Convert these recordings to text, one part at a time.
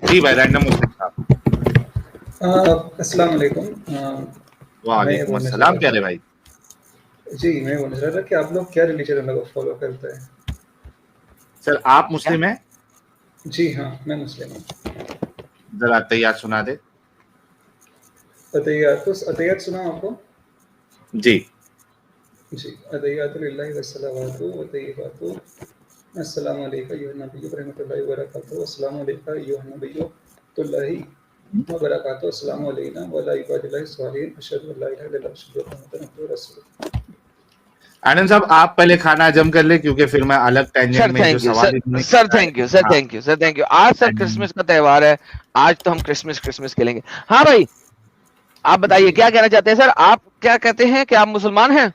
जी भाई, रैंडम मुस्लिम साहब। अस्सलाम वालेकुम। मैं ये वालेकुम बोलना चाह अस्सलाम, रहा क्या था रे भाई? जी, मैं बोलना चाह रहा था कि आप लोग क्या रिलीजन को फॉलो करते हैं? सर आप क्या? मुस्लिम हैं? जी हाँ, मैं मुस्लिम हूँ। जरा तैयार सुना दे। अतहियात सुना आपको? जी। जी, अतहियातु लिल्लाहि वस्सलावातु व तय्यिबातु अस्सलामु अलैका अय्युहन नबिय्यु व रहमतुल्लाहि व बरकातुहू अस्सलामु अलैका अय्युहन नबिय्यु तुल्लाहि व बरकातुहू अस्सलामु अलैना व अला इबादिल्लाहि स्वालिहीन अशहदु अन ला इलाहा इल्लल्लाह व अशहदु अन्ना मुहम्मदन अब्दुहु व रसूलुहू। आनंद साहब, आप पहले खाना हजम कर ले, क्योंकि फिर मैं अलग टेंजेंट सर में जो थैंक यू सवाल सर। इन्होंने सर किया है। थैंक यू सर, हाँ। Thank you sir, thank you. आज सर क्रिसमस का त्योहार है। आज तो हम क्रिसमस क्रिसमस खेलेंगे। हाँ भाई, आप बताइए जी क्या कहना चाहते हैं सर? आप क्या कहते हैं कि आप मुसलमान हैं?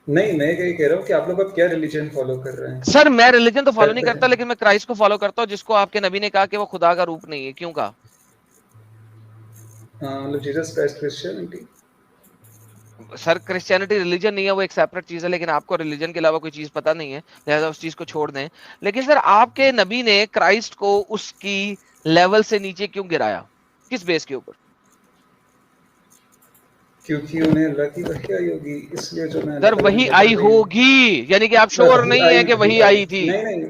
नहीं, मैं यही कह रहा हूँ कि आप लोग अब क्या रिलीजन फॉलो कर रहे हैं? सर मैं रिलीजन तो फॉलो नहीं करते करता, हैं लेकिन मैं क्राइस्ट को फॉलो करता हूँ, जिसको आपके नबी ने कहा कि वो खुदा का रूप नहीं है। क्यों कहा? मतलब Jesus Christ Christianity. Sir Christianity religion नहीं है, वो एक सेपरेट चीज है, लेकिन आपको रिलीजन के अलावा कोई चीज पता नहीं है, लिहाजा उस चीज को छोड़ दें। लेकिन सर आपके नबी ने क्राइस्ट को उसकी लेवल से नीचे क्यों गिराया? किस बेस के ऊपर? क्योंकि उन्हें अल्लाह की वही आई होगी, इसलिए जो मैं सर अल्लाह ताला वही ने भेजा आई वही होगी, यानी कि आप श्योर वही नहीं आई है कि वही वही आई आई थी? नहीं नहीं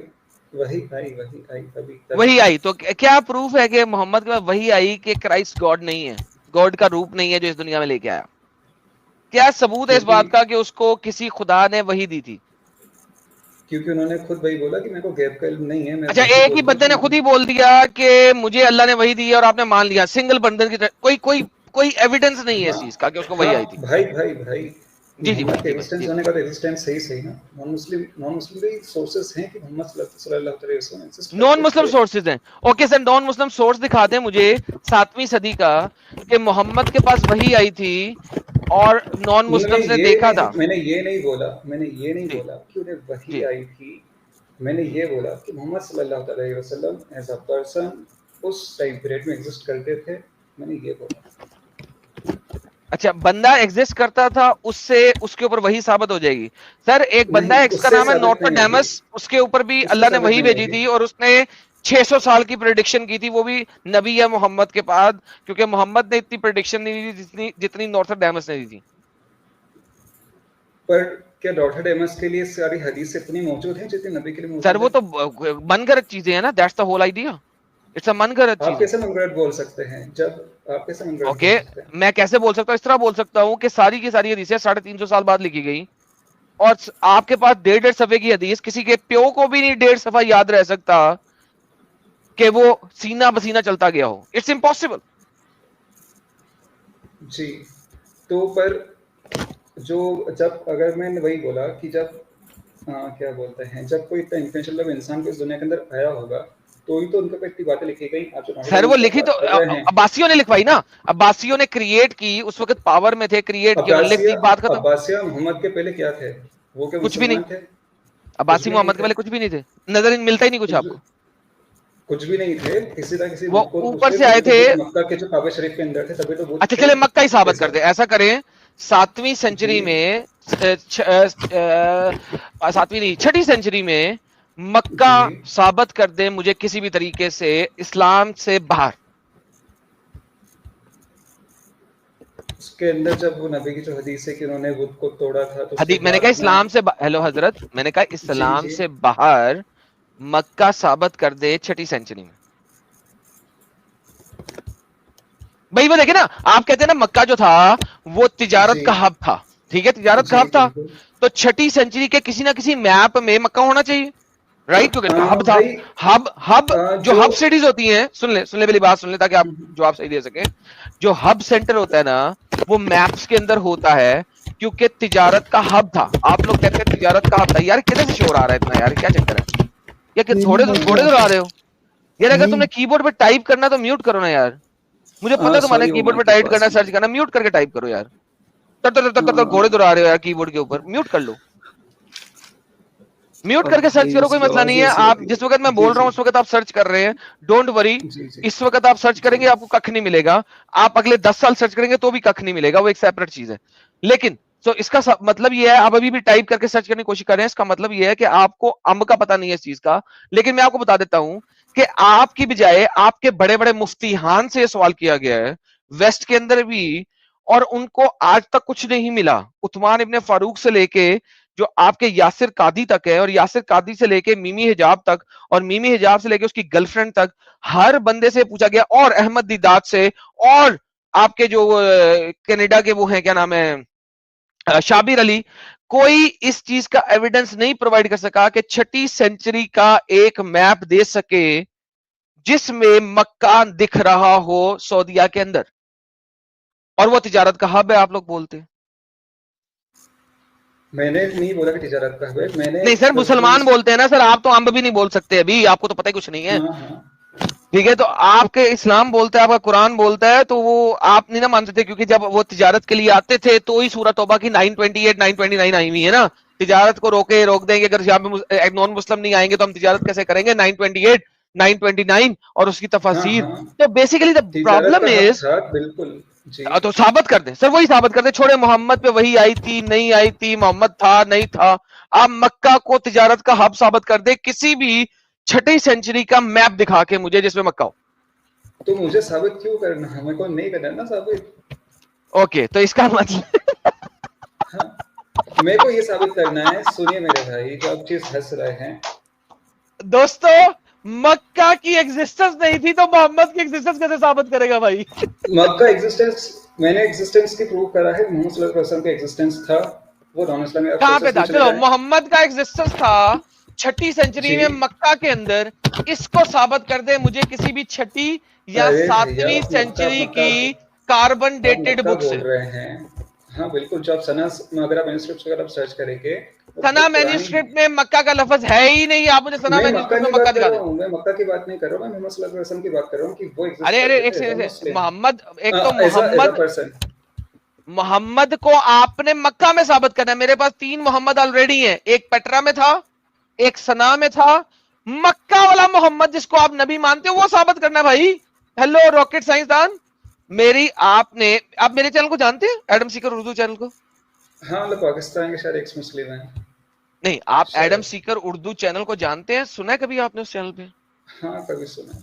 वही आई तभी वही तभी आई तो क्या प्रूफ है कि मोहम्मद के बाद वही आई कि क्राइस्ट गॉड नहीं है, गॉड का रूप नहीं है जो इस दुनिया में लेके आया? क्या सबूत है इस क्योंकि बात का कि उसको किसी खुदा ने वही दी थी? क्योंकि उन्होंने खुद वही बोला कि मेरे को गैप का इल्म नहीं है, मैं अच्छा, वही एक ही बोलता हूँ बंदे कि ने खुद ही बोल दिया कि मुझे अल्लाह ने वही दी है और आपने मान लिया, सिंगल बंदे की तरह? कोई कोई कोई एविडेंस नहीं है हाँ इस चीज का कि उसको वही हाँ आई थी? भाई जी जी भाई, मोहम्मद के जी भाई, एग्जिस्टेंस जी। होने का तो एग्जिस्टेंस सही सही ना। नॉन मुस्लिम भी सोर्सेस हैं कि मोहम्मद सल्लल्लाहु अलैहि वसल्लम एग्जिस्ट नॉन करते मुस्लिम थे। सोर्सेज हैं। Okay sir, non Muslim source दिखा दें मुझे 7वीं सदी का कि मोहम्मद के पास वही आई थी और नॉन मुस्लिम्स ने देखा था। मैंने ये नहीं जी बोला कि उन्हें वही जी। आई थी। मैंने ये बोला कि मोहम्मद सल्लल्लाहु अलैहि वसल्लम एज अ पर्सन उस टाइम पीरियड में एग्जिस्ट करते थे। मैंने ये बोला। अच्छा, बंदा एग्जिस्ट करता था, उससे उसके ऊपर वही साबित हो जाएगी? सर एक नहीं, बंदा है, इसका उससे नाम है साबित नहीं होगी। नोस्ट्राडामस, उसके ऊपर भी उससे अल्लाह ने साबित वही नहीं भेजी होगी। थी और उसने 600 साल की प्रेडिक्शन की थी, वो भी नबी या मोहम्मद के बाद, क्योंकि मोहम्मद ने इतनी प्रेडिक्शन नहीं दी जितनी जितनी नोस्ट्राडामस ने दी थी। पर क्या डॉक्टर डेमस के लिए सारी हदीस इतनी मौजूद हैं जितनी नबी के लिए सर मौजूद वो है? तो मनगढ़ंत चीजें हैं ना, that's the whole idea. It's a मनगढ़ंत आप चीजें। कैसे मनगढ़ंत बोल सकते हैं? जब आप कैसे मनगढ़ंत ओके, बोल सकते हैं? मैं कैसे बोल सकता हूँ? इस तरह बोल सकता हूँ कि सारी की सारी हदीसें 350 साल बाद लिखी गई, और आपके पास 1.5 सफे की हदीस, किसी के प्यो को भी नहीं 1.5 सफा याद रह सकता कि वो सीना बसीना चलता गया हो। It's impossible. जी, तो पर जो जब अगर मैंने वही बोला कि जब क्या बोलते हैं, जब कोई इतना इन्फ्लुएंशियल इंसान को इस दुनिया के अंदर आया होगा, तो ही तो उनके ऊपर इतनी बातें लिखी गई। आप जो सर वो नॉस्ट्राडामस की आप लिखी तो बात कर रहे हैं, अब्बासियों ने लिखवाई ना, अब्बासियों ने क्रिएट की, उस वक्त पावर में थे, क्रिएट की, उन्होंने लिख अब्बासिया दी, बात खत्म। अब्बासिया मोहम्मद के पहले क्या थे? वो क्या कुछ भी नहीं। मुसलमान थे? कुछ अब्बासी भी नहीं मोहम्मद के थे। पहले कुछ भी नहीं थे, नजर मिलता ही नहीं कुछ कुछ आपको। कुछ भी नहीं थे। किसी ना किसी वो बुत को ऊपर पूछते से आए तभी तो थे। बुत मक्का के जो काबा शरीफ के अंदर थे, तभी तो बुत अच्छा थे। चले मक्का ही साबित ऐसा कर दे, ऐसा करें। 7वीं जी सेंचुरी में, 7वीं नहीं, 6ठी सेंचुरी में मक्का जी साबित कर दे मुझे किसी भी तरीके से इस्लाम से बाहर। उसके अंदर जब वो नबी की जो हदीस है कि उन्होंने बुत को तोड़ा था, तो उसके हदीस मैंने बाद कहा में इस्लाम से हेलो हजरत, मैंने कहा जी इस्लाम जी से बाहर मक्का साबित कर दे 6ठी सेंचुरी में। भाई वो देखे ना, आप कहते हैं ना मक्का जो था वो तिजारत जी का हब था, ठीक है, तिजारत का जी हब था। बिल्कुल। तो 6ठी सेंचुरी के किसी ना किसी मैप में मक्का होना चाहिए, राइट? क्योंकि हब था। भाई हब हब जो जो हब सिटीज होती हैं, सुन ले मेरी बात, सुन ले ताकि आप जवाब सही दे सके। जो हब सेंटर होता है ना, वो मैप्स के अंदर होता है, क्योंकि तिजारत का हब था। आप लोग कहते हैं तिजारत का हब था। यार किधर से शोर आ रहा है इतना? यार क्या चक्कर है? या कि नहीं थोड़े बोल घोड़े रहा दुरा रहे हो? यार अगर नहीं। तुमने कीबोर्ड पे टाइप करना तो म्यूट करो ना यार। मुझे पता है तुम्हारे सॉरी, वो कीबोर्ड पे माइक के टाइप पास करना, में। सर्च करना, म्यूट करके टाइप करो यार। तर घोड़े दुरा रहे हो यार कीबोर्ड के ऊपर, म्यूट कर लो। म्यूट अब करके सर्च भाई करो, कोई उसकी मसला आवाज नहीं ही है। ऐसी आप होती जिस वक्त मैं है। जी बोल रहा जी हूं उस वक्त आप सर्च कर रहे हैं, डोंट वरी। जी जी इस वक्त आप सर्च जी करेंगे आपको कख नहीं मिलेगा। आप अगले 10 साल सर्च करेंगे तो भी कख नहीं मिलेगा, वो एक सेपरेट चीज है। लेकिन तो इसका मतलब ये है, आप अभी भी टाइप करके सर्च करने की कोशिश कर रहे हैं, इसका मतलब ये है कि आपको अंब का पता नहीं है इस चीज का। लेकिन मैं आपको बता देता हूं कि आपकी बजाय आपके बड़े बड़े मुफ्तीहान से सवाल किया गया है वेस्ट के अंदर भी, और उनको आज तक कुछ नहीं मिला। उस्मान इब्ने फारूक से लेके जो आपके यासिर कादी तक है, और यासिर कादी से लेके मिमी हिजाब तक, और मिमी हिजाब से लेके उसकी गर्लफ्रेंड तक, हर बंदे से पूछा गया, और अहमद दीदात से, और आपके जो कनाडा के वो हैं, क्या नाम है, शाबिर अली, कोई इस चीज का एविडेंस नहीं प्रोवाइड कर सका कि छठी सेंचुरी का एक मैप दे सके जिसमें मक्का दिख रहा हो सऊदीया के अंदर, और वो तिजारत का हब है आप लोग बोलते हैं। मैंने नहीं बोला कि तिजारत का है, मैंने नहीं सर, मुसलमान बोलते हैं ना सर, आप तो अम्ब भी नहीं बोल सकते अभी, आपको तो पता ही कुछ नहीं है। हाँ हाँ ठीक है, तो आपके इस्लाम बोलता है, आपका कुरान बोलता है, तो वो आप नहीं ना मानते थे, क्योंकि जब वो तिजारत के लिए आते थे तो ही सूरह तौबा की 928 929 आई हुई है ना, तिजारत को रोक देंगे, अगर यहाँ पे नॉन मुस्लिम नहीं आएंगे तो हम तिजारत कैसे करेंगे, 928 929 और उसकी हाँ तफासीर। हाँ, तो बेसिकली द तिजारत प्रॉब्लम का हक इज, था, बिल्कुल जी। तो साबित कर दे सर, वही साबित कर दे, छोड़े मोहम्मद पे वही आई थी नहीं आई थी, मोहम्मद था नहीं था, आप मक्का को तिजारत का हब साबित कर दे, किसी भी छठी सेंचुरी का मैप दिखा के मुझे जिसमें मक्का हो। तो मुझे साबित क्यों करना है, मेरे को नहीं करना ना साबित। ओके, तो इसका मतलब हाँ, मेरे को ये साबित करना है, सुनिए मेरे भाई, जो आप चीज हंस रहे हैं, दोस्तों, मक्का की एग्जिस्टेंस नहीं थी तो मोहम्मद की एग्जिस्टेंस कैसे साबित करेगा भाई? मक्का एग्जिस्टेंस, मैंने एग्जिस्टेंस की प्रूव करा है, मोहम्मद सल्लल्लाहु अलैहि वसल्लम का एग्जिस्टेंस था, वो नॉन इस्लामी। कहां पे था? चलो, मोहम्मद का एग्जिस्टेंस था छठी सेंचुरी में मक्का के अंदर, इसको साबित कर दे मुझे किसी भी छठी या अरे भैया, 7वीं आप सेंचुरी मक्का की कार्बन डेटेड बुक बोल से। रहे हैं। हाँ बिल्कुल, जो आप सना, अगर आप मैन्युस्क्रिप्ट अगर आप सर्च करेंगे, सना मैन्युस्क्रिप्ट में मक्का का लफ्ज है ही नहीं, आप मुझे सना मैन्युस्क्रिप्ट में मक्का दिखा दे। मैं मक्का की बात नहीं कर रहा हूँ, मैं मोहम्मद सल्लल्लाहु अलैहि वसल्लम की बात कर रहा हूँ कि वो एग्जिस्ट अरे करते एक थे, सेकंड, मोहम्मद, एक तो मोहम्मद पर्सन, मोहम्मद को आपने मक्का में साबित करना है। मेरे पास 3 मोहम्मद ऑलरेडी हैं, एक पेट्रा में था, एक सना में था, मक्का वाला मोहम्मद जिसको आप नबी मानते हो वो साबित करना है भाई। हेलो रॉकेट साइंसदान, आप मेरे चैनल को जानते हैं, एडम सीकर उर्दू चैनल को? हाँ, मतलब पाकिस्तान के शायद एक्स मुस्लिम है। नहीं, आप एडम सीकर उर्दू चैनल को जानते हैं, सुना है कभी आपने उस चैनल पे? हाँ, कभी सुना,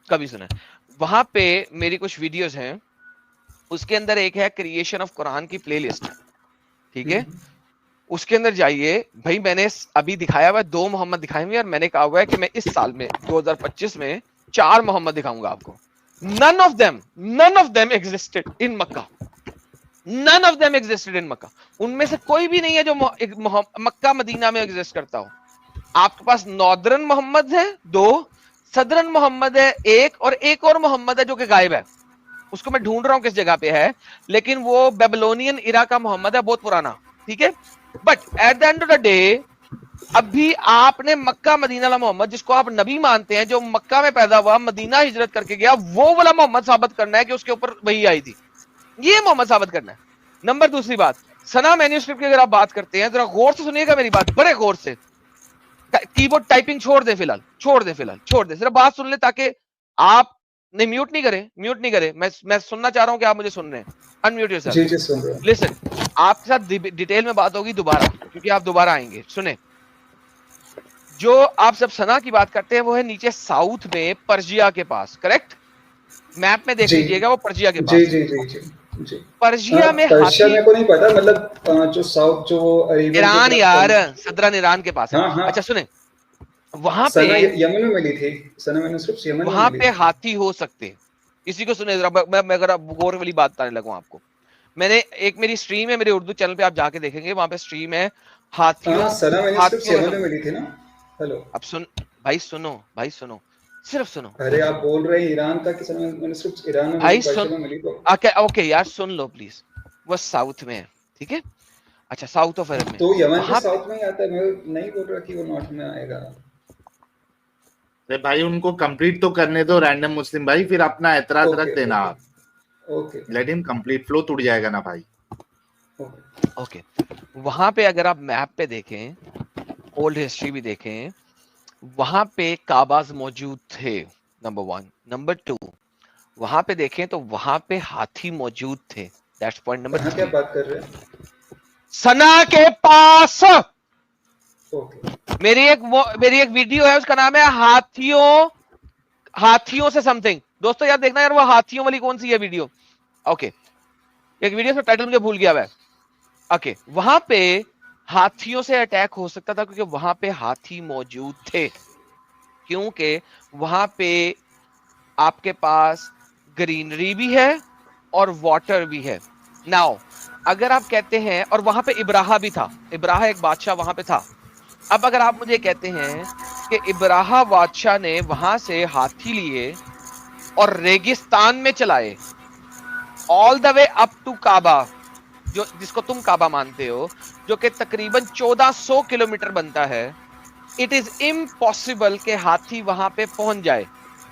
कभी सुना है। वहां पे मेरी कुछ वीडियोस हैं, उसके अंदर एक है क्रिएशन ऑफ कुरान की प्लेलिस्ट, ठीक है, उसके अंदर जाइए भाई, मैंने अभी दिखाया हुआ है 2 मोहम्मद दिखाए हुए, और मैंने कहा हुआ है कि मैं इस साल में 2025 में 4 मोहम्मद दिखाऊंगा आपको। None of them existed in Mecca, none of them existed in Mecca. उनमें से कोई भी नहीं है जो मक्का मदीना में एग्जिस्ट करता हो। आपके पास नॉर्दर्न मोहम्मद है 2, सदरन मोहम्मद है 1, और एक और मोहम्मद है जो कि गायब है, उसको मैं ढूंढ रहा हूं किस जगह पे है, लेकिन वो बेबीलोनियन इरा का मोहम्मद है, बहुत पुराना, ठीक है। But at the end of the day, अभी आपने मक्का मदीना वाला मोहम्मद जिसको आप नबी मानते हैं, जो मक्का में पैदा हुआ, मदीना हिजरत करके गया, वो वाला मोहम्मद साबित करना है कि उसके ऊपर वही आई थी, ये मोहम्मद साबित करना है। नंबर दूसरी बात, सना मैन्युस्क्रिप्ट की अगर आप बात करते हैं, जरा गौर से सुनिएगा मेरी बात, बड़े गौर से, कीबोर्ड टाइपिंग छोड़ दे फिलहाल, छोड़ दे, सिर्फ बात सुन ले, ताकि आप नहीं, म्यूट नहीं करे, मैं सुनना चाह रहा हूं कि आप मुझे सुन रहे हैं। Unmute yourself. जी जी सुन रहा हूं। लिसन, आपके साथ डिटेल में बात होगी दोबारा, क्योंकि आप दोबारा आएंगे। सुने, जो आप सब सना की बात करते हैं वो है नीचे साउथ में पर्शिया के पास, करेक्ट? मैप में देख लीजिएगा, वो पर्शिया के पास। जी जी जी जी जी। पर्शिया में पर्शिया मेरे को नहीं पता, मतलब जो साउथ, जो ईरान, यार सदरन ईरान के पास है। हाँ, हाँ। अच्छा सुने, वहां पे यमन में मिली थी, सना मैन्युस्क्रिप्ट्स यमन में मिली, वहां पे हाथी हो सकते हैं। इसी को सुने जरा, मैं अगर गौर वाली बात बताने लगूं आपको, मैंने एक मेरी स्ट्रीम है मेरे उर्दू चैनल पे, आप जाके देखेंगे, वहां पे स्ट्रीम है हाथियों, सना मैन्युस्क्रिप्ट्स यमन में मिली थी ना। हेलो, अब भाई सुनो, सिर्फ सुनो। अरे आप बोल रहे हैं ईरान का कि सना मैन्युस्क्रिप्ट्स ईरान में भाई मिली, तो ओके यार सुन लो प्लीज, वो साउथ में है, ठीक है। अच्छा, साउथ ऑफ अरब में, तो यमन के साउथ में ही आता है, मैं नहीं बोल रहा कि वो नॉर्थ में आएगा। अरे भाई, उनको कंप्लीट तो करने दो रैंडम मुस्लिम भाई, फिर अपना एतराज रख देना आप। Okay, let him complete, flow टूट जाएगा ना भाई। ओके, वहां पे अगर आप मैप पे देखें, ओल्ड हिस्ट्री भी देखें, वहां पे काबाज मौजूद थे, नंबर 1। नंबर 2, वहां पे देखें तो वहां पे हाथी मौजूद थे, दैट्स पॉइंट नंबर 3। क्या बात कर रहे हैं? सना के पास। ओके, मेरी एक वीडियो है, उसका नाम है हाथियों हाथियों से समथिंग। दोस्तों यार देखना यार, वो हाथियों वाली कौन सी है वीडियो। ओके, एक वीडियो का टाइटल मुझे भूल गया है। ओके, वहां पे हाथियों से अटैक हो सकता था क्योंकि वहां पे हाथी मौजूद थे, क्योंकि वहां पे आपके पास ग्रीनरी भी है और वाटर भी है। नाउ अगर आप कहते हैं, और वहां पे इब्राहा भी था, इब्राहा एक बादशाह वहां पे था। अब अगर आप मुझे कहते हैं कि इब्राहा बादशाह ने वहां से हाथी लिए और रेगिस्तान में चलाए all the way up to Kaaba, जो जिसको तुम काबा मानते हो, जो कि तकरीबन 1400 किलोमीटर बनता है, इट इज इम्पॉसिबल कि हाथी वहां पे पहुंच जाए,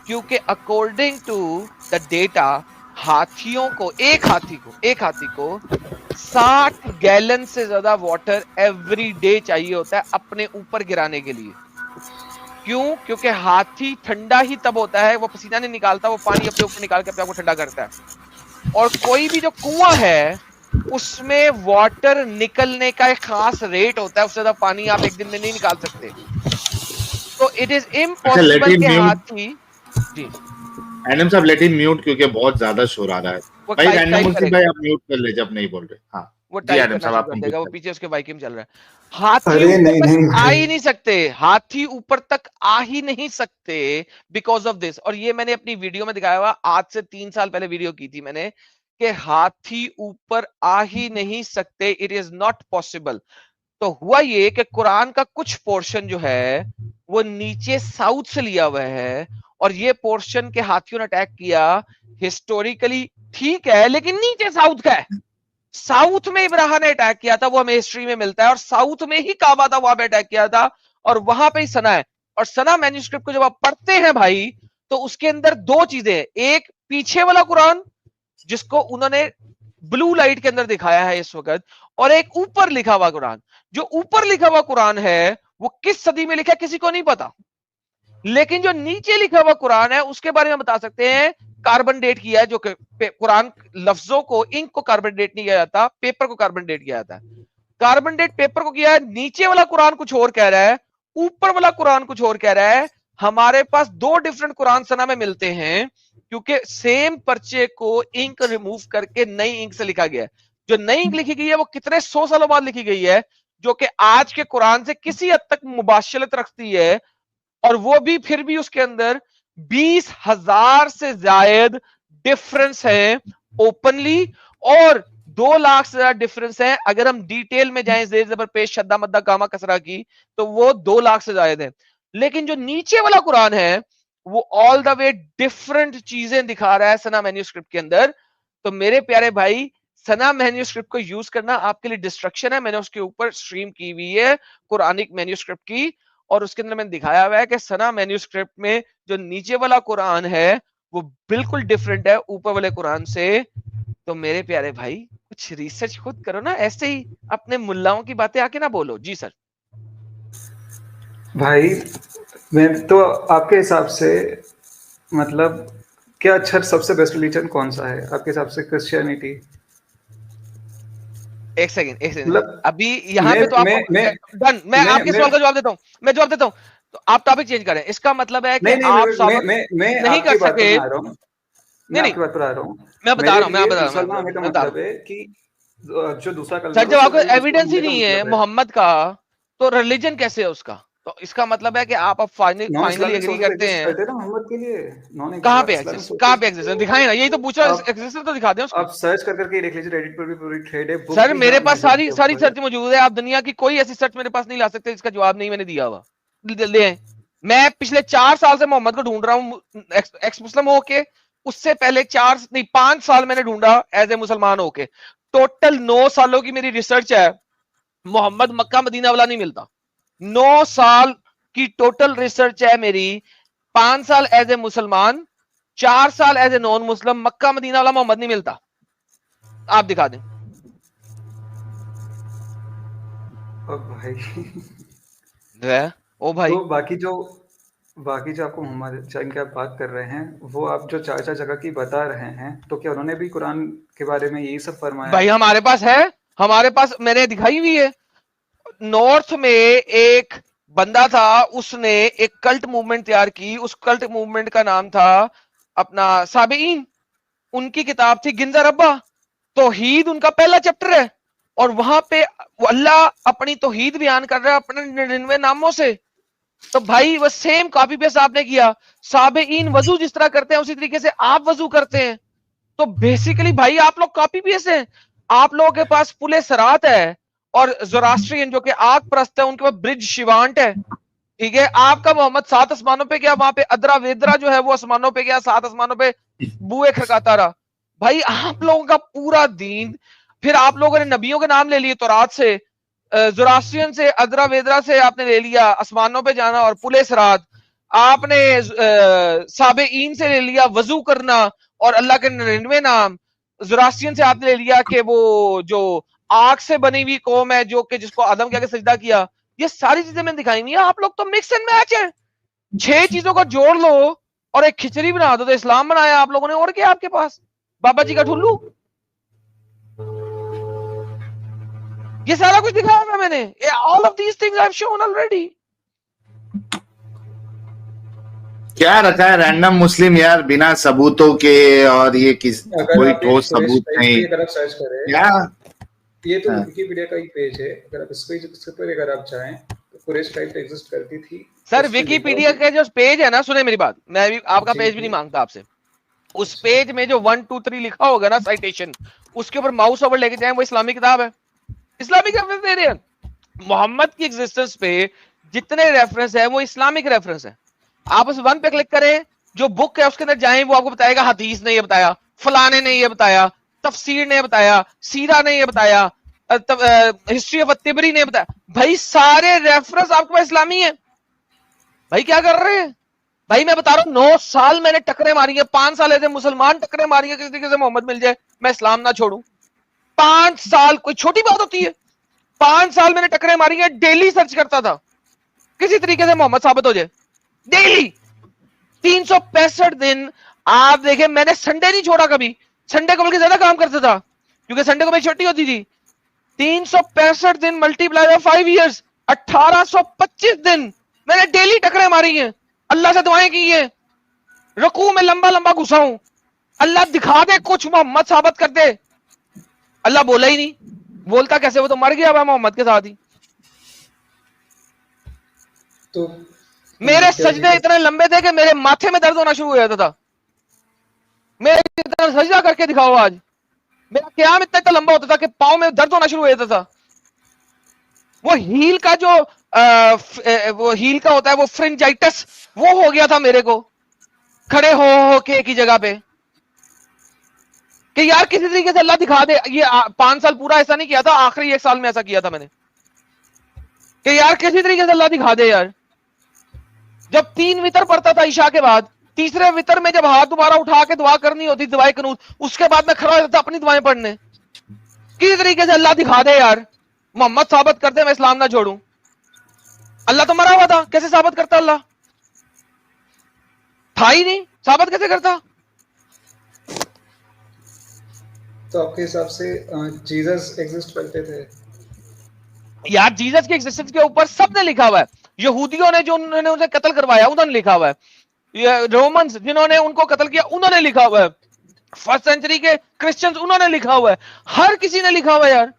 क्योंकि अकॉर्डिंग टू द डेटा हाथियों को, एक हाथी को 60 गैलन से ज्यादा वाटर एवरी डे चाहिए होता है अपने ऊपर गिराने के लिए। क्यों? क्योंकि हाथी ठंडा ही तब होता है, वो पसीना नहीं निकालता, वो पानी अपने ऊपर निकाल के अपने आप को ठंडा करता है। और कोई भी जो कुआं है उसमें वाटर निकलने का एक खास रेट होता है, उससे ज्यादा पानी आप एक दिन में नहीं निकाल सकते। तो इट इज अच्छा, इम्पॉसिबल लेट के हिम हाथी जी। एडम साहब, लेट हिम म्यूट क्योंकि बहुत ज्यादा शोर आ रहा है। वो भाई टाइप रैंडम मुल्क करेगा, भाई, आप म्यूट कर ले जब नहीं बोल रहे। हाँ वो जी टाइप एडम करना साहब, शुरू आप कर कंप्लीट देगा, वो करें। पीछे उसके वाइकिम चल रहा है। हाथी अरे ऊपर नहीं तक नहीं आ भाई, ही नहीं सकते, हाथी ऊपर तक आ ही नहीं सकते बिकॉज ऑफ दिस। और ये मैंने अपनी वीडियो में दिखाया हुआ, आज से 3 साल पहले वीडियो की थी मैंने, कि हाथी ऊपर आ ही नहीं सकते, इट इज नॉट पॉसिबल। तो हुआ ये कि कुरान का कुछ पोर्शन जो है वो नीचे साउथ से लिया हुआ है, और ये पोर्शन के हाथियों ने अटैक किया हिस्टोरिकली ठीक है, लेकिन नीचे साउथ का है। साउथ में इब्राहा ने अटैक किया था, वो हमें हिस्ट्री में मिलता है, और साउथ में ही काबा था, वहां पे अटैक किया था, और वहां पे ही सना है। और सना मैन्यूस्क्रिप्ट को जब आप पढ़ते हैं भाई, तो उसके अंदर दो चीजें हैं, एक पीछे वाला कुरान जिसको उन्होंने ब्लू लाइट के अंदर दिखाया है इस वक्त, और एक ऊपर लिखा हुआ कुरान। जो ऊपर लिखा हुआ कुरान है वो किस सदी में लिखा है किसी को नहीं पता, लेकिन जो नीचे लिखा हुआ कुरान है उसके बारे में बता सकते हैं। कार्बन डेट किया है, जो कुरान लफ्जों को, इंक को कार्बन डेट नहीं किया जाता, पेपर को कार्बन डेट किया जाता है। कार्बन डेट पेपर को किया है, नीचे वाला कुरान कुछ और कह रहा है, ऊपर वाला कुरान कुछ और कह रहा है। हमारे पास दो डिफरेंट कुरान सना में मिलते हैं, क्योंकि सेम पर्चे को इंक रिमूव करके नई इंक से लिखा गया है। जो नई इंक लिखी गई है वो कितने 100 सालों बाद लिखी गई है, जो कि आज के कुरान से किसी हद तक मुबाशरत रखती है, और वो भी फिर भी उसके अंदर 20,000 से ज्यादा डिफरेंस है ओपनली, और 2 लाख से ज्यादा डिफरेंस है अगर हम डिटेल में जाएं, जेर जबर पेश शद्दा मद्दा गामा कसरा की, तो वो 2 लाख से ज्यादा है। लेकिन जो नीचे वाला कुरान है वो ऑल द वे डिफरेंट चीजें दिखा रहा है सना मैन्यूस्क्रिप्ट के अंदर। तो मेरे प्यारे भाई, सना मैन्यूस्क्रिप्ट को यूज करना आपके लिए डिस्ट्रक्शन है। मैंने उसके ऊपर स्ट्रीम की हुई है कुरानिक मैन्यूस्क्रिप्ट की, और उसके अंदर मैंने दिखाया हुआ है कि सना मैन्यूस्क्रिप्ट में जो नीचे वाला कुरान है वो बिल्कुल डिफरेंट है ऊपर वाले कुरान से। तो मेरे प्यारे भाई, कुछ रिसर्च खुद करो ना, ऐसे ही अपने मुल्लाओं की बातें आके ना बोलो। जी सर। भाई मैं तो आपके हिसाब से मतलब क्या अच्छा सबसे बेस्ट रिलीजन कौन सा है आपके हिसाब से? क्रिश्चियनिटी? एक सेकंड मतलब अभी यहाँ मैं पे तो आप मैं मैं डन, मैं आपके मैं सवाल का जवाब देता हूँ, मैं जवाब देता हूँ। तो आप टॉपिक चेंज करें, इसका मतलब है कि नहीं नहीं आप मैं नहीं कर आपकी बात पर सके। मैं आ रहा हूँ, मैं नहीं नहीं, आपकी बात पर आ रहा हूँ। मैं बता मेरे रहा हूँ, लिए मैं मुसलमान होने का बता रहा मतलब हूँ। है कि जो दूसरा सर कलर जब उसके आपको लिए मुस्लिम एविडेंस ही होने का नहीं है मतलब है। मोहम्मद का, तो रिलीजन कैसे है उसका? तो इसका मतलब है कि आप अब non finally Islamic agree sources करते एग्जिस्ट हैं। करते हैं ना मोहम्मद के लिए, नॉन कहाँ पे इस्लामिक एग्जिस्ट, कहाँ सोर्सेज। पे एग्जिस्ट दिखाए ना, यही तो पूछ रहा आप हूँ, एग्जिस्ट तो दिखा दें उसको। आप सर्च कर करके देख लीजिए, रेडिट पर भी पूरी थ्रेड है, बुक सर भी है मेरे पास अमेजन सारी के सारी ऊपर। सर्च मौजूद है, आप दुनिया की कोई ऐसी सर्च मेरे पास नहीं ला सकते इसका जवाब नहीं मैंने दिया हुआ। ले आए। मैं पिछले 4 साल से मोहम्मद को ढूंढ रहा हूँ, एक्स मुस्लिम होके। उससे पहले 5 साल मैंने ढूंढा एज ए मुसलमान होके। टोटल 9 सालों की मेरी रिसर्च है, मोहम्मद मक्का मदीना वाला नहीं मिलता। 9 साल की टोटल रिसर्च है मेरी। 5 साल एज ए मुसलमान, 4 साल as a non Muslim, Mecca Medina वाला मोहम्मद नहीं मिलता। आप दिखा दें। अब भाई ओ भाई, तो बाकी जो आपको मोहम्मद जंग की आप बात कर रहे हैं, वो आप जो चार चार जगह की बता रहे हैं, तो क्या उन्होंने भी कुरान के बारे में यही सब फरमाया भाई है? हमारे पास है, हमारे पास मैंने दिखाई हुई है। नॉर्थ में एक बंदा था, उसने एक कल्ट मूवमेंट तैयार की, उस कल्ट मूवमेंट का नाम था अपना साबेईन। उनकी किताब थी गिंजा रब्बा, तौहीद उनका पहला चैप्टर है, और वहां पे अल्लाह अपनी तौहीद बयान कर रहा है अपने 99 नामों से। तो भाई वो सेम कॉपी पेस्ट आपने किया। साबेईन वजू जिस तरह करते हैं उसी तरीके से आप वजू करते हैं। तो बेसिकली भाई आप लोग कॉपी पेस्ट हैं। आप लोगों के पास पुले सरात है, और जोरास्ट्रियन जो कि आग परस्त है उनके पास ब्रिज शिवांट है। ठीक है, आपका मोहम्मद 7 आसमानों पे गया, वहां पे अदरा वेदरा जो है वो आसमानों पे गया, 7 आसमानों पे बुए खड़काता रहा। भाई आप लोगों का पूरा दीन, फिर आप लोगों ने नबियों के नाम ले लिए तौरात से, जोरास्ट्रियन से, अदरा वेदरा से आपने ले लिया आसमानों पे जाना और पुले सरात। आपने साबेईन से ले लिया वजू करना और अल्लाह के 99 नाम। जोरास्ट्रियन से आपने ले लिया कि वो जो आग से बनी हुई कौम है जो कि जिसको आदम के आगे सजदा किया। ये सारी चीजें मैंने दिखाई हुई है। आप लोग तो मिक्स एंड मैच है, 6 चीजों को जोड़ लो और एक खिचड़ी बना दो तो इस्लाम बनाया आप लोगों ने। और क्या आपके पास बाबा जी का ठुल्लू, ये सारा कुछ दिखाया था मैंने। All of these things I have shown already. क्या रखा है रैंडम मुस्लिम यार, बिना सबूतों के, और ये किस कोई ठोस सबूत नहीं। अगर आप सर्च करें, क्या ये तो विकिपीडिया का ही पेज है, अगर आप इस पर अगर आप चाहें तो कुरैश टाइप एग्जिस्ट करती थी सर। विकिपीडिया का जो पेज है ना, सुने मेरी बात, मैं भी आपका पेज भी नहीं मांगता आपसे। उस पेज में जो 1 2 3 लिखा होगा ना साइटेशन, उसके ऊपर माउस ओवर लेके जाएं, वो इस्लामिक किताब है, इस्लामिक रेफरेंस दे रहे हैं। मोहम्मद की एग्जिस्टेंस पे जितने रेफरेंस है वो इस्लामिक रेफरेंस है। आप उस 1 पे क्लिक करें, जो बुक है उसके अंदर जाएं, वो आपको बताएगा हदीस ने ये बताया, फलाने ने ये बताया, तफसीर ने बताया, सीरा ने ये बताया, हिस्ट्री ऑफ तिबरी ने बताया। भाई सारे रेफरेंस आपके पास इस्लामी है। भाई क्या कर रहे हैं भाई? मैं बता रहा हूं 9 साल मैंने टकरे मारी है, 5 साल ऐसे मुसलमान टकरे मारी है किसी तरीके से मोहम्मद मिल जाए मैं इस्लाम ना छोड़ू। 5 साल कोई छोटी बात होती है? 5 साल मैंने टकरे मारी है, डेली सर्च करता था किसी तरीके से मोहम्मद साबित हो जाए, डेली 365 दिन। आप देखें मैंने संडे नहीं छोड़ा कभी, संडे को बल्कि ज्यादा काम करता था क्योंकि संडे को मेरी छुट्टी होती थी। 365 दिन मल्टीप्लाई बाय 5 इयर्स, 1825 दिन मैंने डेली टकरे मारी हैं, अल्लाह से दुआएं की हैं, रकू में लंबा लंबा घुसा हूं, अल्लाह दिखा दे कुछ, मोहम्मद साबित कर दे। अल्लाह बोला ही नहीं, बोलता कैसे, वो तो मर गया मोहम्मद के साथ ही। तो मेरे सजदे इतने लंबे थे कि मेरे माथे में दर्द होना शुरू हो जाता था। मैं इतना सजदा करके दिखाओ आज, मेरा क़याम इतना लंबा होता था कि पाँव में दर्द होना शुरू हो जाता था। वो हील का जो वो हील का होता है वो फ्रिंजाइटिस, वो हो गया था मेरे को खड़े हो के एक ही जगह पे कि यार किसी तरीके से अल्लाह दिखा दे। ये 5 साल पूरा ऐसा नहीं किया था, आखिरी 1 साल में ऐसा किया था मैंने कि यार किसी तरीके से अल्लाह दिखा दे यार। जब 3 वितर पढ़ता था ईशा के बाद, तीसरे वितर में जब हाथ दोबारा उठा के दुआ करनी होती दुआए कनूत, उसके बाद मैं खड़ा हो जाता अपनी दुआएं पढ़ने। किसी तरीके से अल्लाह दिखा दे यार, मोहम्मद साबित कर दे मैं इस्लाम ना छोड़ूं। अल्लाह तो मरा हुआ था, कैसे साबित करता? अल्लाह था ही नहीं, साबित कैसे करता? तो आपके हिसाब से जीसस एग्जिस्ट करते थे? यार जीसस की एग्जिस्टेंस के ऊपर सबने लिखा हुआ है। यहूदियों ने जो उन्होंने उसे कत्ल करवाया उन्होंने लिखा हुआ है, रोमन्स जिन्होंने उनको कत्ल किया उन्होंने लिखा हुआ है, 1st सेंचुरी के क्रिश्चियंस उन्होंने लिखा हुआ है, हर किसी ने लिखा हुआ है यार।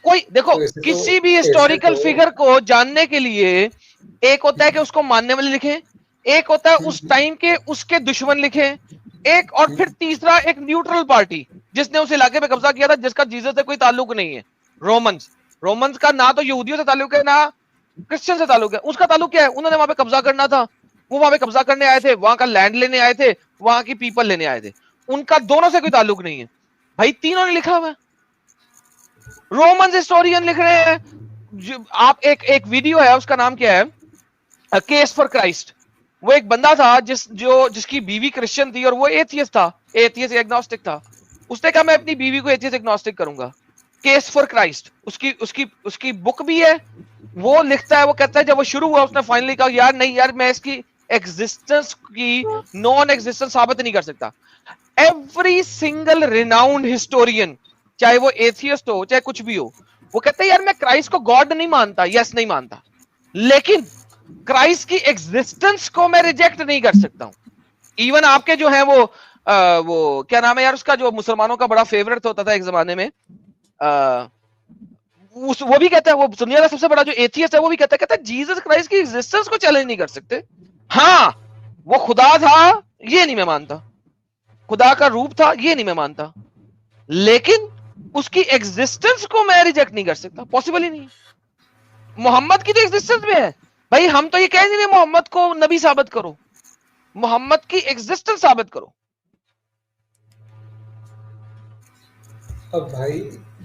कोई देखो तो किसी भी हिस्टोरिकल फिगर को जानने के लिए एक होता है कि उसको मानने वाले लिखें, एक होता है उस टाइम के उसके दुश्मन लिखें, एक और फिर तीसरा एक न्यूट्रल पार्टी जिसने उस इलाके पे कब्जा किया था जिसका जीसस से कोई ताल्लुक नहीं है। रोमन्स का ना तो यहूदियों से ताल्लुक है ना क्रिश्चियन से ताल्लुक है। उसका ताल्लुक क्या है? उन्होंने वहां पे कब्जा करना था, वो वहां पे कब्जा करने आए थे, वहां का लैंड लेने आए थे, वहां की पीपल लेने आए थे। उनका दोनों से कोई ताल्लुक नहीं है भाई, तीनों ने लिखा हुआ है। रोमन हिस्टोरियन लिख रहे हैं। आप एक वीडियो है, उसका नाम क्या है, केस फॉर क्राइस्ट। वो एक बंदा था जिसकी बीवी क्रिश्चियन थी और वो एथियस्ट था, एथियस्ट एग्नोस्टिक था। उसने कहा मैं अपनी बीवी को एथियस्ट एग्नोस्टिक करूंगा। केस फॉर क्राइस्ट उसकी बुक भी है। वो लिखता है, वो कहता है जब वो शुरू हुआ उसने फाइनली कहा यार नहीं यार मैं इसकी एग्जिस्टेंस की नॉन एग्जिस्टेंस साबित नहीं कर सकता। एवरी सिंगल रिनाउंड हिस्टोरियन, चाहे वो एथियस्ट हो चाहे कुछ भी हो, वो कहता है यार मैं क्राइस्ट को गॉड नहीं मानता, यस नहीं मानता, लेकिन क्राइस्ट की एग्जिस्टेंस को मैं रिजेक्ट नहीं कर सकता हूं। इवन आपके जो है वो क्या नाम है यार उसका, जो मुसलमानों का बड़ा फेवरेट होता था एक जमाने में, वो भी कहता है, वो दुनिया का सबसे बड़ा जो एथियस्ट है वो भी कहता है जीसस क्राइस्ट की एग्जिस्टेंस को चैलेंज नहीं कर सकते। हाँ, वो खुदा था ये नहीं मैं मानता, खुदा का रूप था ये नहीं मैं मानता, लेकिन उसकी एग्जिस्टेंस को मैं रिजेक्ट नहीं कर सकता, पॉसिबल ही नहीं। मोहम्मद की तो एग्जिस्टेंस में है भाई, हम तो ये कह नहीं रहे मोहम्मद को नबी साबित करो, मोहम्मद की एग्जिस्टेंस साबित करो। अब भाई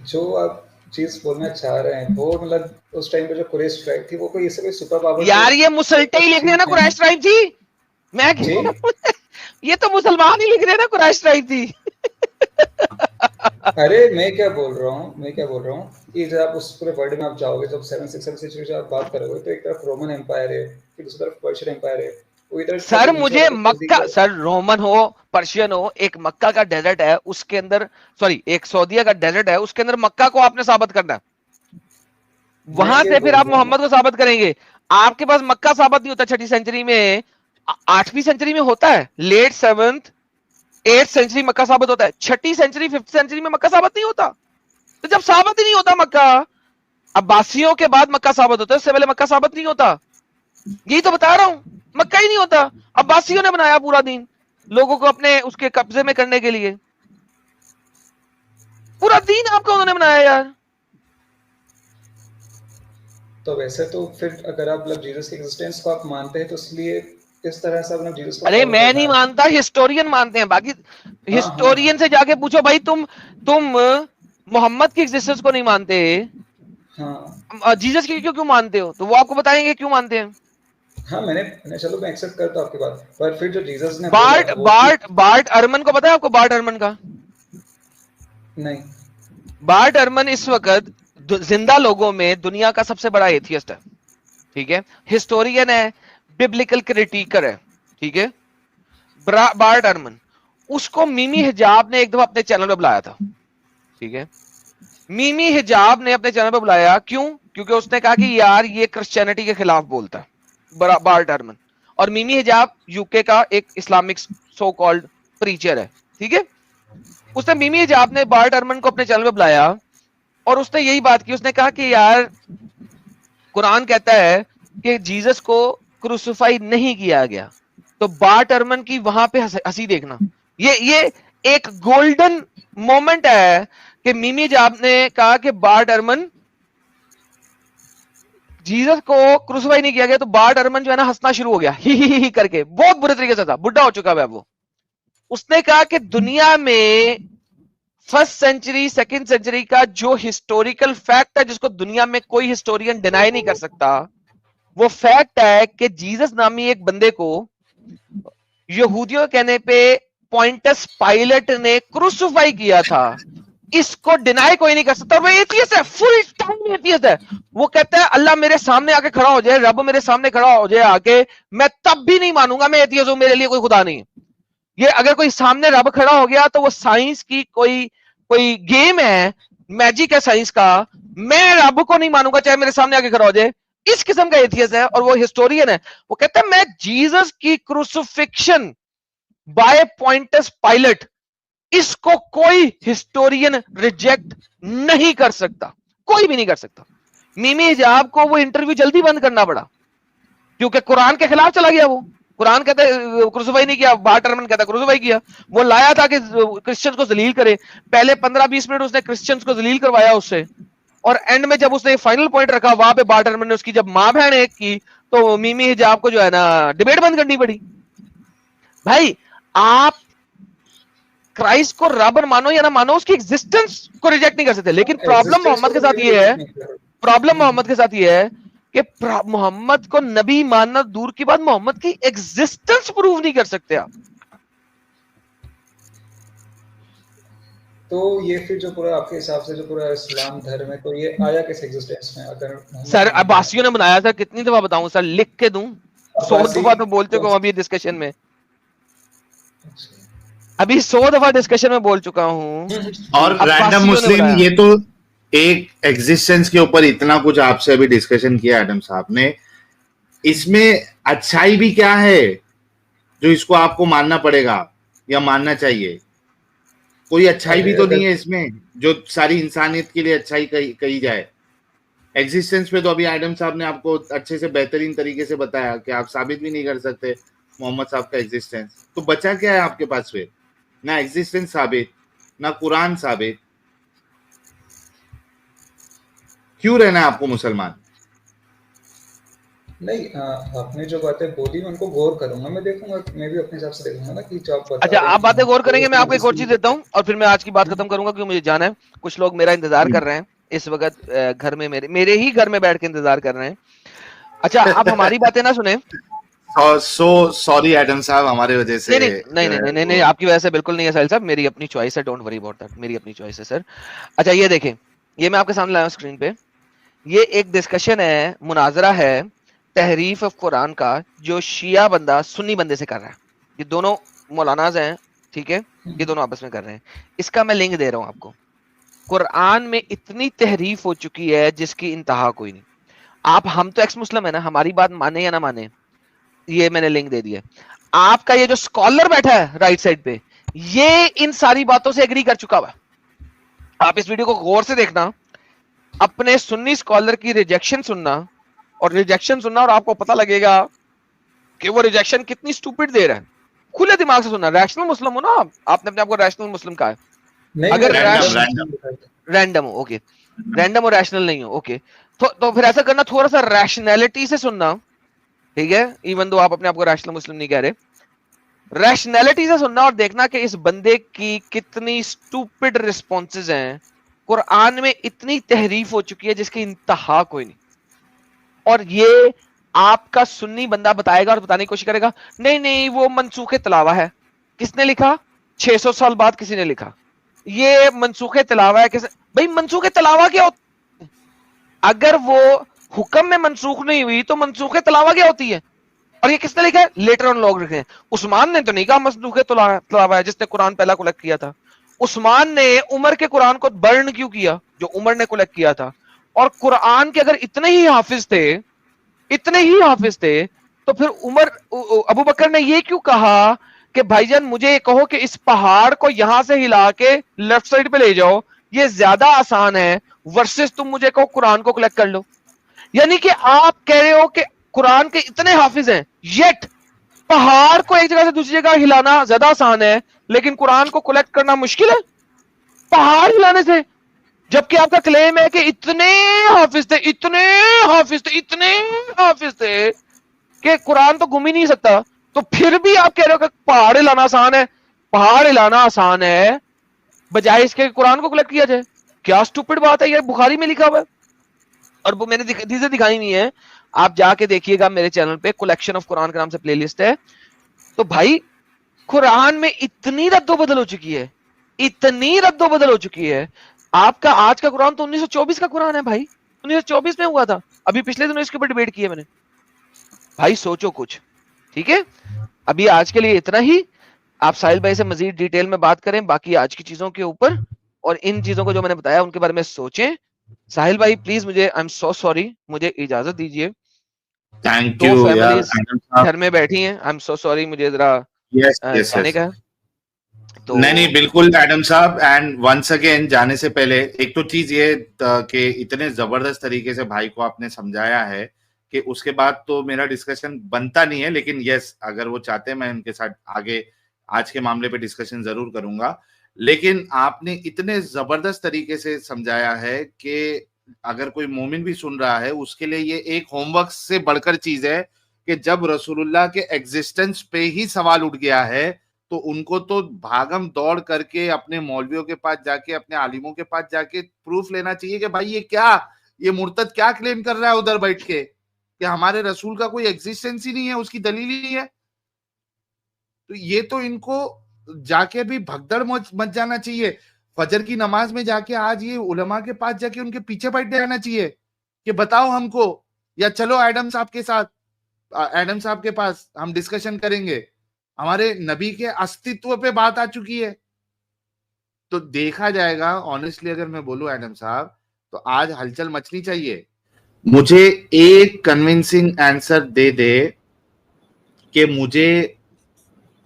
जो आप चीज बोलना चाह रहे हैं वो मतलब उस टाइम पे जो कुरैश ट्राइब थी वो कोई इससे कोई सुपर पावर यार ये मुसलटे ही लिख रहे हैं ना कुरैश ट्राइब थी, मैं ये तो मुसलमान ही लिख रहे हैं ना कुरैश ट्राइब थी। अरे मैं क्या बोल रहा हूँ कि जब आप उस पूरे वर्ल्ड में आप जाओगे, जब 7th सेंचुरी से आप बात करोगे तो एक तरफ रोमन एम्पायर है, फिर दूसरी तरफ पर्शियन एम्पायर है, वो इधर सर मुझे मक्का, सर रोमन हो पर्शियन हो, एक मक्का का डेजर्ट है उसके अंदर, सॉरी एक सऊदीया का डेजर्ट है उसके अंदर मक्का को आपने साबित करना है, वहां से फिर आप मोहम्मद को साबित करेंगे। आपके पास मक्का साबित नहीं होता 6वीं सेंचुरी में, 8वीं सेंचुरी में होता है, लेट 7th 8th सेंचुरी मक्का साबित होता है, 6वीं सेंचुरी 5th सेंचुरी में मक्का साबित नहीं होता। तो जब साबित ही नहीं होता मक्का, अब्बासियों के बाद मक्का साबित होता है, उससे पहले मक्का साबित नहीं होता। यही तो बता रहा हूं, मक्का ही नहीं होता, अब्बासियों ने बनाया पूरा दिन लोगों को अपने उसके कब्जे में करने के लिए, पूरा दिन आपका उन्होंने बनाया यार। तो वैसे तो फिर अगर आप मतलब जीसस की एग्जिस्टेंस को आप मानते हैं तो इसलिए इस तरह से अपना जीसस को, अरे मैं नहीं मानता, हिस्टोरियन मानते हैं, बाकी हिस्टोरियन से जाके पूछो भाई, तुम मोहम्मद की एग्जिस्टेंस को नहीं मानते, हाँ जीसस की क्यों मानते हो, तो वो आपको बताएंगे क्यों मानते हैं। हाँ मैंने चलो मैं एक्सेप्ट करता हूँ आपकी बात, पर फिर जो जीसस ने बार्ट अर्मन को पता है आपको, बार्ट अर्मन का? नहीं। बार्ट अर्मन इस वक्त जिंदा लोगों में दुनिया का सबसे बड़ा एथियस्ट है, ठीक है, हिस्टोरियन है, बिब्लिकल क्रिटिकर है, ठीक है, बार्ट अर्मन। उसको मिमी हिजाब ने एक दफा अपने चैनल पे बुलाया था, ठीक है, मिमी हिजाब ने अपने चैनल पे बुलाया, क्यों? क्योंकि उसने कहा कि यार ये क्रिश्चियनिटी के खिलाफ बोलता है बार्ट अर्मन, और मिमी हिजाब यूके का एक इस्लामिक सो कॉल्ड प्रीचर है, ठीक है। उसने मिमी हिजाब ने बार्ट अर्मन को अपने चैनल पे बुलाया और उसने यही बात की, उसने कहा कि यार कुरान कहता है कि जीसस को क्रूसिफाई नहीं किया गया, तो बार्ट अर्मन की वहां पे हंसी देखना, ये एक गोल्डन मोमेंट है कि मिमी हिजाब ने कहा कि बार्ट अर्मन, जीसस को क्रूसिफाई नहीं किया गया, तो बार्ट अर्मन जो है ना हंसना शुरू हो गया, ही करके, बहुत बुरे तरीके से था, बुढ़ा हो चुका है वो। उसने कहा कि दुनिया में 1st सेंचुरी 2nd सेंचुरी का जो हिस्टोरिकल फैक्ट है, जिसको दुनिया में कोई हिस्टोरियन डिनाई नहीं कर सकता, वो फैक्ट है कि जीसस नामी एक बंदे को यहूदियों के कहने पे पॉइंटस पायलट ने क्रूसिफाई किया था, इसको डिनाई कोई नहीं कर सकता। और वो एथियस्ट है, फुल टाइम एथियस्ट है। वो कहता है अल्लाह मेरे सामने आके खड़ा हो जाए, रब मेरे सामने खड़ा हो जाए आके, मैं तब भी नहीं मानूंगा मैं एथियस्ट हूं, मेरे लिए कोई खुदा नहीं। ये अगर कोई सामने रब खड़ा हो गया तो वो साइंस की कोई गेम है, मैजिक है साइंस का, मैं रब को नहीं मानूंगा चाहे मेरे सामने आके खड़ा हो जाए। इस किस्म का एथियस्ट है और वो हिस्टोरियन है। वो कहता है मैं जीसस की क्रूसिफिक्शन बाय पॉइंटस पायलट, इसको कोई हिस्टोरियन रिजेक्ट नहीं कर सकता, कोई भी नहीं कर सकता। मिमी हिजाब को वो इंटरव्यू जल्दी बंद करना पड़ा क्योंकि कुरान के खिलाफ चला गया। वो कुरान कहता है क्रूसिफाई नहीं किया, बार्ट अर्मन कहता है क्रूसिफाई किया। वो लाया था कि क्रिश्चियंस को जलील करे, पहले 15-20 मिनट उसने क्रिश्चियंस को जलील करवाया उससे, और एंड में जब उसने फाइनल पॉइंट रखा वहां पे बार्ट अर्मन ने उसकी जब मां बहन एक की तो मिमी हिजाब को जो है ना डिबेट बंद करनी पड़ी। भाई आप क्राइस्ट को रब मानो या ना मानो, उसकी एग्जिस्टेंस को रिजेक्ट नहीं कर सकते। लेकिन प्रॉब्लम मोहम्मद के साथ ये है, प्रॉब्लम मोहम्मद के साथ ये है कि मोहम्मद को नबी मानना दूर की बात, मोहम्मद की एग्जिस्टेंस प्रूव नहीं कर सकते आप। तो ये फिर जो पूरा आपके हिसाब से जो पूरा इस्लाम धर्म है, तो ये आया किस एग्जिस्टेंस में? अगर सर अब्बासियों ने बनाया था, कितनी दफा बताऊं सर, लिख के दूं, 100 दफा तो बोल चुका हूं अभी डिस्कशन में, अभी 100 दफा डिस्कशन में बोल चुका हूं। और रैंडम मुस्लिम, ये तो एक एग्जिस्टेंस के ऊपर इतना कुछ आपसे अभी डिस्कशन किया एडम साहब ने इसमें अच्छाई भी क्या है जो इसको आपको मानना पड़ेगा या मानना चाहिए? कोई अच्छाई भी तो नहीं है इसमें जो सारी इंसानियत के लिए अच्छाई कही जाए। एग्जिस्टेंस पे तो अभी एडम साहब ने आपको अच्छे से बेहतरीन तरीके से बताया कि आप साबित भी नहीं कर सकते मोहम्मद साहब का एग्जिस्टेंस, तो बचा क्या है आपके पास फिर? ना एग्जिस्टेंस साबित, ना कुरान साबित। क्यों रहना है आपको मुसलमान? नहीं, आपने जो बातें बोली मैं उनको गौर करूंगा, मैं देखूंगा, मैं भी अपने हिसाब से देखूंगा ना कि जो आप बता अच्छा, रहे आप हैं बातें गौर तो करेंगे, मैं उसमें आपको एक और चीज देता हूँ और फिर मैं आज की बात खत्म करूंगा क्योंकि मुझे जाना है। कुछ लोग मेरा इंतजार कर रहे हैं इस वक्त घर में, मेरे ही घर में बैठ के इंतजार कर रहे हैं। अच्छा, आप हमारी बातें ना सुने। सो सॉरी एडम साहब, हमारे वजह से नहीं नहीं नहीं नहीं नहीं नहीं, आपकी वजह से बिल्कुल नहीं है साहिल साहब, मेरी अपनी चॉइस है, डोंट वरी अबाउट दैट, मेरी अपनी चॉइस है सर। अच्छा ये देखें, ये मैं आपके सामने लाया हूं स्क्रीन पे, ये एक डिस्कशन है, मुनाजरा है तहरीफ ऑफ कुरान का, जो शिया बंदा सुन्नी बंदे से कर रहा है। ये दोनों मौलानाज हैं, ठीक है, ये दोनों आपस में कर रहे हैं। इसका मैं लिंक दे रहा हूं आपको। कुरान में इतनी तहरीफ हो चुकी है जिसकी इंतहा कोई नहीं। आप, हम तो एक्स मुस्लिम है ना, हमारी बात माने या ना माने, ये मैंने लिंक दे दिया। आपका ये जो स्कॉलर बैठा है राइट साइड पे, ये इन सारी बातों से एग्री कर चुका हुआ। आप इस वीडियो को गौर से देखना, अपने सुन्नी स्कॉलर की रिजेक्शन सुनना और आपको पता लगेगा कि वो रिजेक्शन कितनी स्टूपिड दे रहा है। खुले दिमाग से सुनना, रैशनल मुस्लिम हो ना आप, आपने अपने आप को रैशनल मुस्लिम कहा है। नहीं, अगर रैंडम हो, ओके, रैंडम और रैशनल नहीं हो, ओके, तो फिर ऐसा करना, थोड़ा सा रैशनैलिटी से सुनना, ठीक है, इवन दो आप अपने आप को रैशनल मुस्लिम नहीं कह रहे, रैशनैलिटी से सुनना और देखना कि इस बंदे की कितनी स्टूपिड रिस्पॉन्सेज हैं। कुरान में इतनी तहरीफ हो चुकी है जिसकी इंतहा कोई नहीं, और ये आपका सुन्नी बंदा बताएगा और बताने की कोशिश करेगा, नहीं नहीं वो मनसूखे तलावा है। किसने लिखा? 600 साल बाद किसी ने लिखा, ये मनसूखे तलावा है। किस भाई, मनसूखे तलावा क्या होता? अगर वो हुक्म में मनसूख नहीं हुई तो मनसूखे तलावा क्या होती है? और ये किसने लिखा है? लेटर ऑन लॉग लिखे हैं। उस्मान ने तो नहीं कहा मनसूखे तलावा है, जिसने कुरान पहला कलेक्ट किया था। उस्मान ने उमर के कुरान को बर्न क्यों किया, जो उमर ने कलेक्ट किया था? और कुरान के अगर इतने ही हाफिज थे, तो फिर उमर, अबू बकर ने ये क्यों कहा कि भाईजान मुझे कहो कि इस पहाड़ को यहां से हिला के लेफ्ट साइड पे ले जाओ, ये ज्यादा आसान है वर्सेस तुम मुझे कहो कुरान को कलेक्ट कर लो। यानी कि आप कह रहे हो कि कुरान के इतने हाफिज हैं, येट पहाड़ को एक जगह से दूसरी जगह हिलाना ज्यादा आसान है, लेकिन कुरान को कलेक्ट करना मुश्किल है पहाड़ हिलाने से। जबकि आपका क्लेम है कि इतने हाफिज थे कि कुरान तो घूम ही नहीं सकता, तो फिर भी आप कह रहे हो कि पहाड़ हिलाना आसान है। पहाड़ हिलाना आसान है बजाय इसके कुरान को कलेक्ट किया जाए। क्या स्टूपिड बात है, ये बुखारी में लिखा हुआ है और वो मैंने चीजें दिखाई नहीं है, आप जाके देखिएगा मेरे चैनल पे, कलेक्शन ऑफ कुरान के नाम से प्लेलिस्ट है। तो भाई कुरान में इतनी रद्दोबदल हो चुकी है, आपका आज का कुरान तो 1924 का कुरान है भाई, 1924 में हुआ था। अभी पिछले दिनों इसके ऊपर डिबेट की है मैंने। भाई सोचो कुछ, ठीक है। अभी आज के लिए इतना ही, आप साहिल भाई से मजीद डिटेल में बात करें बाकी आज की चीजों के ऊपर, और इन चीजों को जो मैंने बताया उनके बारे में सोचें। साहिल भाई प्लीज, मुझे आई एम सो सॉरी, मुझे इजाजत दीजिए। थैंक यू यार घर में बैठी हैं, आई एम सो सॉरी, मुझे जरा जाने का। तो नहीं बिल्कुल एडम साहब, एंड वंस अगेन जाने से पहले एक तो चीज ये कि इतने जबरदस्त तरीके से भाई को आपने समझाया है कि उसके बाद तो मेरा डिस्कशन बनता नहीं है, लेकिन यस अगर वो चाहते हैं मैं उनके साथ आगे आज के मामले पे डिस्कशन जरूर करूंगा। लेकिन आपने इतने जबरदस्त तरीके से समझाया है कि अगर कोई मोमिन भी सुन रहा है उसके लिए ये एक होमवर्क से बढ़कर चीज है कि जब रसूलुल्लाह के एग्जिस्टेंस पे ही सवाल उठ गया है तो उनको तो भागम दौड़ करके अपने मौलवियों के पास जाके, अपने आलिमों के पास जाके प्रूफ लेना चाहिए कि भाई ये मुर्तद क्या क्लेम कर रहा है उधर बैठ के कि हमारे रसूल का कोई एग्जिस्टेंस ही नहीं है, उसकी दलील ही नहीं है। तो ये तो इनको जाके भी भगदड़ मच जाना चाहिए। फजर की नमाज में जाके आज ये उलमा के पास जाके उनके पीछे बैठ जाना चाहिए कि बताओ हमको, या चलो एडम साहब के साथ, एडम साहब के पास हम डिस्कशन करेंगे। हमारे नबी के अस्तित्व पे बात आ चुकी है। तो देखा जाएगा, ऑनेस्टली अगर मैं बोलूं एडम साहब, तो आज हलचल मचनी चाहिए। मुझे एक कन्विंसिंग आंसर दे दे कि मुझे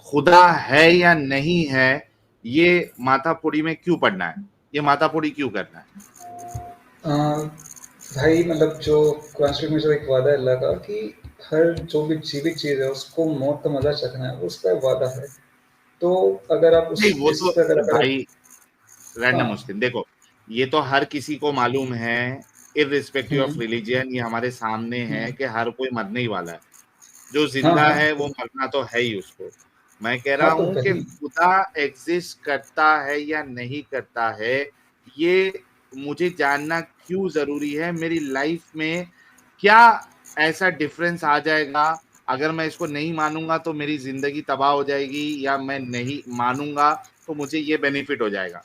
खुदा है या नहीं है, ये मातापुरी में क्यों पढ़ना है, ये मातापुरी क्यों करना है? भाई मतलब जो कुरान शरीफ में जो एक वादा है अल्लाह का कि हर जो भी जीवित चीज़ है उसको मौत का मजा चखना है, उसका वादा है। तो अगर आप उस नहीं वो इस तो पर अगर भाई रैंडम हाँ मुस्लिम देखो, ये तो हर किसी को मालूम है, इररिस्पेक्टिव ऑफ हम्म, रिलीजन, ये हमारे सामने है कि हर कोई मरने ही वाला है। जो हाँ जिंदा हाँ है वो मरना तो है ही उसको। मैं कह रहा हाँ तो हूं कि वही खुदा एग्जिस्ट करता है या नहीं करता है, ये मुझे जानना क्यों जरूरी है। मेरी लाइफ में क्या ऐसा डिफरेंस आ जाएगा अगर मैं इसको नहीं मानूंगा तो मेरी जिंदगी तबाह हो जाएगी, या मैं नहीं मानूंगा तो मुझे ये बेनिफिट हो जाएगा।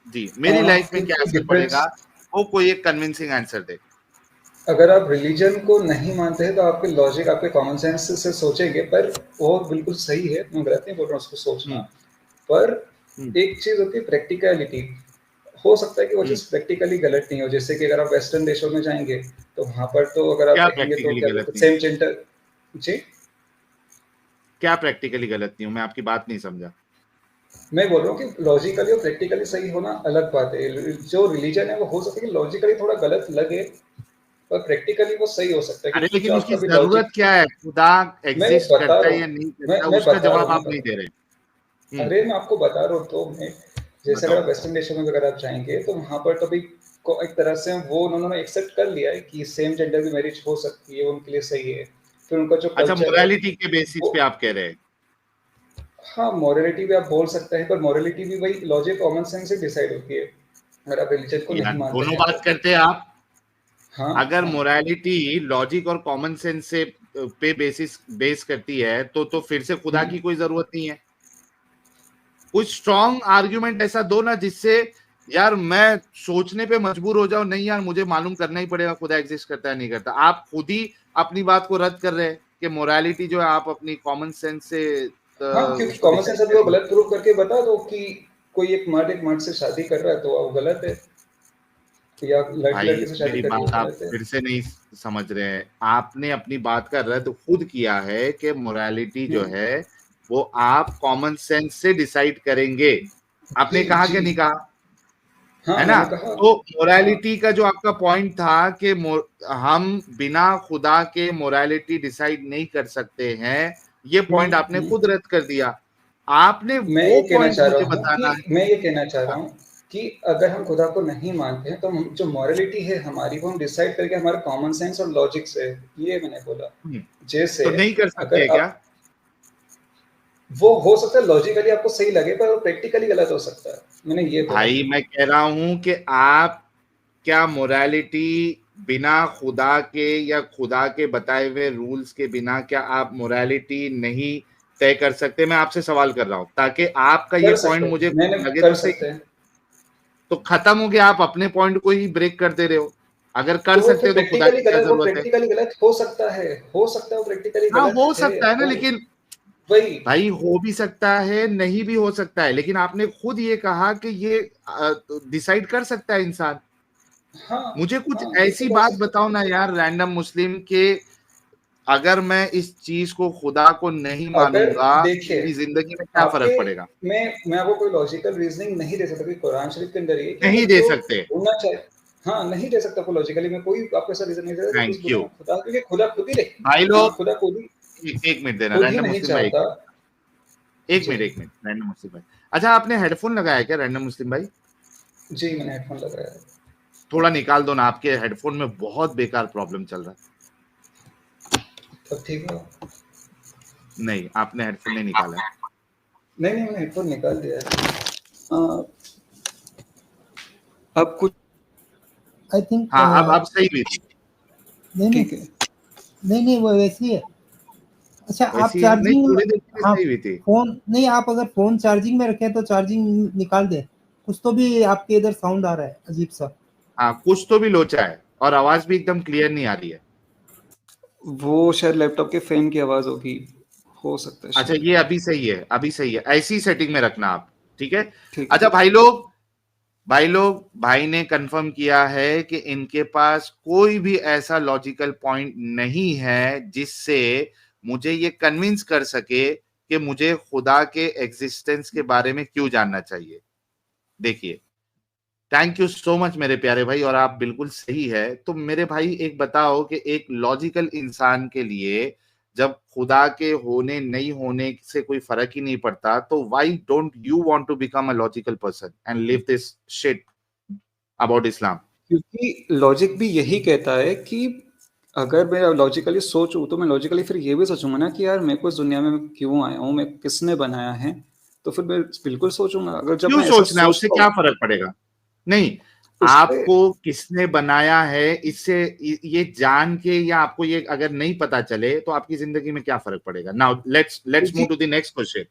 जी, मेरी लाइफ में क्या क्योंकि असर डिफरेंस पड़ेगा, वो कोई एक कन्विंसिंग आंसर दे। अगर आप रिलीजन को नहीं मानते हैं तो आपके लॉजिक आपके कॉमन सेंस से सोचेंगे, पर वो बिल्कुल सही है, मैं गलत नहीं बोल रहा हूँ उसको सोचना। हम्म पर हम्म एक चीज़ होती है प्रैक्टिकलिटी। हो सकता है कि वो हम्म चीज़ प्रैक्टिकली गलत नहीं हो, जैसे कि अगर आप वेस्टर्न देशों में जाएंगे तो वहाँ पर तो अगर आप क्या देखेंगे तो प्रैक्टिकली क्या गलत बिल्कुल नहीं हो? Same gender. जी, क्या प्रैक्टिकली गलत नहीं हूं, मैं आपकी बात नहीं समझा। मैं बोल रहा हूँ कि लॉजिकली और प्रैक्टिकली सही होना अलग बात है। जो रिलीजन है वो हो सकता है कि लॉजिकली थोड़ा गलत लगे, पर प्रैक्टिकली वो सही हो सकता है, अरे क्योंकि जो लेकिन उसकी आपका भी जरूरत लॉजिक क्या है, खुदा मैं एग्जिस्ट बता करता रहा है हूँ, या नहीं करता, मैं उसका बता रहा जवाब हूँ आप नहीं दे रहे। अरे मैं आपको बता रहा हूँ तो मैं, जैसे अगर बताओ। आप वेस्टर्न देशों में अगर आप जाएंगे तो वहाँ पर तो भी को एक तरह से वो उन्होंने एक्सेप्ट कर लिया है कि सेम जेंडर की मैरिज हो सकती है, उनके लिए सही है। फिर उनका जो अच्छा, कल्चर है मोरालिटी के बेसिस वो, पे आप कह रहे हैं? हाँ मोरलिटी भी आप बोल सकते हैं, पर मोरलिटी भी वही लॉजिक कॉमन सेंस से डिसाइड होती है, अगर आप रिलीजन को यार नहीं मानते दोनों हैं बात तो। करते हैं आप। हाँ अगर हाँ मोरालिटी लॉजिक और कॉमन सेंस से पे बेस करती है तो फिर से खुदा हम्म, की कोई जरूरत नहीं है। कुछ स्ट्रॉन्ग आर्ग्यूमेंट ऐसा दो ना जिससे यार मैं सोचने पे मजबूर हो जाऊं, नहीं यार मुझे मालूम करना ही पड़ेगा खुदा एग्जिस्ट करता है नहीं करता। आप खुद ही अपनी बात को रद्द कर रहे हैं कि मोरालिटी जो है आप अपनी कॉमन सेंस से हाँ क्योंकि उसको कॉमन डिसाइड सेंस अभी वो करेंगे। गलत प्रूव करके बता दो कि कोई एक मर्द से शादी कर रहा है तो वो गलत है, या लड़की भाई लड़के से शादी मेरी कर रही है बात वो आप गलत है। फिर से नहीं समझ रहे हैं। आपने अपनी बात का रद्द खुद किया है कि मोरालिटी जो हम्म, है वो आप कॉमन सेंस से डिसाइड करेंगे। आपने जी कहा जी कि नहीं कहा? हाँ है ना? मैंने कहा। तो हाँ मोरालिटी का जो आपका पॉइंट था कि हम बिना खुदा के मोरालिटी डिसाइड नहीं कर सकते हैं, ये पॉइंट आपने हम्म। खुद रद्द कर दिया। आपने मैं वो ये कहना पॉइंट चाह रहा मुझे हूँ कि बताना है। मैं ये कहना चाह रहा हाँ, हूँ कि अगर हम खुदा को नहीं मानते हैं तो जो मॉरलिटी है हमारी वो हम डिसाइड करके हमारे कॉमन सेंस और लॉजिक से, ये मैंने बोला। जैसे तो नहीं कर सकते अगर हैं क्या? आप, वो हो सकता है लॉजिकली आपको सही लगे पर वो प्रैक्टिकली गलत हो सकता है, मैंने ये बोला। भाई मैं कह रहा हूं कि आप क्या मोरालिटी बिना खुदा के या खुदा के बताए हुए रूल्स के बिना क्या आप मोरालिटी नहीं तय कर सकते? मैं आपसे सवाल कर रहा हूं ताकि आपका ये कर सकते पॉइंट मुझे हैं, मैंने लगे कर तो सकते सही। हैं। तो खत्म हो गया, आप अपने पॉइंट को ही ब्रेक कर दे रहे हो। अगर कर तो वो सकते फिर हो तो खुदा की क्या वो जरूरत है? प्रैक्टिकली गलत हो सकता है, हो सकता है वो प्रैक्टिकली हाँ गलत हो है सकता है ना, वो, लेकिन वही। भाई हो भी सकता है नहीं भी हो सकता है, लेकिन आपने खुद ये कहा कि ये डिसाइड कर सकता है इंसान। हाँ मुझे कुछ हाँ ऐसी बिल्कुल कर बात सकते बताओ ना यार रैंडम मुस्लिम के, अगर मैं इस चीज को खुदा को नहीं हैं। अगर मानूंगा तो देखिए मेरी जिंदगी में क्या आपके, फर्क पड़ेगा? मैं आपको कोई लॉजिकल रीजनिंग नहीं दे सकता, क्योंकि कुरान शरीफ के अंदर ये है कि नहीं अगर दे जो सकते। होना चाहिए, हाँ नहीं दे सकता कोई लॉजिकली, मैं कोई आपको ऐसा रीजन नहीं दे सकता कि उस थैंक दुनिया यू में खुदा, क्योंकि खुदा खुद ही नहीं, भाई हाँ लोग। खुदा एक मिनट देना खुद ही रैंडम नहीं मुस्लिम भाई, चाहता। एक जी मिनट एक मिनट रैंडम मुस्लिम भाई। अच्छा आपने हेडफोन लगाया क्या रैंडम मुस्लिम भाई? जी मैंने हेडफोन लगाया है। थोड़ा निकाल दो ना, आपके हेडफोन में बहुत बेकार प्रॉब्लम चल रहा तब ठीक है। है। नहीं आपने हेडफोन नहीं निकाला है। नहीं नहीं मैंने हेडफोन निकाल दिया है। अब कुछ आई थिंक हाँ अब सही भी थी। नहीं नहीं ठीक है। नहीं नहीं वो वैसी है। अच्छा आप वैसी है नहीं, चार्जिंग, थोड़ी देर के लिए हाँ सही हुई थी। फोन नहीं, आप अगर फोन चार्जिंग में रखें तो चार्जिंग निकाल दें, कुछ तो भी आपके इधर साउंड आ रहा है अजीब सा। हाँ कुछ तो भी लोचा है और आवाज भी एकदम क्लियर नहीं आ रही है। वो शायद लैपटॉप के फैन की आवाज होगी, हो सकता है अच्छा शायद। ये अभी सही है, अभी सही है, ऐसी सेटिंग में रखना आप। ठीक है। ठीक है अच्छा ठीक है। भाई लोग, भाई लोग, भाई ने कंफर्म किया है कि इनके पास कोई भी ऐसा लॉजिकल पॉइंट नहीं है जिससे मुझे ये कन्विंस कर सके कि मुझे खुदा के एग्जिस्टेंस के बारे में क्यों जानना चाहिए। देखिए, थैंक यू सो मच मेरे प्यारे भाई, और आप बिल्कुल सही है। तो मेरे भाई एक बताओ कि एक लॉजिकल इंसान के लिए जब खुदा के होने नहीं होने से कोई फर्क ही नहीं पड़ता, तो why don't you want to become a logical person and live this shit about Islam? क्योंकि लॉजिक भी यही कहता है कि अगर मैं लॉजिकली सोचूं तो मैं लॉजिकली फिर ये भी सोचूंगा ना कि यार मेरे को इस दुनिया में क्यों आया हूँ, मैं किसने बनाया है, तो फिर मैं बिल्कुल सोचूंगा। अगर जब क्यों मैं ऐसा सोचना है? उससे सोचता क्या हूँ फर्क पड़ेगा? नहीं, उससे आपको किसने बनाया है इससे ये जान के, या आपको ये अगर नहीं पता चले तो आपकी जिंदगी में क्या फर्क पड़ेगा? Now let's move to the next question.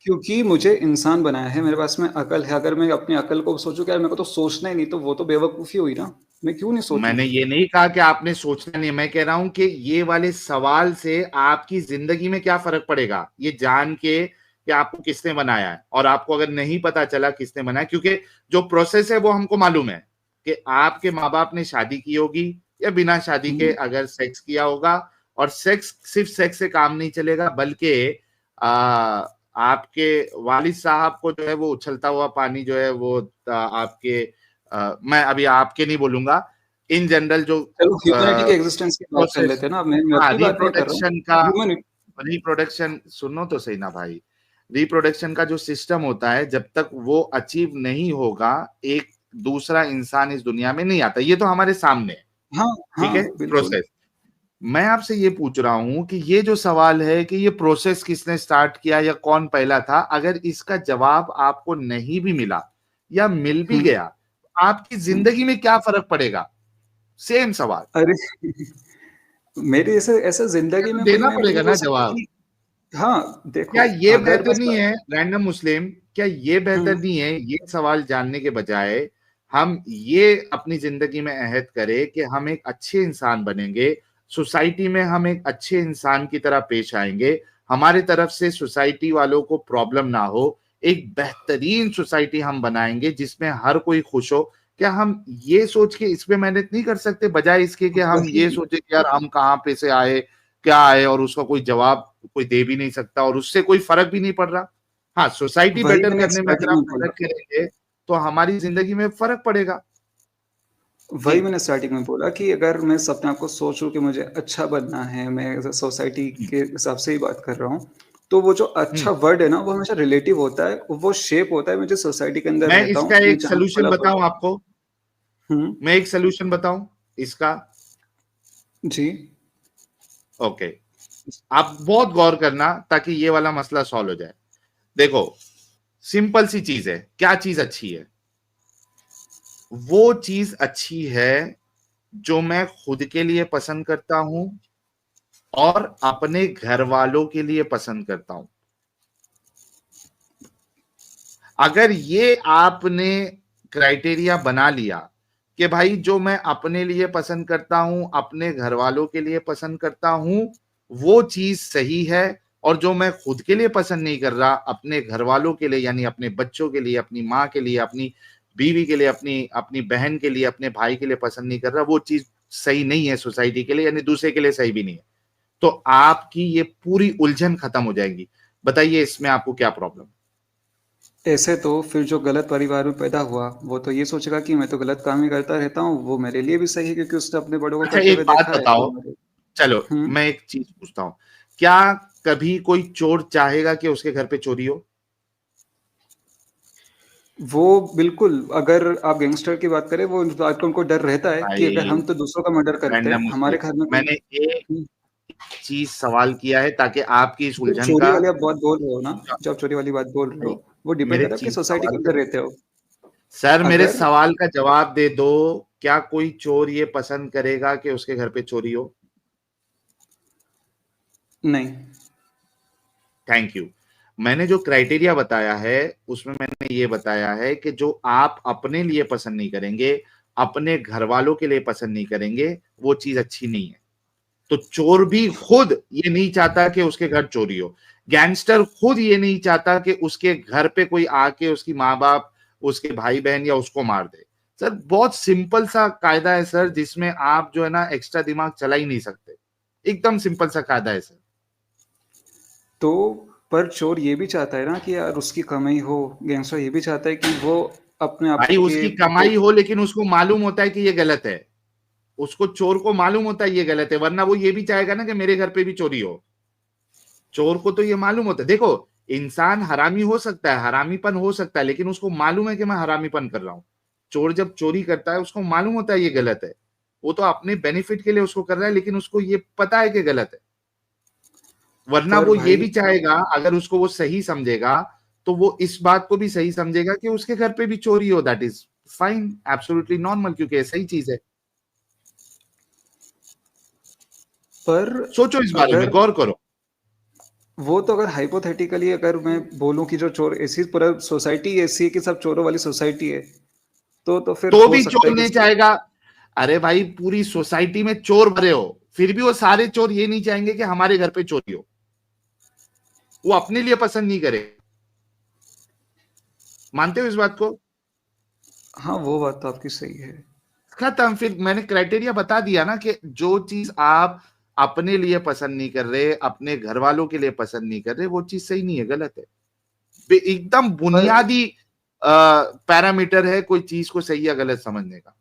क्योंकि मुझे इंसान बनाया है, मेरे पास में अकल है। अगर मैं अपनी अकल को सोचूं कि यार मेरे को तो सोचना ही नहीं, तो वो तो बेवकूफ़ी हुई ना। मैं क्यों नहीं सोचूं? मैंने ये नहीं कहा कि आपने सोचना नहीं, मैं कह रहा हूं कि ये वाले सवाल से आपकी जिंदगी में क्या फर्क पड़ेगा ये जान के कि आपको किसने बनाया है। और आपको अगर नहीं पता चला किसने बनाया, क्योंकि जो प्रोसेस है वो हमको मालूम है कि आपके माँ बाप ने शादी की होगी या बिना शादी के अगर सेक्स किया होगा, और सेक्स सिर्फ सेक्स से काम नहीं चलेगा, बल्कि आपके वालिद साहब को जो है वो उछलता हुआ पानी जो है वो आपके मैं अभी आपके नहीं बोलूंगा, इन जनरल जो चलो ह्यूमैनिटी के एग्जिस्टेंस की बात कर प्रोसेस, लेते हैं ना। मैं हाँ, अपनी बात नहीं कर रहा रिप्रोडक्शन का, हूँ। रिप्रोडक्शन सुनो तो सही ना भाई, रिप्रोडक्शन का जो सिस्टम होता है जब तक वो अचीव नहीं होगा, एक दूसरा इंसान इस दुनिया में नहीं आता। ये तो हमारे सामने है, हाँ ठीक है, हाँ बिल्कुल। प्रोसेस। मैं आपसे ये पूछ रहा हूं कि ये जो सवाल है कि ये प्रोसेस किसने स्टार्ट किया या कौन पहला था, अगर इसका जवाब आपको नहीं भी मिला या मिल भी गया, आपकी जिंदगी में क्या फर्क पड़ेगा? सेम सवाल। अरे मेरी ऐसे ऐसे जिंदगी तो में कोई देना मैं पड़ेगा नहीं ना बोल सकता जवाब। कि हाँ देखो, क्या ये अगर बेहतर बस नहीं है, रैंडम मुस्लिम, क्या ये बेहतर नहीं है ये सवाल जानने के बजाय हम ये अपनी जिंदगी में अहद करें कि हम एक अच्छे इंसान बनेंगे, सोसाइटी में हम एक अच्छे इंसान की तरह पेश आएंगे, हमारे तरफ से सोसाइटी वालों को प्रॉब्लम ना हो, एक बेहतरीन सोसाइटी हम बनाएंगे जिसमें हर कोई खुश हो। क्या हम ये सोच के इस पे मेहनत नहीं कर सकते, बजाय इसके कि हम वही ये सोचे कि यार हम कहाँ पे से आए, क्या आए, और उसका कोई जवाब कोई दे भी नहीं सकता और उससे कोई फर्क भी नहीं पड़ रहा। हाँ, सोसाइटी वही बेटर मैंने करने में अगर स्टार्टिंग हम में बोला। मेहनत करेंगे तो हमारी जिंदगी में फर्क पड़ेगा। जी, वही मैंने स्टार्टिंग में बोला कि अगर मैं अपने आप को सोचूं कि मुझे अच्छा बनना है, मैं सोसाइटी के हिसाब से ही बात कर रहा हूँ, तो वो जो अच्छा वर्ड है ना वो हमेशा रिलेटिव होता है। वो शेप होता है मैं जिस सोसाइटी के अंदर मैं रहता इसका हूँ, मैं एक जहाँ सोल्यूशन पला बताऊं बड़ा। आपको, हम्म। मैं एक सोल्यूशन बताऊं इसका। जी। ओके, आप बहुत गौर करना ताकि ये वाला मसला सॉल्व हो जाए। देखो, सिंपल सी चीज है, क्या चीज अच्छी है? वो चीज अच्छी है जो मैं खुद के लिए पसंद करता हूं और अपने घर वालों के लिए पसंद करता हूं। अगर ये आपने क्राइटेरिया बना लिया कि भाई जो मैं अपने लिए पसंद करता हूं, अपने घर वालों के लिए पसंद करता हूं, वो चीज सही है, और जो मैं खुद के लिए पसंद नहीं कर रहा, अपने घर वालों के लिए, यानी अपने बच्चों के लिए, अपनी माँ के लिए, अपनी बीवी के लिए, अपनी अपनी बहन के लिए, अपने भाई के लिए पसंद नहीं कर रहा, वो चीज सही नहीं है सोसाइटी के लिए, यानी दूसरे के लिए सही भी नहीं है। तो आपकी ये पूरी उलझन खत्म हो जाएगी। बताइए इसमें आपको क्या प्रॉब्लम? ऐसे तो फिर जो गलत परिवार में पैदा हुआ वो तो ये सोचेगा कि मैं तो गलत काम ही करता रहता हूँ, वो मेरे लिए भी सही है क्योंकि उसने अपने बड़ों को अच्छा, करते एक हुए बात देखा है, बताओ, तो मेरे। चलो हम्म। मैं एक चीज पूछता हूँ, क्या कभी कोई चोर चाहेगा कि उसके घर पे चोरी हो? वो बिल्कुल, अगर आप गैंगस्टर की बात करें, वो इस बात का उनको डर रहता है कि अगर भाई, हम तो दूसरों का मर्डर करते रैंडम हैं, मुस्लिम, हमारे घर में कोई। मैंने एक हम्म, चीज सवाल किया है ताकि आपकी इस जो उलझन चोरी का, वाली आप बात बोल रहे हो ना, जो आप चोरी वाली बात बोल रहे नहीं, हो, वो डिपेंड मेरे करता है आपकी चीज सोसाइटी सवाल के पे, अंदर रहते हो। सर मेरे अगर सवाल का जवाब दे दो। क्या कोई चोर ये पसंद करेगा कि उसके घर पे चोरी हो? नहीं। Thank you. मैंने जो क्राइटेरिया बताया है उसमें मैंने ये बताया है कि जो आप अपने लिए पसंद नहीं करेंगे, अपने घर वालों के लिए पसंद नहीं करेंगे, वो चीज अच्छी नहीं है। तो चोर भी खुद ये नहीं चाहता कि उसके घर चोरी हो, गैंगस्टर खुद ये नहीं चाहता कि उसके घर पे कोई आके उसकी माँ बाप उसके भाई बहन या उसको मार दे। सर बहुत सिंपल सा कायदा है सर, जिसमें आप जो है ना एक्स्ट्रा दिमाग चला ही नहीं सकते। एकदम सिंपल सा कायदा है सर। तो पर चोर ये भी चाहता है ना कि यार उसकी कमाई हो, गैंगस्टर ये भी चाहता है कि वो अपने आप भाई के उसकी कमाई हो, लेकिन उसको मालूम होता है कि ये गलत है। उसको चोर को मालूम होता है ये गलत है, वरना वो ये भी चाहेगा ना कि मेरे घर पे भी चोरी हो। चोर को तो ये मालूम होता है। देखो इंसान हरामी हो सकता है, हरामीपन हो सकता है, लेकिन उसको मालूम है कि मैं हरामीपन कर रहा हूं। चोर जब चोरी करता है उसको मालूम होता है ये गलत है, वो तो अपने बेनिफिट के लिए उसको कर रहा है, लेकिन उसको ये पता है कि गलत है। वरना पर वो ये भाई भी चाहेगा, अगर उसको वो सही समझेगा तो वो इस बात को भी सही समझेगा कि उसके घर पे भी चोरी हो। That is fine, absolutely normal, क्योंकि सही चीज है। पर सोचो इस बारे में, अगर गौर करो। वो तो अगर हाइपोथेटिकली अगर मैं बोलूं कि जो चोर ऐसी पूरा सोसाइटी ऐसी है कि सब चोरों वाली सोसाइटी है, तो फिर तो हो भी सकता चोर है कि नहीं चाहेगा। अरे भाई पूरी सोसाइटी में चोर भरे हो, फिर भी वो सारे चोर ये नहीं चाहेंगे कि हमारे घर पे चोरी हो। वो अपने लिए पसंद नहीं करे। मानते हो इस बात को? हाँ वो बात तो आपकी सही है। खत्म। फिर मैंने क्राइटेरिया बता दिया ना कि जो चीज आप अपने लिए पसंद नहीं कर रहे, अपने घर वालों के लिए पसंद नहीं कर रहे, वो चीज सही नहीं है, गलत है। एकदम पर बुनियादी पैरामीटर है कोई चीज को सही या गलत समझने का।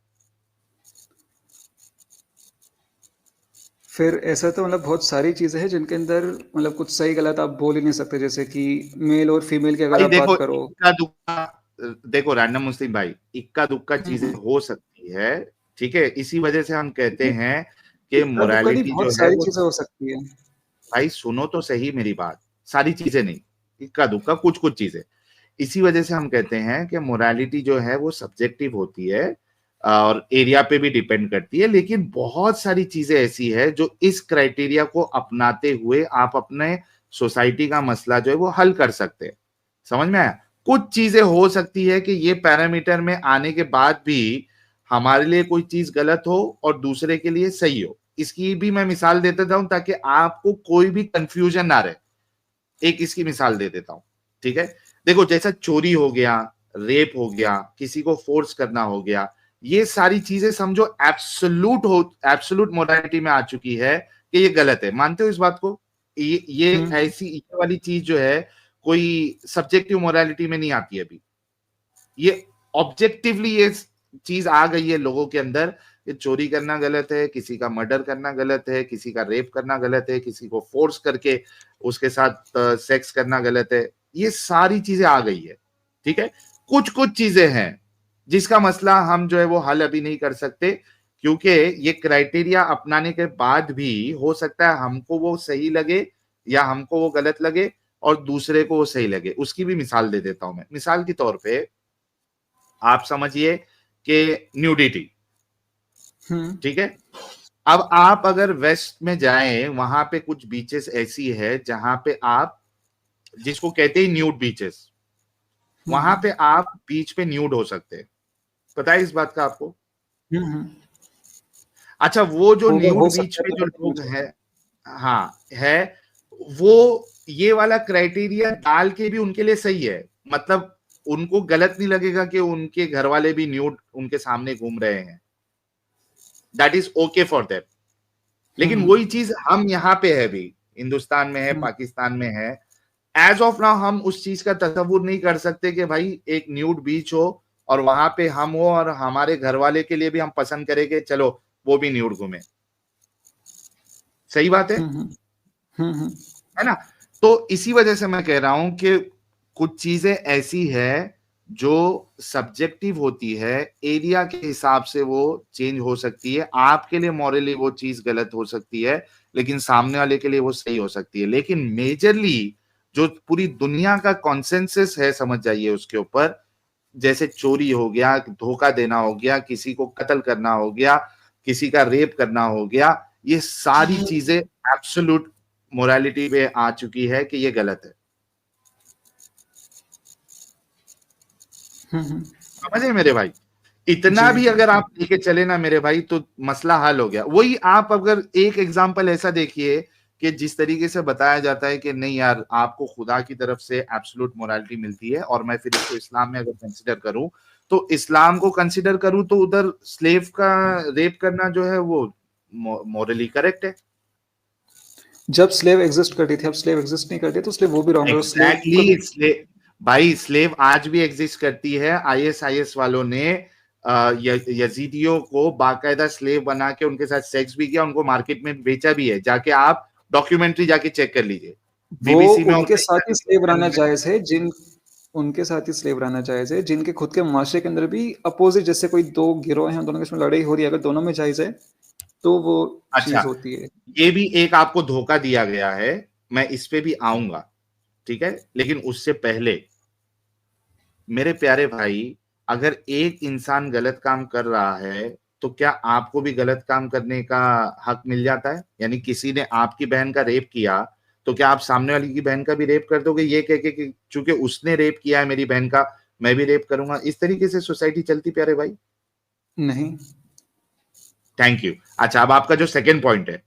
फिर ऐसा तो मतलब बहुत सारी चीजें हैं जिनके अंदर मतलब कुछ सही गलत आप बोल ही नहीं सकते, जैसे कि मेल और फीमेल की अगर भाई आप देखो बात करो। इक्का दुक्का, देखो रैंडम मुस्लिम भाई, इक्का दुक्का चीजें हम्म, हो सकती है। ठीक है, इसी वजह से हम कहते नहीं, हैं कि इक्का दुक्का नहीं, मोरालिटी जो बहुत है सारी वो, चीजें हो सकती है। भाई सुनो तो सही मेरी बात, सारी चीजें नहीं, इक्का दुक्का कुछ कुछ चीजें। इसी वजह से हम कहते हैं कि मोरालिटी जो है वो सब्जेक्टिव होती है और एरिया पे भी डिपेंड करती है, लेकिन बहुत सारी चीजें ऐसी है जो इस क्राइटेरिया को अपनाते हुए आप अपने सोसाइटी का मसला जो है वो हल कर सकते हैं। समझ में आया? कुछ चीजें हो सकती है कि ये पैरामीटर में आने के बाद भी हमारे लिए कोई चीज गलत हो और दूसरे के लिए सही हो। इसकी भी मैं मिसाल देता जाऊं ताकि आपको कोई भी कंफ्यूजन ना रहे। एक इसकी मिसाल दे देता हूं, ठीक है? देखो जैसा चोरी हो गया, रेप हो गया, किसी को फोर्स करना हो गया, ये सारी चीजें समझो एब्सोल्यूट मोरालिटी में आ चुकी है कि ये गलत है। मानते हो इस बात को? ये हम्म ऐसी ये वाली चीज जो है कोई सब्जेक्टिव मोरालिटी में नहीं आती अभी। ये ऑब्जेक्टिवली ये चीज आ गई है लोगों के अंदर कि चोरी करना गलत है, किसी का मर्डर करना गलत है, किसी का रेप करना गलत है, किसी को फोर्स करके उसके साथ सेक्स करना गलत है। ये सारी चीजें आ गई है। ठीक है, कुछ कुछ चीजें हैं जिसका मसला हम जो है वो हल अभी नहीं कर सकते, क्योंकि ये क्राइटेरिया अपनाने के बाद भी हो सकता है हमको वो सही लगे या हमको वो गलत लगे और दूसरे को वो सही लगे। उसकी भी मिसाल दे देता हूं मैं। मिसाल के तौर पे आप समझिए कि न्यूडिटी, हम्म ठीक है? अब आप अगर वेस्ट में जाएं, वहां पे कुछ बीचेस ऐसी है जहां पे आप, जिसको कहते हैं न्यूड बीचेस, वहां पे आप बीच पे न्यूड हो सकते हैं। पता है इस बात का आपको? हम्म अच्छा, वो जो होगा, न्यूड हो बीच सकता है, पे जो पता नहीं लोग मुझे। हैं, हाँ है, वो ये वाला क्राइटेरिया डाल के भी उनके लिए सही है। मतलब उनको गलत नहीं लगेगा कि उनके घर वाले भी न्यूड उनके सामने घूम रहे हैं। That is okay for them. लेकिन हम्म वही चीज हम यहाँ पे है, भी हिंदुस्तान में है, हम्म पाकिस्तान में है। एज ऑफ नाउ हम उस चीज का तस्वुर नहीं कर सकते कि भाई एक न्यूड बीच हो और वहां पे हम हो और हमारे घर वाले के लिए भी हम पसंद करें कि चलो वो भी न्यूड घूमे। सही बात है हम्म हम्म है ना? तो इसी वजह से मैं कह रहा हूं कि कुछ चीजें ऐसी है जो सब्जेक्टिव होती है, एरिया के हिसाब से वो चेंज हो सकती है। आपके लिए मॉरली वो चीज गलत हो सकती है, लेकिन सामने वाले के लिए वो सही हो सकती है। लेकिन मेजरली जो पूरी दुनिया का कॉन्सेंसस है, समझ जाइए उसके ऊपर, जैसे चोरी हो गया, धोखा देना हो गया, किसी को कत्ल करना हो गया, किसी का रेप करना हो गया, ये सारी चीजें एब्सोल्यूट मोरालिटी पे आ चुकी है कि ये गलत है। समझे मेरे भाई? इतना जी भी अगर आप लेके चले ना मेरे भाई, तो मसला हल हो गया। वही आप अगर एक एग्जांपल ऐसा देखिए कि जिस तरीके से बताया जाता है कि नहीं यार आपको खुदा की तरफ से एब्सोल्यूट मोरालिटी मिलती है, और मैं फिर इसको इस्लाम में अगर कंसिडर करूं तो इस्लाम को कंसिडर करूं तो उधर स्लेव का रेप करना जो है वो मोरली करेक्ट है। जब स्लेव एग्जिस्ट करती थी, अब स्लेव एग्जिस्ट नहीं करती, तो इसलिए वो भी रॉन्ग है। एग्जैक्टली भाई स्लेव आज भी एग्जिस्ट करती है। आईएसआईएस वालों ने यजीदियों को बाकायदा स्लेव बना के उनके साथ सेक्स भी किया, उनको मार्केट में बेचा भी है। जाके आप डॉक्यूमेंट्री जाके चेक कर लीजिए। बीबीसी में उनके साथ ही स्लेव रहना जायज है, उनके साथ ही स्लेव रहना जायज है जिनके खुद के माशरे के अंदर भी अपोजिट, जैसे कोई दो गिरोह हैं, दोनों के इसमें लड़ाई हो रही है, अगर दोनों में जायज है तो वो चीज होती है। ये भी एक आपको धोखा दिया गया है, मैं इस पे भी आऊंगा, ठीक है। लेकिन उससे पहले मेरे प्यारे भाई, अगर एक इंसान गलत काम कर रहा है तो क्या आपको भी गलत काम करने का हक मिल जाता है? यानी किसी ने आपकी बहन का रेप किया तो क्या आप सामने वाली की बहन का भी रेप कर दोगे ये कह के कि चूंकि उसने रेप किया है मेरी बहन का, मैं भी रेप करूंगा? इस तरीके से सोसाइटी चलती प्यारे भाई? नहीं। Thank you. अच्छा, अब आपका जो सेकंड पॉइंट है,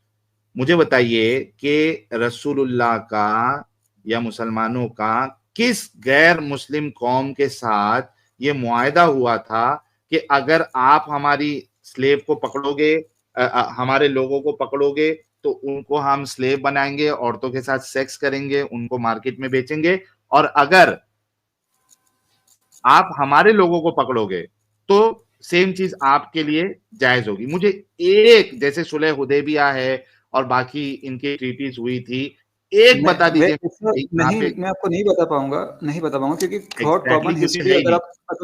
मुझे बताइए कि रसूलुल्लाह का या मुसलमानों का किस गैर मुस्लिम कौम के साथ ये मुआहदा हुआ था कि अगर आप हमारी स्लेव को पकड़ोगे, हमारे लोगों को पकड़ोगे तो उनको हम स्लेव बनाएंगे, औरतों के साथ सेक्स करेंगे, उनको मार्केट में बेचेंगे, और अगर आप हमारे लोगों को पकड़ोगे तो सेम चीज आपके लिए जायज होगी। मुझे एक, जैसे सुलह हुदैबिया है और बाकी इनकी ट्रीटीज हुई थी, एक बता दीजिए। नहीं, मैं आपको नहीं बता पाऊंगा क्योंकि थ्रूआउट कॉमन हिस्ट्री, अगर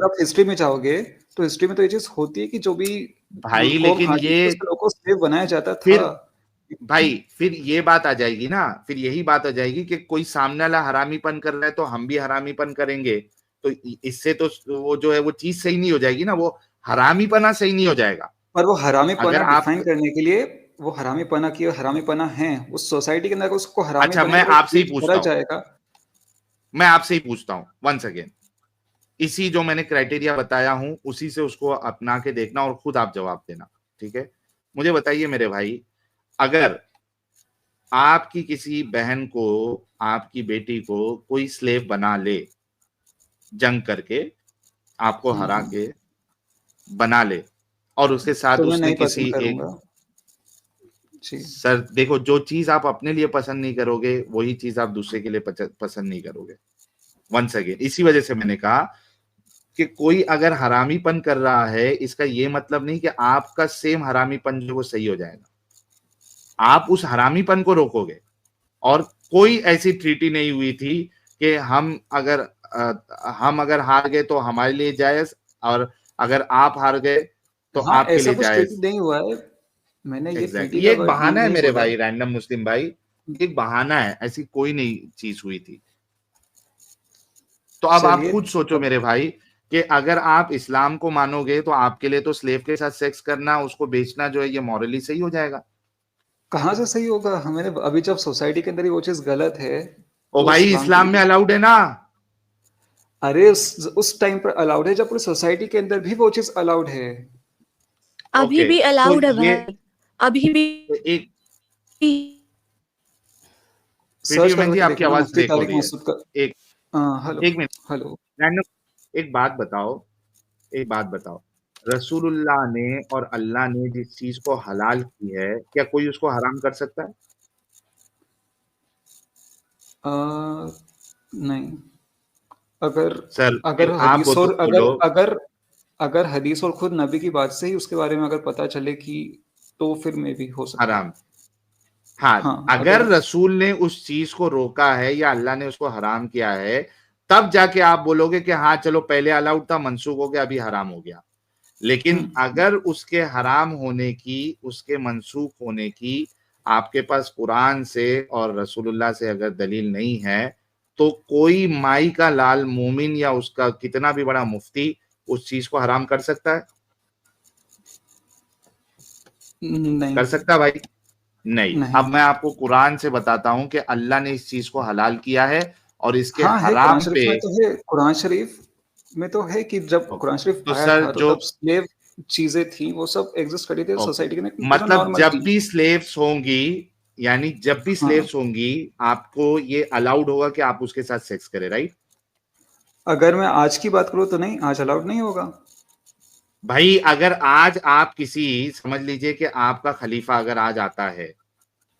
आप हिस्ट्री में जाओगे तो हिस्ट्री में तो ये चीज होती है कि जो भी भाई, लेकिन ये लोगों को स्लेव बनाया जाता था। भाई फिर ये बात आ जाएगी ना, फिर यही बात आ जाएगी कि कोई सामने वाला हरामीपन कर रहा है तो हम भी हरामीपन करेंगे, तो इससे तो वो जो है वो चीज सही नहीं हो जाएगी ना, वो हरामीपना सही नहीं हो जाएगा। पर वो हरामीपना डिफाइन करने के लिए, वो हरामीपना है उस सोसाइटी के अंदर, उसको हरामी। अच्छा, मैं आपसे ही पूछता हूँ वंस अगेन, इसी जो मैंने क्राइटेरिया बताया हूं उसी से उसको अपना के देखना और खुद आप जवाब देना, ठीक है? मुझे बताइए मेरे भाई, अगर आपकी किसी बहन को, आपकी बेटी को कोई स्लेव बना ले, जंग करके आपको हरा के बना ले, और उसके साथ तो उसने किसी एक, सर देखो, जो चीज आप अपने लिए पसंद नहीं करोगे वही चीज आप दूसरे के लिए पसंद नहीं करोगे। वंस अगेन, इसी वजह से मैंने कहा कि कोई अगर हरामीपन कर रहा है, इसका ये मतलब नहीं कि आपका सेम हरामीपन जो वो सही हो जाएगा। आप उस हरामीपन को रोकोगे। और कोई ऐसी ट्रीटी नहीं हुई थी कि हम अगर हार गए तो हमारे लिए जायज, और अगर आप हार गए तो आपके लिए जायज नहीं हुआ है। मैंने ये एक बहाना है मेरे भाई, रैंडम मुस्लिम भाई, एक बहाना है, ऐसी कोई नहीं चीज हुई थी। तो अब आप खुद सोचो मेरे भाई कि अगर आप इस्लाम को मानोगे तो आपके लिए तो स्लेव के साथ सेक्स करना, उसको बेचना जो है ये मॉरली सही हो जाएगा। कहाँ से सही होगा? हमें अभी जब सोसाइटी के अंदर ही वो चीज गलत है, ओ भाई, इस्लाम में अलाउड है ना। अरे उस टाइम पर अलाउड है जब पूरी सोसाइटी के अंदर भी वो चीज अलाउड है। अभी भी अलाउड है भाई, अभी भी। एक जी आपकी आवाज ब्रेक हो रही है। एक मिनट, हेलो, एक बात बताओ, रसूलुल्लाह ने और अल्लाह ने जिस चीज को हलाल की है, क्या कोई उसको हराम कर सकता है? नहीं। अगर सर, अगर हदीस और खुद नबी की बात से ही उसके बारे में अगर पता चले कि, तो फिर में भी हो सकता हराम। हाँ, अगर रसूल ने उस चीज को रोका है या अल्लाह ने उसको हराम किया है, तब जाके आप बोलोगे कि हाँ चलो पहले अलाउड था, मनसूख हो गया, अभी हराम हो गया। लेकिन अगर उसके हराम होने की, उसके मनसूख होने की आपके पास कुरान से और रसूलुल्लाह से अगर दलील नहीं है, तो कोई माई का लाल मोमिन या उसका कितना भी बड़ा मुफ्ती उस चीज को हराम कर सकता है? नहीं कर सकता भाई? नहीं। अब मैं आपको कुरान से बताता हूं कि अल्लाह ने इस चीज को हलाल किया है, और इसके हराम पे कुरान शरीफ में तो है कि जब कुरान शरीफ आया था तो तब स्लेव चीजें थी, वो सब एग्जिस्ट करी थी सोसाइटी के अंदर। मतलब जब भी स्लेव्स होंगी यानी जब भी स्लेव्स होंगी आपको ये अलाउड होगा कि आप उसके साथ सेक्स करें, राइट? अगर मैं आज की बात करूँ तो नहीं, आज अलाउड नहीं होगा। भाई अगर आज आप किसी, समझ लीजिए कि आपका खलीफा अगर आज आता है,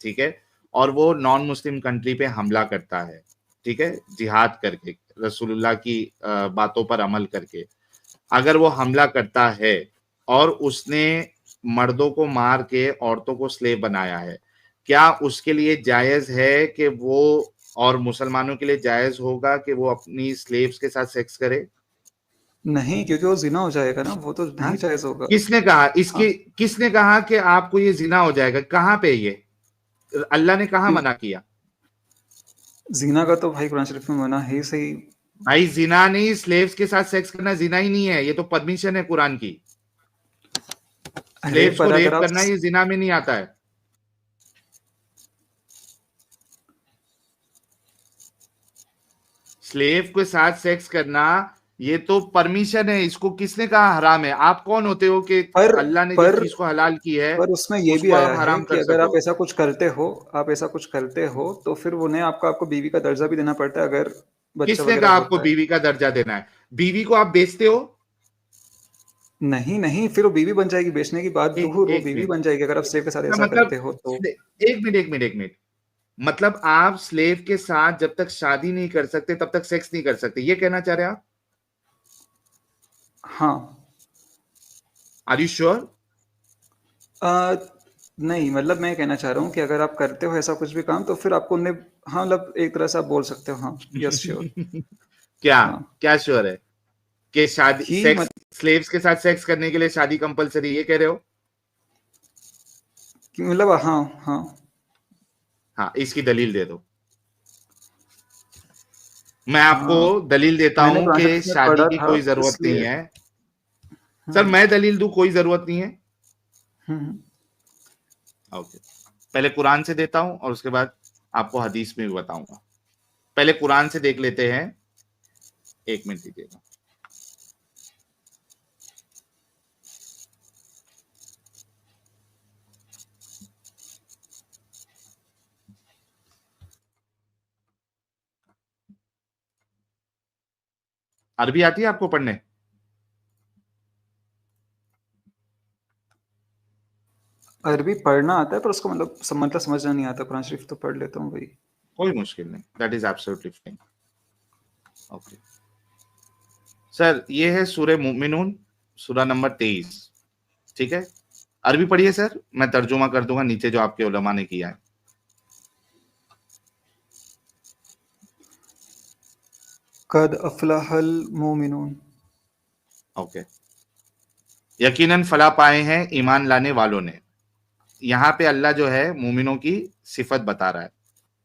ठीक है, और वो नॉन मुस्लिम कंट्री पे हमला करता है, ठीक है, जिहाद करके, रसूलुल्लाह की बातों पर अमल करके, अगर वो हमला करता है और उसने मर्दों को मार के औरतों को स्लेव बनाया है, क्या उसके लिए जायज है कि वो, और मुसलमानों के लिए जायज होगा कि वो अपनी स्लेव्स के साथ सेक्स करे? नहीं, क्योंकि वो जिना हो जाएगा ना, वो तो नहीं हाँ? जायज होगा। किसने कहा इसकी? हाँ। किसने कहा कि आपको ये जिना हो जाएगा? कहाँ पे ये अल्लाह ने कहा मना किया? जीना का तो भाई कुरान शरीफ में मना है ही सही। भाई जिना नहीं, स्लेव्स के साथ सेक्स करना जिना ही नहीं है, ये तो परमिशन है कुरान की। अरे स्लेव्स को पर रेप अगर आप करना ये जिना में नहीं आता है। स्लेव के साथ सेक्स करना ये तो परमिशन है, इसको किसने कहा हराम है? आप कौन होते हो कि अल्लाह ने जिस चीज को हलाल की है पर उसमें ये भी उसको आया आप है हराम कि कर अगर आप सको? ऐसा कुछ करते हो, तो फिर उन्हें आपको बीवी का दर्जा भी देना पड़ता है अगर बच्चा किसने वगैरह कहा आपको होता है। बीवी का दर्जा देना है? बीवी को आप बेचते हो? नहीं नहीं, फिर वो बीवी बन जाएगी, बेचने की बात दूर, वो एक बीवी मिनट, बन जाएगी अगर आप स्लेव के साथ इसका ऐसा मतलब करते हो तो। एक मिनट, मतलब आप स्लेव के साथ जब तक शादी नहीं कर सकते तब तक सेक्स नहीं कर सकते, ये कहना चाह रहे हैं आप? हाँ। Are you sure? नहीं, मतलब मैं कहना चाह रहा हूँ कि अगर आप करते हो ऐसा कुछ भी काम तो फिर आपको उन्हें, हाँ, मतलब एक तरह से आप बोल सकते हो, हाँ, यस श्योर। क्या हाँ, क्या श्योर है कि शादी, कि सेक्स, स्लेव्स के साथ सेक्स करने के लिए शादी कंपलसरी, ये कह रहे हो? मतलब हाँ हाँ। हाँ, इसकी दलील दे दो। मैं आपको दलील देता मैंने हूं कुरान कि शरीफ में शादी पढ़ा की था कोई जरूरत नहीं इसलिए। है। सर मैं दलील दूं, कोई जरूरत नहीं है? हम्म। ओके, पहले कुरान से देता हूं और उसके बाद आपको हदीस में भी बताऊंगा। पहले कुरान से देख लेते हैं, एक मिनट दीजिएगा। अरबी आती है आपको पढ़ने? अरबी पढ़ना आता है पर उसको मतलब समझना नहीं आता। कुरान शरीफ तो पढ़ लेता हूँ भाई। कोई मुश्किल नहीं, that is absolutely fine. Okay sir, ये है सूरह मुमिनून, सूरा नंबर 23, ठीक है? अरबी पढ़िए सर, मैं तर्जुमा कर दूंगा नीचे जो आपके उलमा ने किया है। कद अफलाहल मोमिनून। ओके, यकीनन फला पाए हैं ईमान लाने वालों ने। यहाँ पे अल्लाह जो है मोमिनों की सिफत बता रहा है,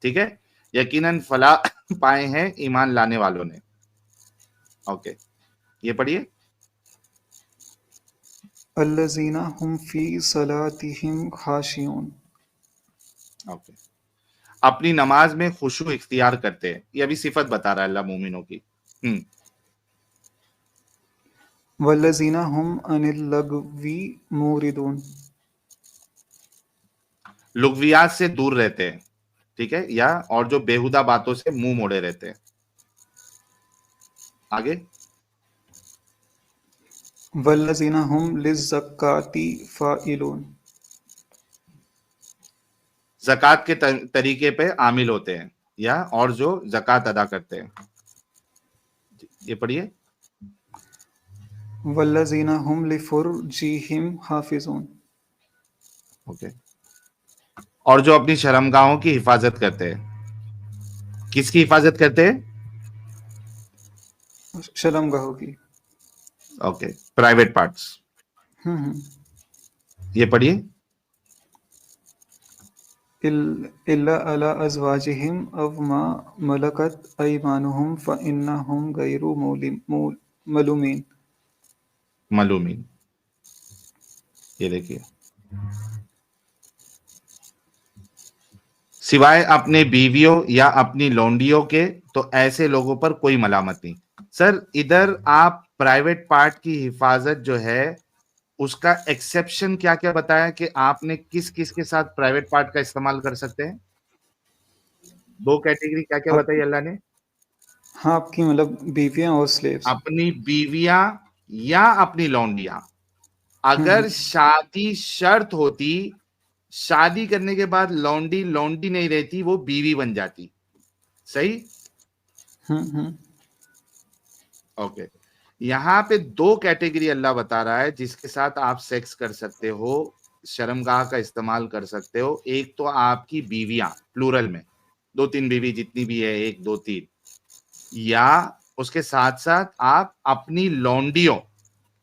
ठीक है? यकीनन फला पाए हैं ईमान लाने वालों ने। ओके, ये पढ़िए। अल्लज़ीना हुम फी सलातिहिम खाशियून। ओके, अपनी नमाज में खुशू इख्तियार करते हैं, ये अभी सिफत बता रहा है अल्लाह मोमिनों की। वल्लज़ीना हुम अनिल लगवी मुरिदून। लुगवियात से दूर रहते हैं, ठीक है, या और जो बेहुदा बातों से मुंह मोड़े रहते हैं। आगे, वल्लज़ीना हुम लिज़्ज़काती फ़ाइलून। ज़कात के तरीके पे आमिल होते हैं, या और जो ज़कात अदा करते हैं। ये पढ़िए। वल्लज़ीना हुम लिफ़ुरूजिहिम हाफ़िज़ून। ओके, और जो अपनी शर्मगाहों की हिफाजत करते हैं। किसकी हिफाजत करते हैं? शर्मगाहों की। Okay, private parts. ये पढ़िए। इल्ला अला अज़वाजिहिम अव मा मलकत अयमानुहुम फ़इन्नहुम गैरु मलूमीन। मलूमीन, ये देखिए, सिवाय अपने बीवियों या अपनी लौंडियों के, तो ऐसे लोगों पर कोई मलामत नहीं। सर इधर आप प्राइवेट पार्ट की हिफाजत जो है उसका एक्सेप्शन क्या क्या बताया कि आपने किस किस के साथ प्राइवेट पार्ट का इस्तेमाल कर सकते हैं? 2 कैटेगरी क्या क्या आप बताई अल्लाह ने? हाँ, आपकी मतलब बीवियाँ और स्लेव्स। अपनी बीवियां या अपनी लौंडियां। हुँ, अगर हुँ। शादी शर्त होती, शादी करने के बाद लौंडी लौंडी नहीं रहती, वो बीवी बन जाती। सही? हुँ, हुँ। ओके। यहाँ पे 2 कैटेगरी अल्लाह बता रहा है जिसके साथ आप सेक्स कर सकते हो, शर्मगाह का इस्तेमाल कर सकते हो। एक तो आपकी बीवियां, प्लूरल में 2-3 बीवी जितनी भी है, 1 2 3, या उसके साथ-साथ आप अपनी लौंडियों।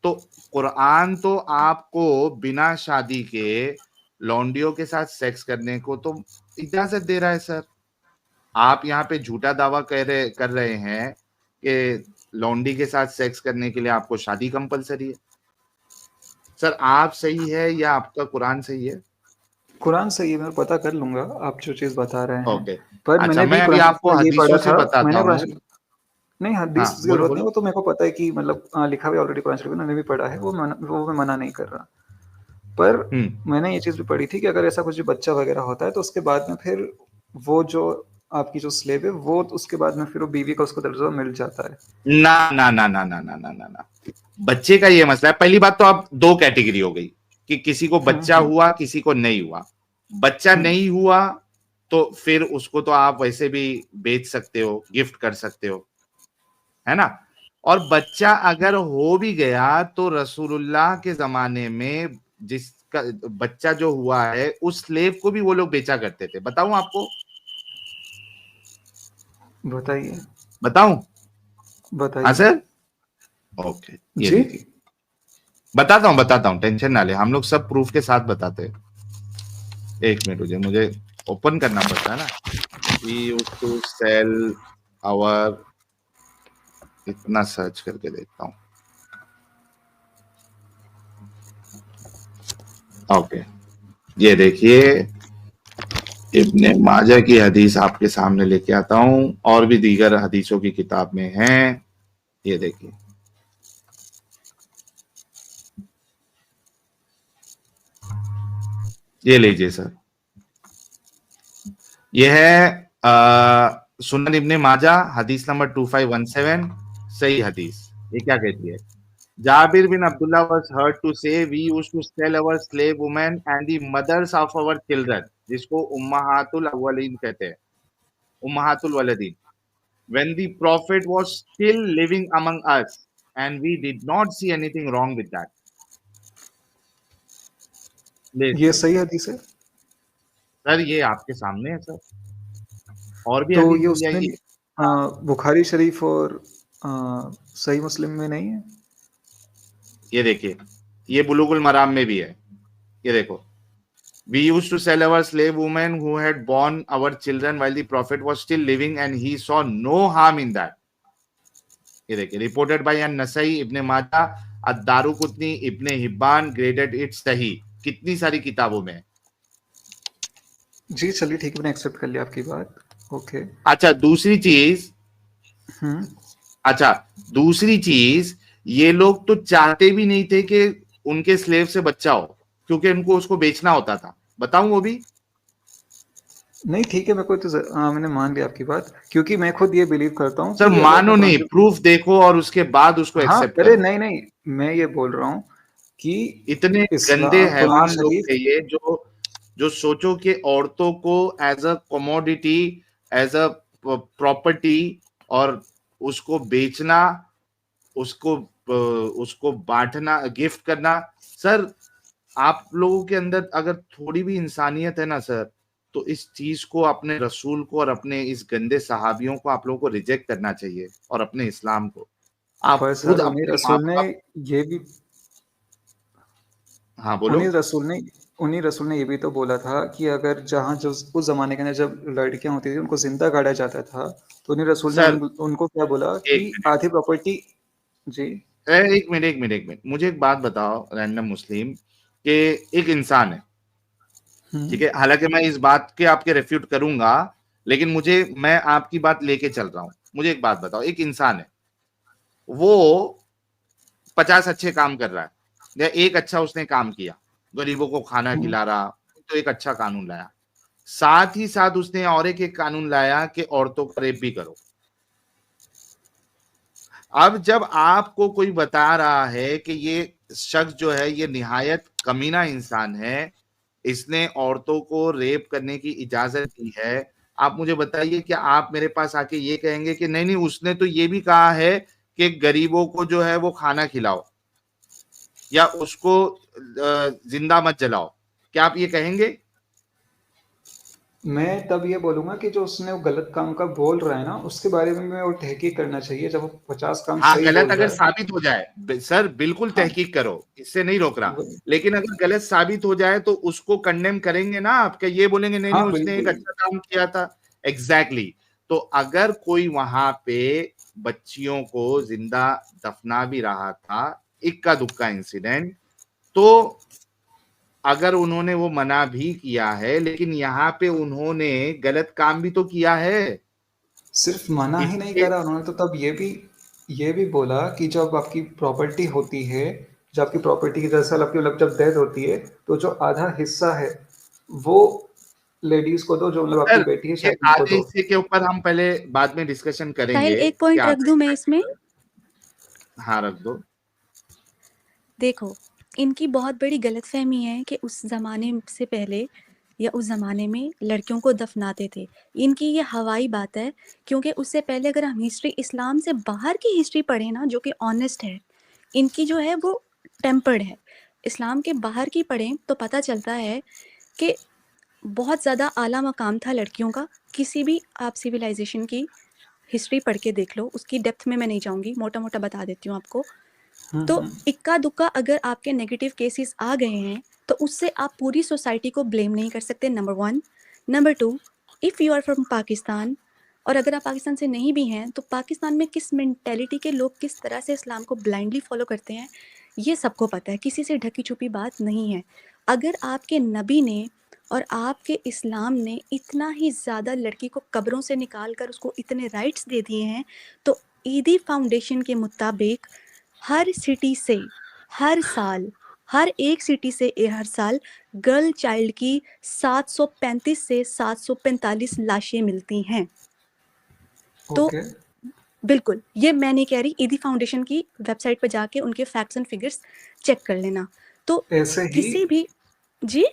तो कुरान तो आपको बिना शादी के लौंडियों के साथ सेक्स करने को तो इजाजत दे रहा है सर। आप यहाँ पे झूठा दावा कर रहे हैं कि लौंडी के साथ सेक्स करने के लिए आपको शादी कंपलसरी है। सर आप सही है या आपका कुरान सही है? कुरान सही है, मैं पता कर लूँगा आप जो चीज़ बता रहे हैं। ओके। पर अच्छा, मैंने भी मैं अभी कुरान शरीफ आपको में यही हदीसों पढ़ा से था, बताता मैंने कुरान हूँ। शरीफ नहीं, हदीस हाँ, की बोलो, ज़रूरत नहीं, बोलो। वो तो मेरे को पता है कि मतलब लिखा हुआ है ऑलरेडी कुरान शरीफ में, मैंने भी पढ़ा है, वो मैं मना नहीं कर रहा। पर हुँ। मैंने ये चीज़ भी पढ़ी थी कि अगर ऐसा कुछ बच्चा वगैरह होता है, तो उसके बाद में फिर वो जो आपकी जो स्लेव है, वो उसके बाद में फिर वो बीवी का उसको दर्जा मिल जाता है। ना, ना, ना, ना, ना, ना, ना, ना, ना। बच्चे का ये मसला है। पहली बात तो आप 2 कैटेगरी हो गई कि किसी को हुँ, बच्चा हुँ, हुआ, किसी को नहीं हुआ। बच्चा हुँ। नहीं हुआ तो फिर उसको तो आप वैसे भी बेच सकते हो, गिफ्ट कर सकते हो, है ना? और बच्चा अगर हो भी गया तो रसूलुल्लाह के ज़माने में जिसका बच्चा जो हुआ है, उस स्लेव को भी वो लोग बेचा करते थे। बताऊँ आपको? बताइए, बताऊँ? हाँ बताइए। सर? ओके, ये जी? देखिए। बताता हूँ, टेंशन ना लें। हम लोग सब प्रूफ के साथ बताते हैं। 1 मिनट मुझे ओपन करना पड़ता है ना। We used to sell our, इतना सर्च करके देखता हूँ। ओके, ये देखिए, इब्ने माजा की हदीस आपके सामने लेके आता हूँ, और भी दीगर हदीसों की किताब में है। ये देखिए, ये लीजिए सर। ये है सुनन इब्ने माजा, हदीस नंबर 2517, सही हदीस। ये क्या कहती है? Jabir bin Abdullah was heard to say, "We used to sell our slave women and the mothers of our children," जिसको उम्माहातुल अव्वलीन कहते हैं, उम्माहातुल वलदीन, when the Prophet was still living among us, and we did not see anything wrong with that. ये देखिए सही हदीस है? Sir, ये आपके सामने है सर, और भी तो हदीस ये मिल उसमें जाएगी। अ, बुखारी शरीफ और सही मुस्लिम में नहीं है? ये देखिए, ये बुलुगुल मराम में भी है। ये देखो, we used to sell our slave women who had born our children while the prophet was still living and he saw no harm in that. ये देखिए, reported by an Nasai, Ibn Majah, ad Daraqutni, Ibn Hibban, graded it सही। कितनी सारी किताबों में। जी, चलिए ठीक है, मैंने एक्सेप्ट कर लिया आपकी बात। ओके। अच्छा, दूसरी चीज, हुँ। अच्छा दूसरी चीज, ये लोग तो चाहते भी नहीं थे कि उनके स्लेव से बच्चा हो, क्योंकि उनको उसको बेचना होता था। बताऊं वो भी? नहीं ठीक है, मेरे को तो मैंने मान लिया आपकी बात, क्योंकि मैं खुद ये बिलीव करता हूँ सर कि अल्लाह का मानो कुरान नहीं, जो प्रूफ देखो और उसके बाद उसको हाँ, एक्सेप्ट अरे करो। नहीं, नहीं, मैं ये बोल रहा हूँ कि इतने गंदे कुरान हैवान लोग शरीफ थे ये, जो सोचो कि औरतों को as a commodity, as a property, और उसको बेचना, उसको बांटना, गिफ्ट करना। सर आप लोगों के अंदर अगर थोड़ी भी इंसानियत है ना सर, तो इस चीज को, अपने रसूल को और अपने इस गंदे सहाबियों को आप लोगों को रिजेक्ट करना चाहिए, और अपने इस्लाम को। आप पर खुद सर अपने माँ बाप। ये भी हाँ बोलो। उन्हीं रसूल ने ये भी तो बोला था कि अगर जहाँ जो उस ज़माने के अंदर जब लड़कियाँ होती थी, उनको ज़िंदा गाड़ा जाता था, तो उन्हीं रसूल ने सर उनको क्या बोला एक कि आधी प्रॉपर्टी। जी। एक मिनट, मुझे एक बात बताओ रैंडम मुस्लिम, कि एक इंसान है, हुँ। ठीक है, हालांकि मैं इस बात के आपके रेफ्यूट करूंगा, लेकिन मैं आपकी बात लेके चल रहा हूं। मुझे एक बात बताओ, एक इंसान है, वो 50 अच्छे काम कर रहा है, या एक अच्छा उसने काम किया, गरीबों को खाना खिला रहा, तो एक अच्छा कानून लाया। साथ ही साथ उसने और एक कानून लाया कि औरतों को रेप भी करो। अब जब आपको कोई बता रहा है कि ये शख्स जो है ये निहायत कमीना इंसान है, इसने औरतों को रेप करने की इजाजत दी है, आप मुझे बताइए क्या आप मेरे पास आके ये कहेंगे कि नहीं नहीं उसने तो ये भी कहा है कि गरीबों को जो है वो खाना खिलाओ या उसको जिंदा मत जलाओ, क्या आप ये कहेंगे? मैं तब ये बोलूंगा कि जो उसने वो गलत काम का बोल रहा है ना, उसके बारे में वो तहकीक करना चाहिए। जब वो 50 काम हाँ, सही गलत बोल अगर रहा है, साबित हो जाए सर बिल्कुल हाँ, तहकीक करो, इससे नहीं रोक रहा, वो- लेकिन अगर गलत साबित हो जाए तो उसको कंडेम करेंगे ना आप? क्या ये बोलेंगे नहीं नहीं हाँ उसने एक बिल्कुल। अच्छा काम किया था? एग्जैक्टली तो अगर कोई वहां पे बच्चियों को जिंदा दफना भी रहा था, इक्का दुक्का इंसिडेंट, तो अगर उन्होंने वो मना भी किया है, लेकिन यहाँ पे उन्होंने गलत काम भी तो किया है। सिर्फ मना ही नहीं इसके करा उन्होंने, तो तब ये भी बोला कि जब आपकी प्रॉपर्टी होती है, जब आपकी प्रॉपर्टी की दरअसल आपकी मतलब जब डेथ होती है, तो जो आधा हिस्सा है वो लेडीज को दो, जो मतलब आपकी सर बेटी है ये शायद उनको आधे दो। हिस्से के ऊपर हम पहले बाद में डिस्कशन साहिल, करेंगे एक कि पॉइंट रख आधा दूं मैं हिस्सा इसमें। किसका है। हाँ रख दो। देखो, इनकी बहुत बड़ी गलतफहमी है कि उस ज़माने से पहले या उस ज़माने में लड़कियों को दफनाते थे। इनकी ये हवाई बात है, क्योंकि उससे पहले अगर हम हिस्ट्री इस्लाम से बाहर की हिस्ट्री पढ़ें ना, जो कि ऑनेस्ट है, इनकी जो है वो टेम्पर्ड है। इस्लाम के बाहर की पढ़ें तो पता चलता है कि बहुत ज़्यादा आला मकाम था लड़कियों का। किसी भी आप सिविलाइजेशन की हिस्ट्री पढ़ के देख लो, उसकी डेप्थ में मैं नहीं जाऊंगी, मोटा मोटा बता देती हूँ आपको। तो इक्का दुक्का अगर आपके नेगेटिव केसेस आ गए हैं तो उससे आप पूरी सोसाइटी को ब्लेम नहीं कर सकते, number 1। Number 2, if you are from Pakistan, और अगर आप पाकिस्तान से नहीं भी हैं, तो पाकिस्तान में किस मेंटेलिटी के लोग किस तरह से इस्लाम को ब्लाइंडली फॉलो करते हैं, ये सबको पता है, किसी से ढकी छुपी बात नहीं है। अगर आपके नबी ने और आपके इस्लाम ने इतना ही ज़्यादा लड़की को कब्रों से निकाल कर उसको इतने राइट्स दे दिए हैं, तो ईदी फाउंडेशन के मुताबिक हर सिटी से हर साल, हर एक सिटी से हर साल गर्ल चाइल्ड की 735 से 745 लाशें मिलती हैं। तो ओके, बिल्कुल, ये मैं नहीं कह रही, ईदी फाउंडेशन की वेबसाइट पर जाके उनके फैक्ट्स एंड फिगर्स चेक कर लेना। तो ऐसे ही किसी भी जी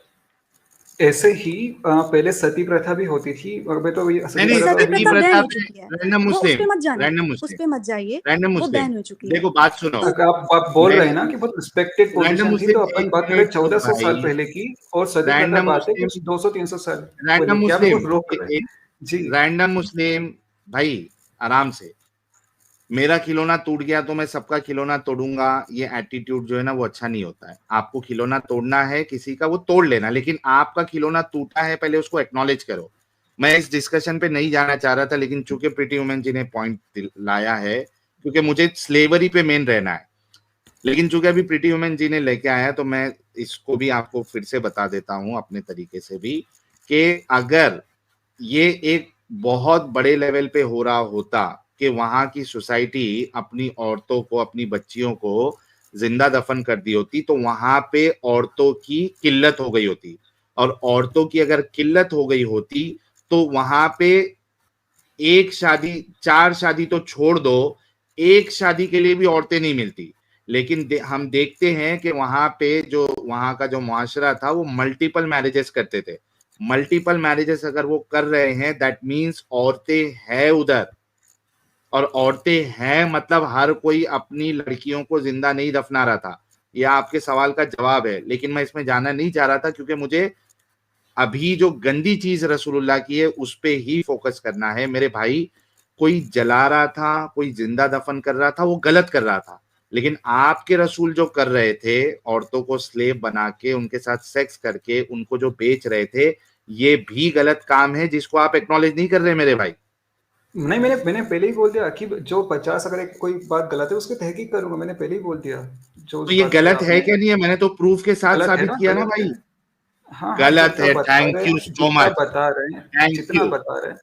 पहले सती प्रथा भी होती थी, और मैं तो ये नहीं सती नहीं प्रथा तो सती अभी सती प्रथा भी बैन प्रथा हो पे चुकी है, रैंडम वो उस पे मुस्लिम, मत जाना, रैंडम उस मुस्लिम, पे मत जाइए, रैंडम वो मुस्लिम। बैन हो चुकी है। देखो बात सुनो, अगर आप बोल रहे हैं ना मैं कि बहुत रिस्पेक्टेड रैंडम पोजीशन थी, मुस्लिम तो अपन एक बात करें मिनट चुप 1400 साल भाई, पहले की, और सती प्रथा रैंडम बात है मुस्लिम, कुछ 200-300 साल रैंडम पहले की। आप मुस्लिम कुछ रोक रहे हैं जी। रैंडम मुस्लिम भाई, आराम से। मेरा खिलौना टूट गया तो मैं सबका खिलौना तोड़ूंगा, ये एटीट्यूड जो है ना वो अच्छा नहीं होता है। आपको खिलौना तोड़ना है किसी का, वो तोड़ लेना, लेकिन आपका खिलौना टूटा है पहले उसको एक्नॉलेज करो। मैं इस डिस्कशन पे नहीं जाना चाह रहा था, लेकिन चूंकि प्रीति वुमेन जी ने पॉइंट लाया है, क्योंकि मुझे स्लेवरी पे मेन रहना है, लेकिन चूंकि अभी प्रीति वुमेन जी ने लेके आया तो मैं इसको भी आपको फिर से बता देता हूं अपने तरीके से भी, कि अगर ये एक बहुत बड़े लेवल पे हो रहा होता कि वहां की सोसाइटी अपनी औरतों को, अपनी बच्चियों को जिंदा दफन कर दी होती, तो वहां पे औरतों की किल्लत हो गई होती, और औरतों की अगर किल्लत हो गई होती तो वहां पे एक शादी, 4 शादी तो छोड़ दो, एक शादी के लिए भी औरतें नहीं मिलती। लेकिन हम देखते हैं कि वहां पे जो वहां का जो मुआशरा था वो मल्टीपल मैरिजेस करते थे। मल्टीपल मैरिजेस अगर वो कर रहे हैं, दैट मीन्स औरतें हैं उधर, और औरतें हैं मतलब हर कोई अपनी लड़कियों को जिंदा नहीं दफना रहा था। यह आपके सवाल का जवाब है, लेकिन मैं इसमें जाना नहीं चाह रहा था, क्योंकि मुझे अभी जो गंदी चीज रसूलुल्लाह की है उस पे ही फोकस करना है मेरे भाई। कोई जला रहा था, कोई जिंदा दफन कर रहा था, वो गलत कर रहा था, लेकिन आपके रसूल जो कर रहे थे, औरतों को स्लेव बना के उनके साथ सेक्स करके उनको जो बेच रहे थे, ये भी गलत काम है जिसको आप एक्नॉलेज नहीं कर रहे मेरे भाई। नहीं, मैंने पहले ही बोल दिया कि जो 50 अगर एक कोई बात गलत है उसकी तहकीक करूंगा, मैंने पहले ही बोल दिया। जो तो उस ये बात पे गलत है आपने क्या? नहीं है, मैंने तो प्रूफ के साथ गलत है साबित ना, किया ना गलत है। भाई। हाँ हाँ, गलत है, thank you so much, thank जितना यू। बता रहे हैं,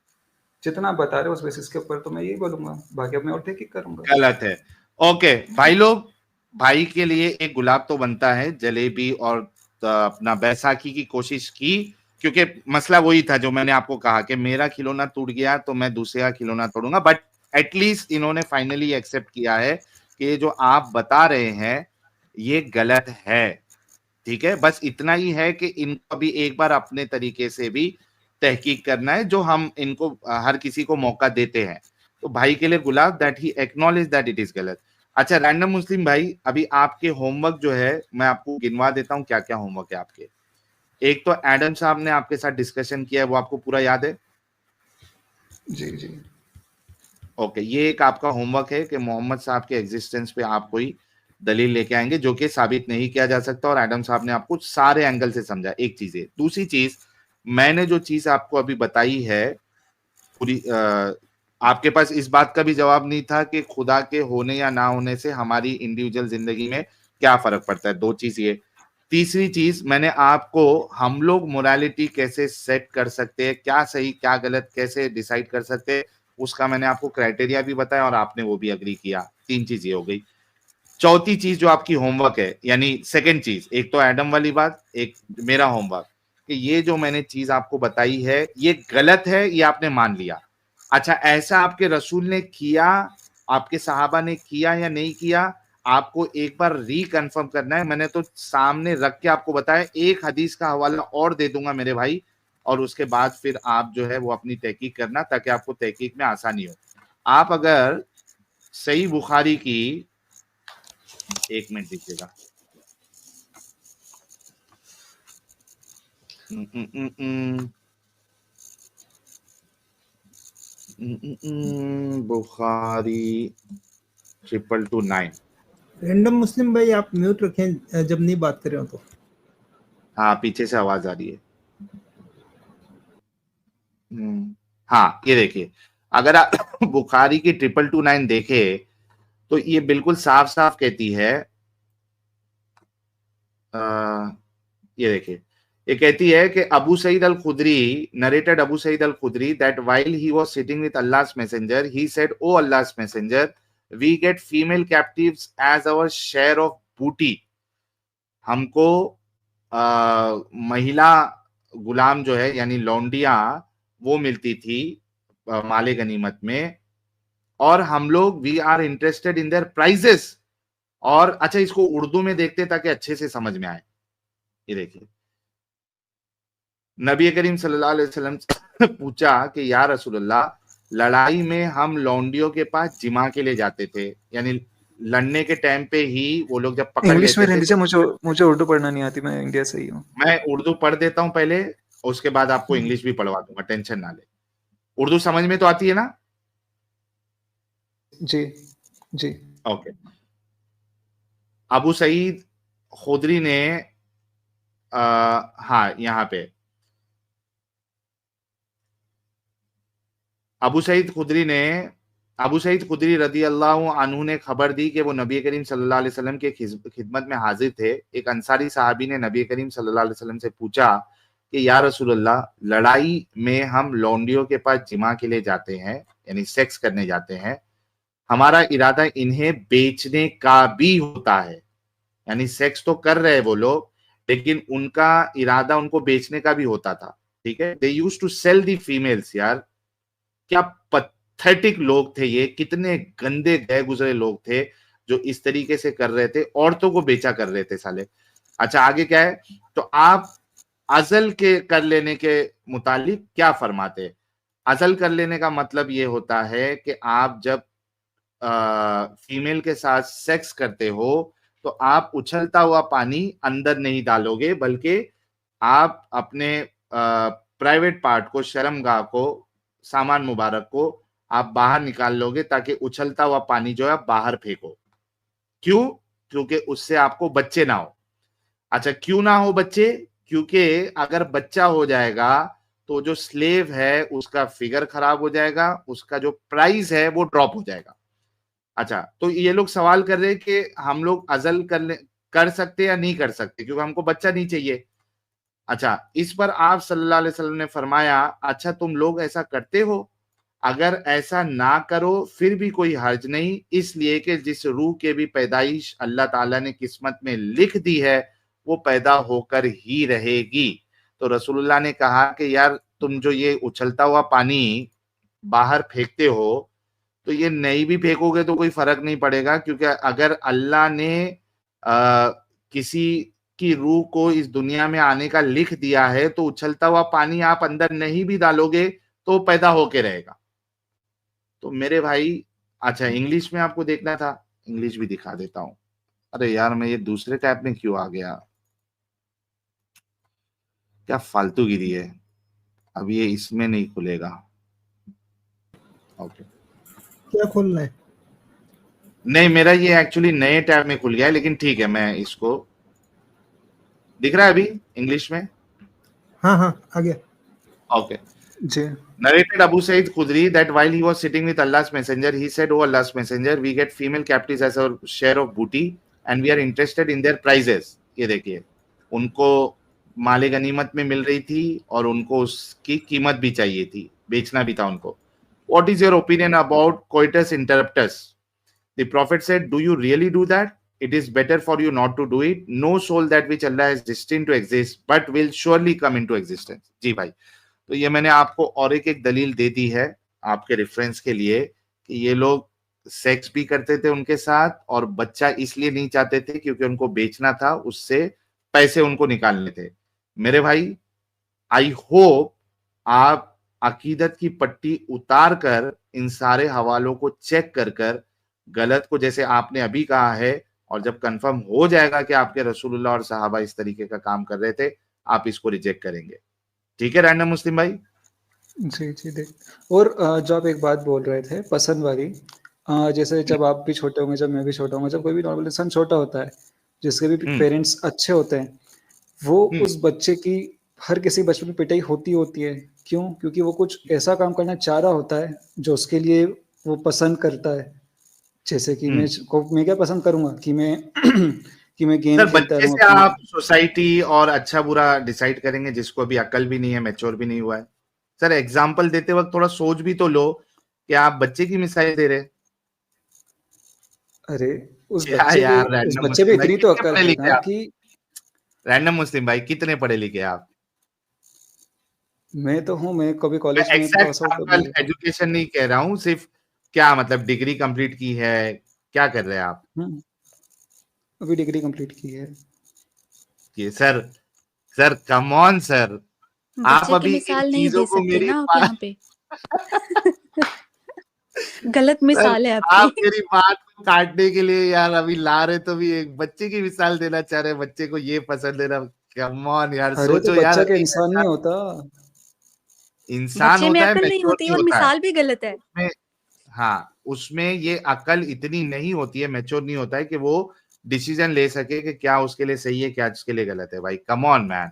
जितना बता रहे हैं उस बेसिस के ऊपर तो मैं यही बोलूंगा, बाकी अब मैं और तहकीक करूंगा। गलत है। ओके भाई लोग, भाई के लिए एक गुलाब तो बनता है, जलेबी और अपना बैसाखी की कोशिश की, क्योंकि मसला वही था जो मैंने आपको कहा कि मेरा खिलौना टूट गया तो मैं दूसरे का खिलौना तोड़ूंगा, बट एटलीस्ट इन्होंने फाइनली एक्सेप्ट किया है कि ये जो आप बता रहे हैं ये गलत है। ठीक है, बस इतना ही है कि इनको अभी एक बार अपने तरीके से भी तहकीक करना है, जो हम इनको हर किसी को मौका देते हैं। तो भाई के लिए गुलाब, that he acknowledge that it is गलत। अच्छा रैंडम मुस्लिम भाई, अभी आपके होमवर्क जो है मैं आपको गिनवा देता हूँ क्या क्या होमवर्क है आपके। एक तो एडम साहब ने आपके साथ डिस्कशन किया है, वो आपको पूरा याद है? जी जी ओके, ये एक आपका होमवर्क है कि मोहम्मद साहब के एग्जिस्टेंस पे आप कोई दलील लेके आएंगे जो कि साबित नहीं किया जा सकता, और एडम साहब ने आपको सारे एंगल से समझा। एक चीज है। दूसरी चीज, मैंने जो चीज आपको अभी बताई है पूरी, आपके पास इस बात का भी जवाब नहीं था कि खुदा के होने या ना होने से हमारी इंडिविजुअल जिंदगी में क्या फर्क पड़ता है। दो चीज ये। तीसरी चीज, मैंने आपको हम लोग मोरालिटी कैसे सेट कर सकते हैं, क्या सही क्या गलत कैसे डिसाइड कर सकते हैं, उसका मैंने आपको क्राइटेरिया भी बताया और आपने वो भी अग्री किया। तीन चीज ये हो गई। चौथी चीज जो आपकी होमवर्क है, यानी सेकंड चीज, एक तो एडम वाली बात, एक मेरा होमवर्क, कि ये जो मैंने चीज आपको बताई है ये गलत है, ये आपने मान लिया। अच्छा, ऐसा आपके रसूल ने किया, आपके सहाबा ने किया या नहीं किया, आपको एक बार रिकन्फर्म करना है। मैंने तो सामने रख के आपको बताया, एक हदीस का हवाला और दे दूंगा मेरे भाई, और उसके बाद फिर आप जो है वो अपनी तहकीक करना, ताकि आपको तहकीक में आसानी हो। आप अगर सही बुखारी की, एक मिनट दीजिएगा, बुखारी 222। रैंडम मुस्लिम भाई आप म्यूट रखें जब नहीं बात कर रहे हो तो। हाँ, पीछे से आवाज आ रही है। हाँ, ये देखिए, अगर आप बुखारी की 222 देखे तो ये बिल्कुल साफ साफ कहती है, ये देखिए, ये कहती है कि Abu Said al Khudri narrated, Abu Said al Khudri, that while he was sitting with Allah's messenger he said, O Allah's messenger, we get female captives as our share of booty. हमको महिला गुलाम जो है यानी लौंडिया वो मिलती थी माले गनीमत में, और हम लोग we are interested in their prices. और अच्छा, इसको उर्दू में देखते ताकि अच्छे से समझ में आए। ये देखिए, नबी करीम सल्लल्लाहु अलैहि वसल्लम से पूछा कि या रसूलल्लाह, लड़ाई में हम लौंडियों के पास जिमा के लिए जाते थे, यानी लड़ने के टाइम पे ही वो लोग जब पकड़ इंग्लिश में लेते रहने थे। दीजिए, मुझे उर्दू पढ़ना नहीं आती, मैं इंडिया से ही हूँ। मैं उर्दू पढ़ देता हूँ पहले, उसके बाद आपको इंग्लिश भी पढ़वा दूंगा, टेंशन ना ले। उर्दू समझ में तो आती है ना? जी जी ओके। अबू सईद खुदरी ने हाँ, यहाँ पे अबू सईद खुदरी रदी अल्लाह अन्हु ने खबर दी कि वो नबी करीम सल्लल्लाहु अलैहि वसल्लम के खिदमत में हाजिर थे। एक अंसारी साहबी ने नबी करीम सल्लल्लाहु अलैहि वसल्लम से पूछा कि या रसूलल्लाह, लड़ाई में हम लौंडियों के पास जिमा के लिए जाते हैं, यानी सेक्स करने जाते हैं, हमारा इरादा इन्हें बेचने का भी होता है, यानी सेक्स तो कर रहे हैं वो लोग, लेकिन उनका इरादा उनको बेचने का भी होता था। ठीक है, they used to sell the females. यार क्या पथेटिक लोग थे ये, कितने गंदे गए गुजरे लोग थे जो इस तरीके से कर रहे थे, औरतों को बेचा कर रहे थे साले। अच्छा, आगे क्या है? तो आप अजल के कर लेने के मुतालिक क्या फरमाते? अजल कर लेने का मतलब ये होता है कि आप जब फीमेल के साथ सेक्स करते हो तो आप उछलता हुआ पानी अंदर नहीं डालोगे, बल्कि आप अपने प्राइवेट पार्ट को, शर्मगाह को, सामान मुबारक को आप बाहर निकाल लोगे, ताकि उछलता हुआ पानी जो है बाहर फेंको। क्यों? क्योंकि उससे आपको बच्चे ना हो। अच्छा, क्यों ना हो बच्चे? क्योंकि अगर बच्चा हो जाएगा तो जो स्लेव है उसका फिगर खराब हो जाएगा, उसका जो प्राइस है वो ड्रॉप हो जाएगा। अच्छा, तो ये लोग सवाल कर रहे हैं कि हम लोग अजल कर सकते या नहीं कर सकते, क्योंकि हमको बच्चा नहीं चाहिए। अच्छा, इस पर आप सल्लल्लाहु अलैहि वसल्लम ने फरमाया, अच्छा तुम लोग ऐसा करते हो? अगर ऐसा ना करो फिर भी कोई हर्ज नहीं, इसलिए कि जिस रूह के भी पैदाइश अल्लाह ताला ने किस्मत में लिख दी है वो पैदा होकर ही रहेगी। तो रसूलुल्लाह ने कहा कि यार तुम जो ये उछलता हुआ पानी बाहर फेंकते हो तो ये नहीं भी फेंकोगे तो कोई फर्क नहीं पड़ेगा, क्योंकि अगर अल्लाह ने किसी की रूह को इस दुनिया में आने का लिख दिया है तो उछलता हुआ पानी आप अंदर नहीं भी डालोगे तो पैदा होके रहेगा। तो मेरे भाई, अच्छा इंग्लिश में आपको देखना था, इंग्लिश भी दिखा देता हूं। अरे यार मैं ये दूसरे टैब में क्यों आ गया, क्या फालतूगिरी है। अब ये इसमें नहीं खुलेगा। ओके, क्या खोलना है? नहीं मेरा ये एक्चुअली नए टैब में खुल गया है, लेकिन ठीक है मैं इसको, दिख रहा है अभी इंग्लिश में? हाँ हाँ आ गया। Okay. Ji Narrated Abu Sa'id Khudri that while he was sitting with Allah's messenger, he said, "Oh Allah's messenger, we get female captives as our share of booty, and we are interested in their prices." ये देखिए, उनको माले गनीमत में मिल रही थी और उनको उसकी कीमत भी चाहिए थी, बेचना भी था उनको। What is your opinion about coitus interruptus? The Prophet said, "Do you really do that? It is better for you not to do it. No soul that which Allah has destined to exist, but will surely come into existence." जी भाई, तो ये मैंने आपको और एक दलील दे दी है आपके रेफरेंस के लिए कि ये लोग सेक्स भी करते थे उनके साथ और बच्चा इसलिए नहीं चाहते थे क्योंकि उनको बेचना था, उससे पैसे उनको निकालने थे। मेरे भाई, आई होप आप अकीदत की पट्टी उतार कर इन सारे हवालों को चेक कर गलत को जैसे आपने अभी कहा है, और जब कंफर्म हो जाएगा कि आपके रसूलुल्लाह और सहाबा इस तरीके का काम कर रहे थे, आप इसको रिजेक्ट करेंगे। ठीक है रैंडम मुस्लिम भाई? जी जी देख। और जो आप एक बात बोल रहे थे पसंद वाली, जैसे जब आप भी छोटे होंगे, जब मैं भी छोटा होंगे, जब कोई भी नॉर्मल इंसान छोटा होता है, जिसके भी पेरेंट्स अच्छे होते हैं, वो उस बच्चे की हर किसी बचपन में पिटाई होती है। क्यों? क्योंकि वो कुछ ऐसा काम करना चाह रहा होता है जो उसके लिए वो पसंद करता है। जैसे कि मैं क्या पसंद करूंगा कि मैं कि मैं गेम सर खेलता बच्चे रहूं से आप सोसाइटी और अच्छा बुरा डिसाइड करेंगे, जिसको अभी अकल भी नहीं है, मैच्योर भी नहीं हुआ है। सर एग्जाम्पल देते वक्त थोड़ा सोच भी तो लो कि आप बच्चे की मिसाइल दे रहे। अरे उस रैंडम बच्चे पे इतनी तो अकल है ना कि रैंडम मुस्लिम भाई कितने पढ़े लिखे आप? मैं तो हूँ, मैं कभी कॉलेज में पास आउट एजुकेशन नहीं कह रहा हूँ, सिर्फ क्या मतलब डिग्री कंप्लीट की है, क्या कर रहे हैं आप? अभी डिग्री कंप्लीट की है। कि सर कम ऑन सर, आप अभी मिसाल नहीं चीजों दे को सकते मेरी ना आप यहाँ पे। गलत मिसाल है आप आपकी। मेरी बात को काटने के लिए यार अभी ला रहे, तो भी एक बच्चे की मिसाल देना चाह रहे, बच्चे को ये पसंद है ना। कम ऑन यार, सोचो तो यार, बच्चा के इंसान नहीं होता, इंसान बच्चे में होता है, अकल नहीं मैच्योर होती नहीं और होता है मिसाल भी गलत है। उसमें। हाँ, उसमें ये अकल इतनी नहीं होती है, मैच्योर नहीं होता है कि वो डिसीजन ले सके कि क्या उसके लिए सही है, क्या उसके लिए गलत है। भाई कम ऑन मैन,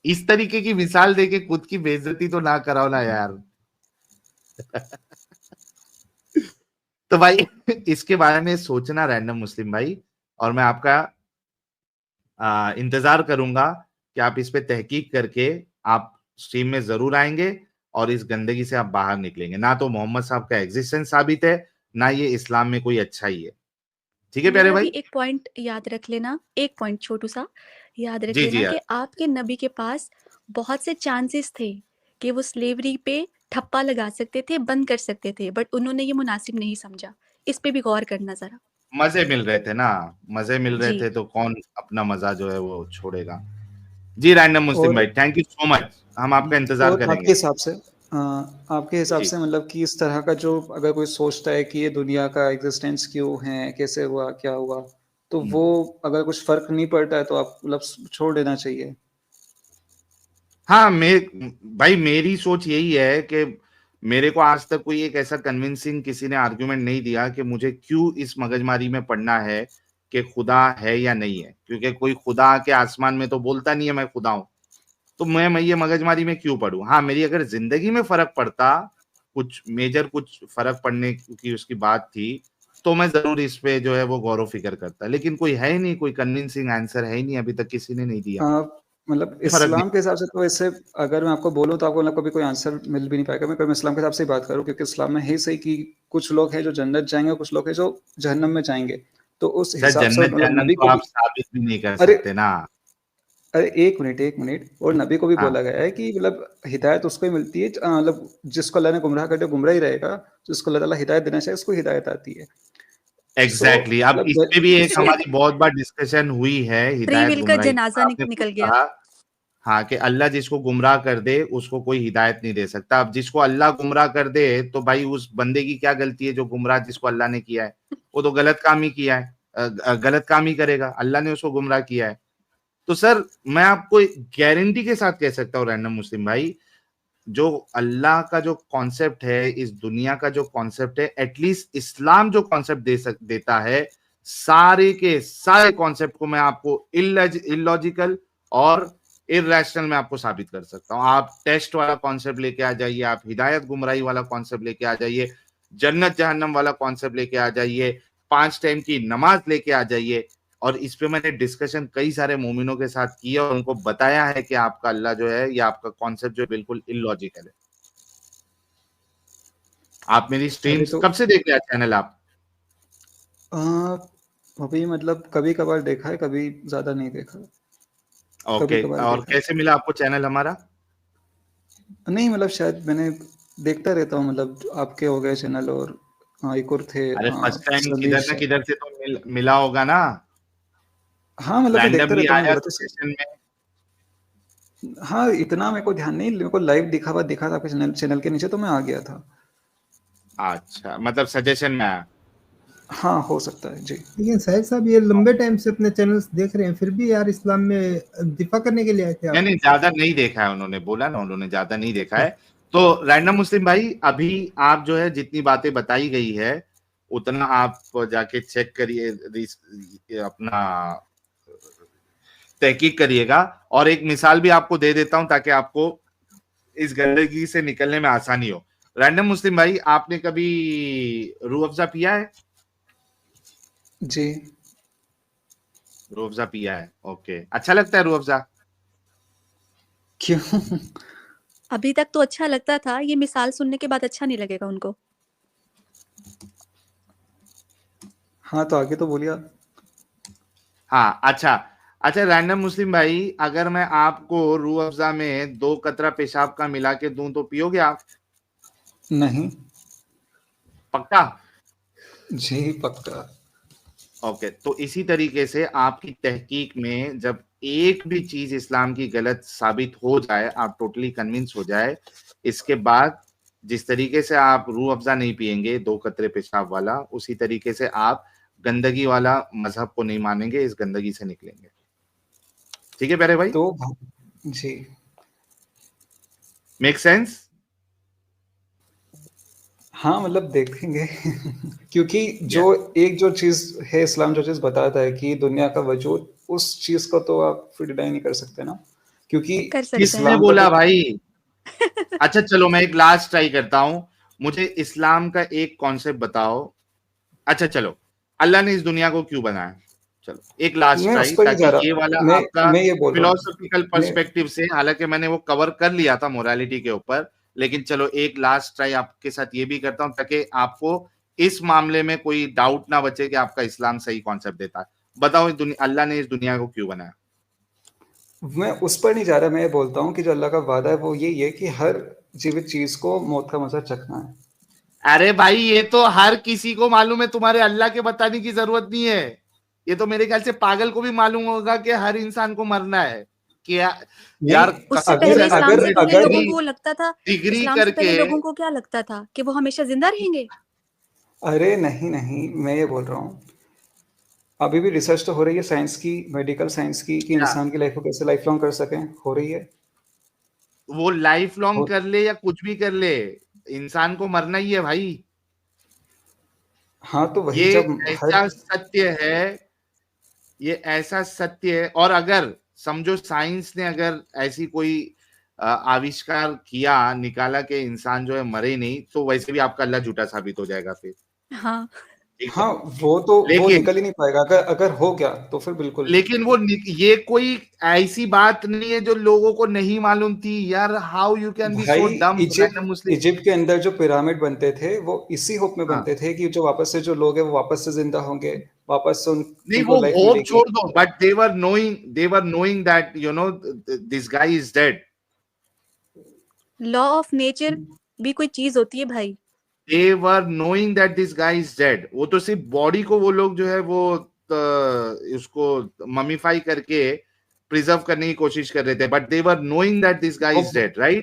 इस तरीके की मिसाल देके खुद की बेइज्जती तो ना कराओ ना यार। तो भाई इसके बारे में सोचना रैंडम मुस्लिम भाई, और मैं आपका इंतजार करूंगा कि आप इस पे तहकीक करके आप स्ट्रीम में जरूर आएंगे और इस गंदगी से आप बाहर निकलेंगे। ना तो मोहम्मद साहब का एग्जिस्टेंस साबित है, ना ये इस्लाम में कोई अच्छाई है। ठीक है प्यारे मेरा भाई? भी एक पॉइंट याद रख लेना, एक पॉइंट छोटू सा याद रख जी जी लेना यार, कि आपके नबी के पास बहुत से चांसेस थे कि वो स्लेवरी पे ठप्पा लगा सकते थे, बंद कर सकते थे, बट उन्होंने ये मुनासिब नहीं समझा। इस पे भी गौर करना जरा। मजे मिल रहे थे ना, मजे मिल रहे जी थे तो कौन अपना मजा जो है वो छोड़ेगा। जी रैंडम मुस्लिम और भाई, थैंक यू सो मच, हम आपका इंतजार और करेंगे। आपके हिसाब जी से मतलब कि इस तरह का जो अगर कोई सोचता है कि ये दुनिया का एग्जिस्टेंस क्यों है, कैसे हुआ, क्या हुआ, तो वो अगर कुछ फर्क नहीं पड़ता है तो आप मतलब छोड़ देना चाहिए। हाँ, भाई मेरी सोच यही है कि मेरे को आज तक कोई एक ऐसा कन्विंसिंग किसी ने आर्गुमेंट नहीं दिया कि मुझे क्यों इस मगजमारी में पड़ना है कि खुदा है या नहीं है, क्योंकि कोई खुदा के आसमान में तो बोलता नहीं है मैं खुदा हूं, तो मैं ये मगजमारी में क्यों पढ़ूं। हाँ, मेरी अगर जिंदगी में फर्क पड़ता, कुछ मेजर कुछ फर्क पड़ने की उसकी बात थी, तो मैं जरूर इस पे जो है वो गौर व फिक्र करता, लेकिन कोई है ही नहीं, कोई कन्विंसिंग आंसर है ही नहीं, अभी तक किसी ने नहीं दिया। मतलब फर्क इस्लाम नहीं। के हिसाब से तो वैसे अगर मैं आपको बोलूँ तो आपको मतलब कभी कोई आंसर मिल भी नहीं पाएगा। मैं इस्लाम के हिसाब से ही बात करूँ, क्योंकि इस्लाम में है ही सही कि कुछ लोग हैं जो जन्नत जाएँगे और कुछ लोग हैं जो जहन्नम में जाएँगे। तो उस सर हिसाब से जन्नत मतलब जहन्नम नबी तो को आप भी साबित भी नहीं कर अरे सकते ना। अरे 1 मिनट और नबी को भी हाँ, बोला गया है कि मतलब हिदायत उसको ही मिलती है मतलब जिसको अल्लाह ने गुमराह कर दिया गुमराह ही रहेगा, जिसको अल्लाह ताला हिदायत देना चाहे उसको हिदायत आती है। So exactly. अब मतलब इस पे भी एक सो हमारी बहुत बार डिस्कशन हुई है फ्री हिदायत विल का गुमराही जनाजा का। आपने खुद निकल गया। कहा हाँ, कि अल्लाह जिसको गुमराह कर दे उसको कोई हिदायत नहीं दे सकता। अब जिसको अल्लाह गुमराह कर दे तो भाई उस बंदे की क्या गलती है जो गुमराह जिसको अल्लाह ने किया है? वो तो गलत काम ही किया है। गलत काम ही करेगा। अल्लाह ने उसको गुमराह किया है। तो सर मैं आपको गारंटी के साथ कह सकता हूँ रैंडम मुस्लिम भाई, जो अल्लाह का जो कॉन्सेप्ट है, इस दुनिया का जो कॉन्सेप्ट है, एटलीस्ट इस्लाम जो कॉन्सेप्ट देता है, सारे के सारे कॉन्सेप्ट को मैं आपको इलॉजिकल और इररेशनल में आपको साबित कर सकता हूँ। आप टेस्ट वाला कॉन्सेप्ट लेके आ जाइए, आप हिदायत गुमराही वाला कॉन्सेप्ट लेके आ जाइए, जन्नत जहन्नम वाला कॉन्सेप्ट लेके आ जाइए, 5 टाइम की नमाज लेके आ जाइए। और इस पे मैंने डिस्कशन कई सारे मोमिनों के साथ की है और उनको बताया है कि आपका अल्लाह जो है या आपका कॉन्सेप्ट जो है बिल्कुल इलॉजिकल है। आप मेरी अरे स्ट्रीम्स तो कब से देख रहे हैं चैनल आप? अ, अभी मतलब कभी-कभार देखा है, कभी ज़्यादा नहीं देखा। ओके। कभी-कभार और देखा है। कैसे मिला आपको चैनल हमारा? नहीं मतलब शायद मैंने देखता रहता हूँ, मतलब आपके हो गए चैनल और एक और थे अरे फर्स्ट टाइम संदीप किधर ना शायद। किधर से तो मिला होगा ना। हाँ, मतलब मैं देखता रैंडमली रहता हूँ, मैं आया बोला था सजेशन में। हाँ, इतना मेरे को ध्यान नहीं, मेरे को लाइव दिखा था आपके चैनल चैनल के नीचे तो मैं आ गया था। अच्छा, मतलब सजेशन में आया। हाँ, हो सकता है। जी। लेकिन साहिब साहब ये लंबे टाइम से अपने चैनल्स देख रहे हैं, फिर भी यार इस्लाम में दिफा करने के लिए आए थे नहीं, आप? नहीं ज्यादा नहीं देखा है उन्होंने, बोला ना उन्होंने ज्यादा नहीं देखा अच्छा। है। तो रैंडम मुस्लिम भाई अभी आप जो है जितनी बातें बताई गई है उतना आप जाके चेक करिए, अपना तहकीक करिएगा। और एक मिसाल भी आपको दे देता हूं ताकि आपको इस गंदगी से निकलने में आसानी हो। रैंडम मुस्लिम भाई आपने कभी रूह अफ़ज़ा पिया है? जी। रूह अफ़ज़ा पिया है, ओके। अच्छा लगता है रूह अफ़ज़ा? क्यों? अभी तक तो अच्छा लगता था, ये मिसाल सुनने के बाद अच्छा नहीं लगेगा उनको। हाँ, तो आगे तो बोलिए आप। हाँ, अच्छा। अच्छा रैंडम मुस्लिम भाई, अगर मैं आपको रूह अफ़ज़ा में 2 कतरा पेशाब का मिला के दूं तो पियोगे आप? नहीं। पक्का? जी, पक्का। ओके। तो इसी तरीके से आपकी तहकीक में जब एक भी चीज इस्लाम की गलत साबित हो जाए, आप टोटली कन्विंस हो जाए, इसके बाद जिस तरीके से आप रूह अफ़ज़ा नहीं पिएंगे 2 कतरे पेशाब वाला, उसी तरीके से आप गंदगी वाला मजहब को नहीं मानेंगे, इस गंदगी से निकलेंगे। ठीक है प्यारे भाई? तो जी। Make sense? हाँ, मतलब देखेंगे क्योंकि जो यस। एक जो चीज़ है, इस्लाम जो चीज़ बताता है कि दुनिया का वजूद, उस चीज़ को तो आप फिर डिनाई नहीं कर सकते ना, क्योंकि कर सकते हैं किसने इस्लाम आप। का बोला तो भाई? अच्छा चलो मैं एक लास्ट ट्राई करता हूं। मुझे इस्लाम का एक कॉन्सेप्ट बताओ। अच्छा चलो, अल्लाह ने इस दुनिया को क्यों बनाया? चलो एक लास्ट मैं उस ट्राई, पर नहीं जा ताकि ये रहा। वाला मैं आपका मैं ये बोल रहा हूँ। फिलोसॉफिकल मैं पर्सपेक्टिव से, हालांकि मैंने वो कवर कर लिया था मोरालिटी के ऊपर, लेकिन चलो एक लास्ट ट्राई आपके साथ ये भी करता हूं ताकि आपको इस मामले में कोई डाउट ना बचे कि आपका इस्लाम सही कॉन्सेप्ट देता है। बताओ अल्लाह ने इस दुनिया को क्यों बनाया? मैं उस पर नहीं जा रहा, मैं ये बोलता हूँ कि जो अल्लाह का वादा है वो यही है कि हर जीवित चीज़ को मौत का मज़ा चखना है। अरे भाई ये तो हर किसी को मालूम है, तुम्हारे अल्लाह के बताने की जरूरत नहीं है। ये तो मेरे ख्याल से पागल को भी मालूम होगा कि हर इंसान को मरना है। कि नहीं, यार उससे कसम से पहले अगर इस्लाम अगर से तुमने पहले अगर लोगों डिग्री को लगता था, डिग्री इस्लाम से करके पहले लोगों को क्या लगता था कि वो हमेशा ज़िंदा रहेंगे? अरे नहीं, मैं ये बोल रहा हूँ, अभी भी रिसर्च तो हो रही है साइंस की, मेडिकल साइंस की, कि क्या इंसान की लाइफ को कैसे लाइफ लॉन्ग कर सकें, हो रही है। वो लाइफ लॉन्ग हो कर ले या कुछ भी कर ले, इंसान को मरना ही है भाई। हाँ, तो वही ये जब हर ऐसा सत्य है, ये ऐसा सत्य है। और अगर समझो साइंस ने अगर ऐसी कोई आविष्कार किया, निकाला कि इंसान जो है मरे नहीं, तो वैसे भी आपका अल्लाह झूठा साबित हो जाएगा फिर। हाँ, हाँ, वो लेकिन निकल ही नहीं पाएगा, अगर हो गया तो फिर बिल्कुल। लेकिन ये कोई ऐसी बात नहीं है जो लोगों को नहीं मालूम थी यार। हाउ यू कैन बी सो भाई डम रैंडम मुस्लिम। इजिप्ट के अंदर जो पिरामिड बनते थे वो इसी होप में हाँ, बनते थे कि जो वापस से जो लोग हैं वो वापस से जिंदा होंगे, वापस से नहीं उनको वो लाइफ होप मिलेगी। छोड़ दो, but they were knowing that this guy is dead. Law of nature भी कोई चीज होती है भाई। They were knowing that this guy is dead. वो तो सिर्फ बॉडी को वो लोग जो है वो उसको ममीफाई करके प्रिजर्व करने की कोशिश कर रहे थे, but they were knowing that this guy is dead, right?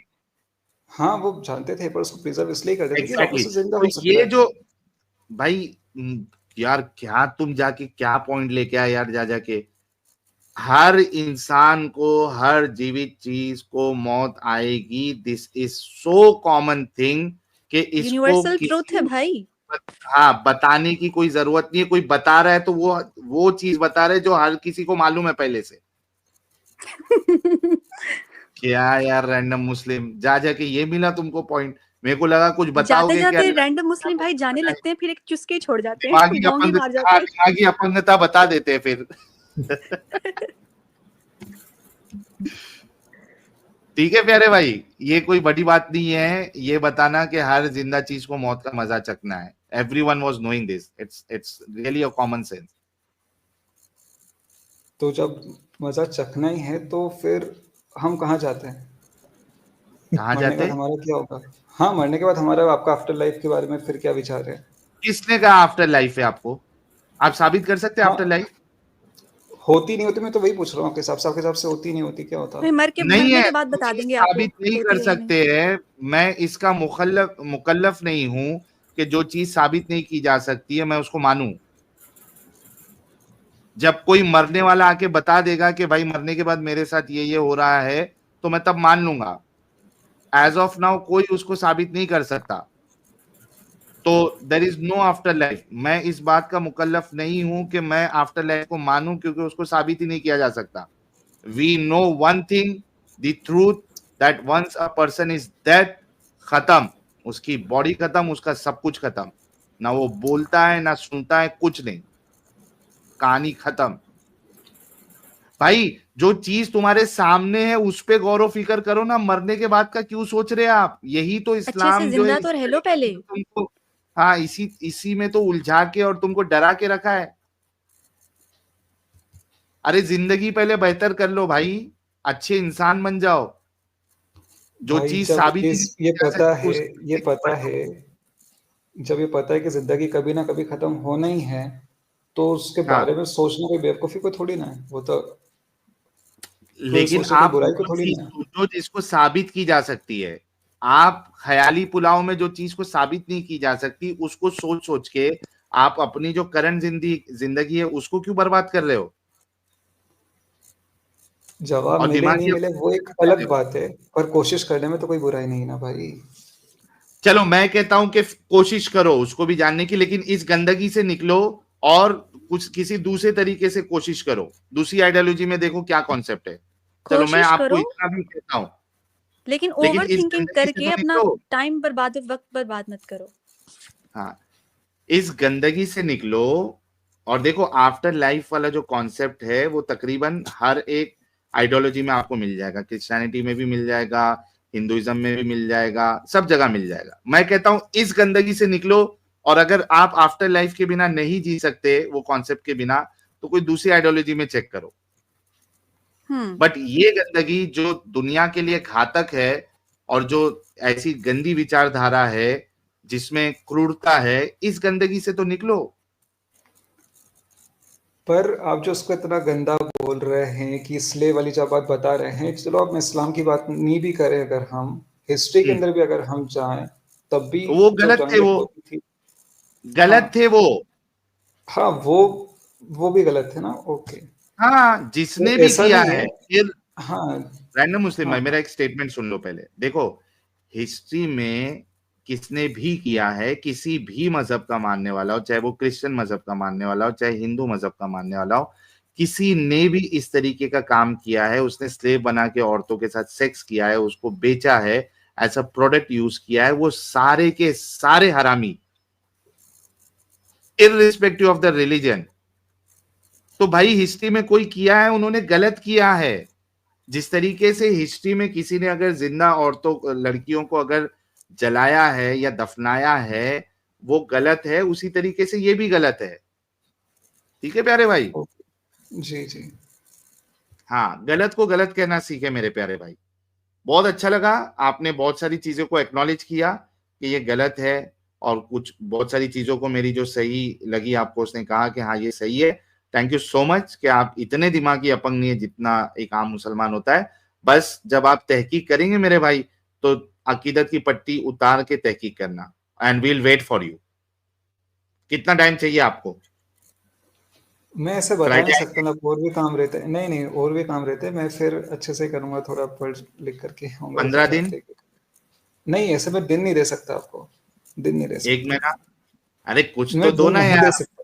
हाँ, वो जानते थे, पर उसको प्रिजर्व इसलिए करते थे कि वापस Exactly. से जिंदा तो हो सकता ये है। जो भाई यार क्या तुम जाके क्या पॉइंट लेके आए यार, जा जाके हर इंसान को, हर जीवित चीज को मौत आएगी। This is so common thing कि इसको यूनिवर्सल ट्रूथ है किसी भाई। हाँ बताने की कोई जरूरत नहीं है। कोई बता रहा है तो वो चीज बता रहे जो हर किसी को मालूम है पहले से। क्या यार रैंडम मुस्लिम, जा जाके ये मिला तुमको पॉइंट। मेरे को लगा कुछ जाते बताओगे जाते क्या। रैंडम मुस्लिम भाई जाने लगते हैं, फिर एक चुस्के ही छोड़ जाते हैं, दिमागी बोंगे मार अपंगता, जाते हैं। दिमागी अपंगता बता देते हैं फिर। ठीक है प्यारे भाई, ये कोई बड़ी बात नहीं है ये बताना कि हर जिंदा चीज को मौत का मजा चखना है। Everyone was knowing this, it's really a common sense. तो जब मजा चखना ही है तो फिर हम कहाँ जाते हैं? कहाँ मरने के जाते? बाद हमारा क्या होगा? हाँ, मरने के बाद हमारा आपका आफ्टर लाइफ के बारे में फिर क्या विचार है? किसने कहा आफ्टर लाइफ है? आपको आप साबित कर सकते हैं हाँ, आफ्टर लाइफ? होती नहीं होती, मैं तो वही पूछ रहा हूँ आपके हिसाब से होती नहीं होती, क्या होता? भाई नहीं मरने है, के बाद बता ये देंगे आपको साबित नहीं होती कर है या नहीं। सकते हैं। मैं इसका मुकल्लफ नहीं हूं कि जो चीज साबित नहीं की जा सकती है मैं उसको मानूं। जब कोई मरने वाला आके बता देगा कि भाई मरने के बाद मेरे साथ ये हो रहा है तो मैं तब मान लूंगा। एज ऑफ नाउ कोई उसको साबित नहीं कर सकता। तो there is no afterlife. मैं इस बात का मुकल्लफ नहीं हूं कि मैं आफ्टर लाइफ को मानूं, क्योंकि उसको साबित ही नहीं किया जा सकता। We know one thing, the truth, that once a person is dead, खत्म। उसकी बॉडी खत्म, उसका सब कुछ खत्म। ना वो बोलता है ना सुनता है, कुछ नहीं, कहानी खत्म। भाई जो चीज तुम्हारे सामने है उस पे गौर फिक्र करो ना, मरने के बाद का क्यों सोच रहे हैं आप? यही तो अच्छे से इस्लाम जो है जिंदा तो रह लो पहले। तुमको, हाँ इसी में तो उलझा के और तुमको डरा के रखा है। अरे जिंदगी पहले बेहतर कर लो भाई, अच्छे इंसान बन जाओ। जो भाई चीज जब साबित ही इस नहीं की जा सकती, ये पता है, जब ये पता है कि जिंदगी कभी ना कभी खत्म होना ही है, तो उसके हाँ, बारे में सोचना कोई बेवकूफी को थोड़ी ना है। वो तो लेकिन सोचना कोई आप बुराई को वो थोड़ी चीज ना है। सोचो जिसको साबित की जा सकती है। आप ख्याली पुलाव में जो चीज को साबित नहीं की जा सकती उसको सोच सोच के आप अपनी जो करंट जिंदगी है उसको क्यों बर्बाद कर रहे हो? जवाब और मिले नहीं दिमागी मिले वो एक कर रहे अलग हो। बात है, पर कोशिश करने में तो कोई बुराई नहीं ना भाई। चलो मैं कहता हूं कि कोशिश करो उसको भी जानने की, लेकिन इस गंदगी से निकलो और कुछ किसी दूसरे तरीके से कोशिश करो। दूसरी आइडियोलॉजी में देखो क्या कॉन्सेप्ट है। चलो मैं कोशिश आपको करो, इतना भी कहता हूं, लेकिन लेकिन ओवर इस थिंकिंग गंदगी से करके तो अपना निकलो। टाइम बर्बाद, वक्त बर्बाद मत करो। हाँ, इस गंदगी से निकलो और देखो आफ्टर लाइफ वाला जो कॉन्सेप्ट है वो तकरीबन हर एक आइडियोलॉजी में आपको मिल जाएगा। क्रिश्चियनिटी में भी मिल जाएगा, हिंदुइज्म में भी मिल जाएगा, सब जगह मिल जाएगा। मैं कहता हूं इस गंदगी से निकलो, और अगर आप आफ्टर लाइफ के बिना नहीं जी सकते, वो कॉन्सेप्ट के बिना, तो कोई दूसरी आइडियोलॉजी में चेक करो। बट ये गंदगी जो दुनिया के लिए घातक है और जो ऐसी गंदी विचारधारा है जिसमें क्रूरता है, इस गंदगी से तो निकलो। पर आप जो उसको इतना गंदा बोल रहे हैं कि स्लेव वाली जब बात बता रहे हैं, चलो आप इस्लाम की बात नहीं भी करें, अगर हम हिस्ट्री के अंदर भी अगर हम जाएं, तब भी वो जब गलत थे, जंग वो होती थी। गलत हाँ, थे वो। हाँ, वो भी गलत थे ना। ओके, हाँ, जिसने तो भी ऐसा किया नहीं है है। फिर हाँ, रैंडम मुस्लिम भाई, हाँ, मेरा एक स्टेटमेंट सुन लो पहले। देखो हिस्ट्री में किसने भी किया है, किसी भी मजहब का मानने वाला हो, चाहे वो क्रिश्चियन मजहब का मानने वाला हो चाहे हिंदू मजहब का मानने वाला हो, किसी ने भी इस तरीके का काम किया है। उसने स्लेव बना के औरतों के साथ सेक्स किया है, उसको बेचा है, ऐसा प्रोडक्ट यूज किया है, वो सारे के सारे हरामी। Irrespective of the religion. तो भाई हिस्ट्री में कोई किया है, उन्होंने गलत किया है। जिस तरीके से हिस्ट्री में किसी ने अगर जिंदा औरतों लड़कियों को अगर जलाया है या दफनाया है, वो गलत है, उसी तरीके से ये भी गलत है। ठीक है प्यारे भाई? जी जी हाँ, गलत को गलत कहना सीखे मेरे प्यारे भाई। बहुत अच्छा लगा, आपने बहुत सारी चीजों को एक्नॉलेज किया कि ये गलत है, और कुछ बहुत सारी चीजों को मेरी जो सही लगी आपको उसने कहा कि हाँ ये सही है। थैंक यू सो मच कि आप इतने दिमागी अपंग नहीं है जितना एक आम मुसलमान होता है। बस जब आप तहकीक करेंगे मेरे भाई, तो अकीदत की पट्टी उतार के तहकीक करना, and we'll wait for you. कितना टाइम चाहिए आपको? मैं ऐसे बता नहीं सकता ना, और भी काम रहते हैं। नहीं नहीं, और भी काम रहते हैं, मैं फिर अच्छे से करूंगा, थोड़ा पढ़ लिख करके आऊंगा। 15 दिन? नहीं, ऐसे मैं दिन नहीं दे सकता आपको, दिन नहीं दे सकता। 1 महीना? अरे कुछ मैं तो दो दिन ना नहीं यार। दे सकता।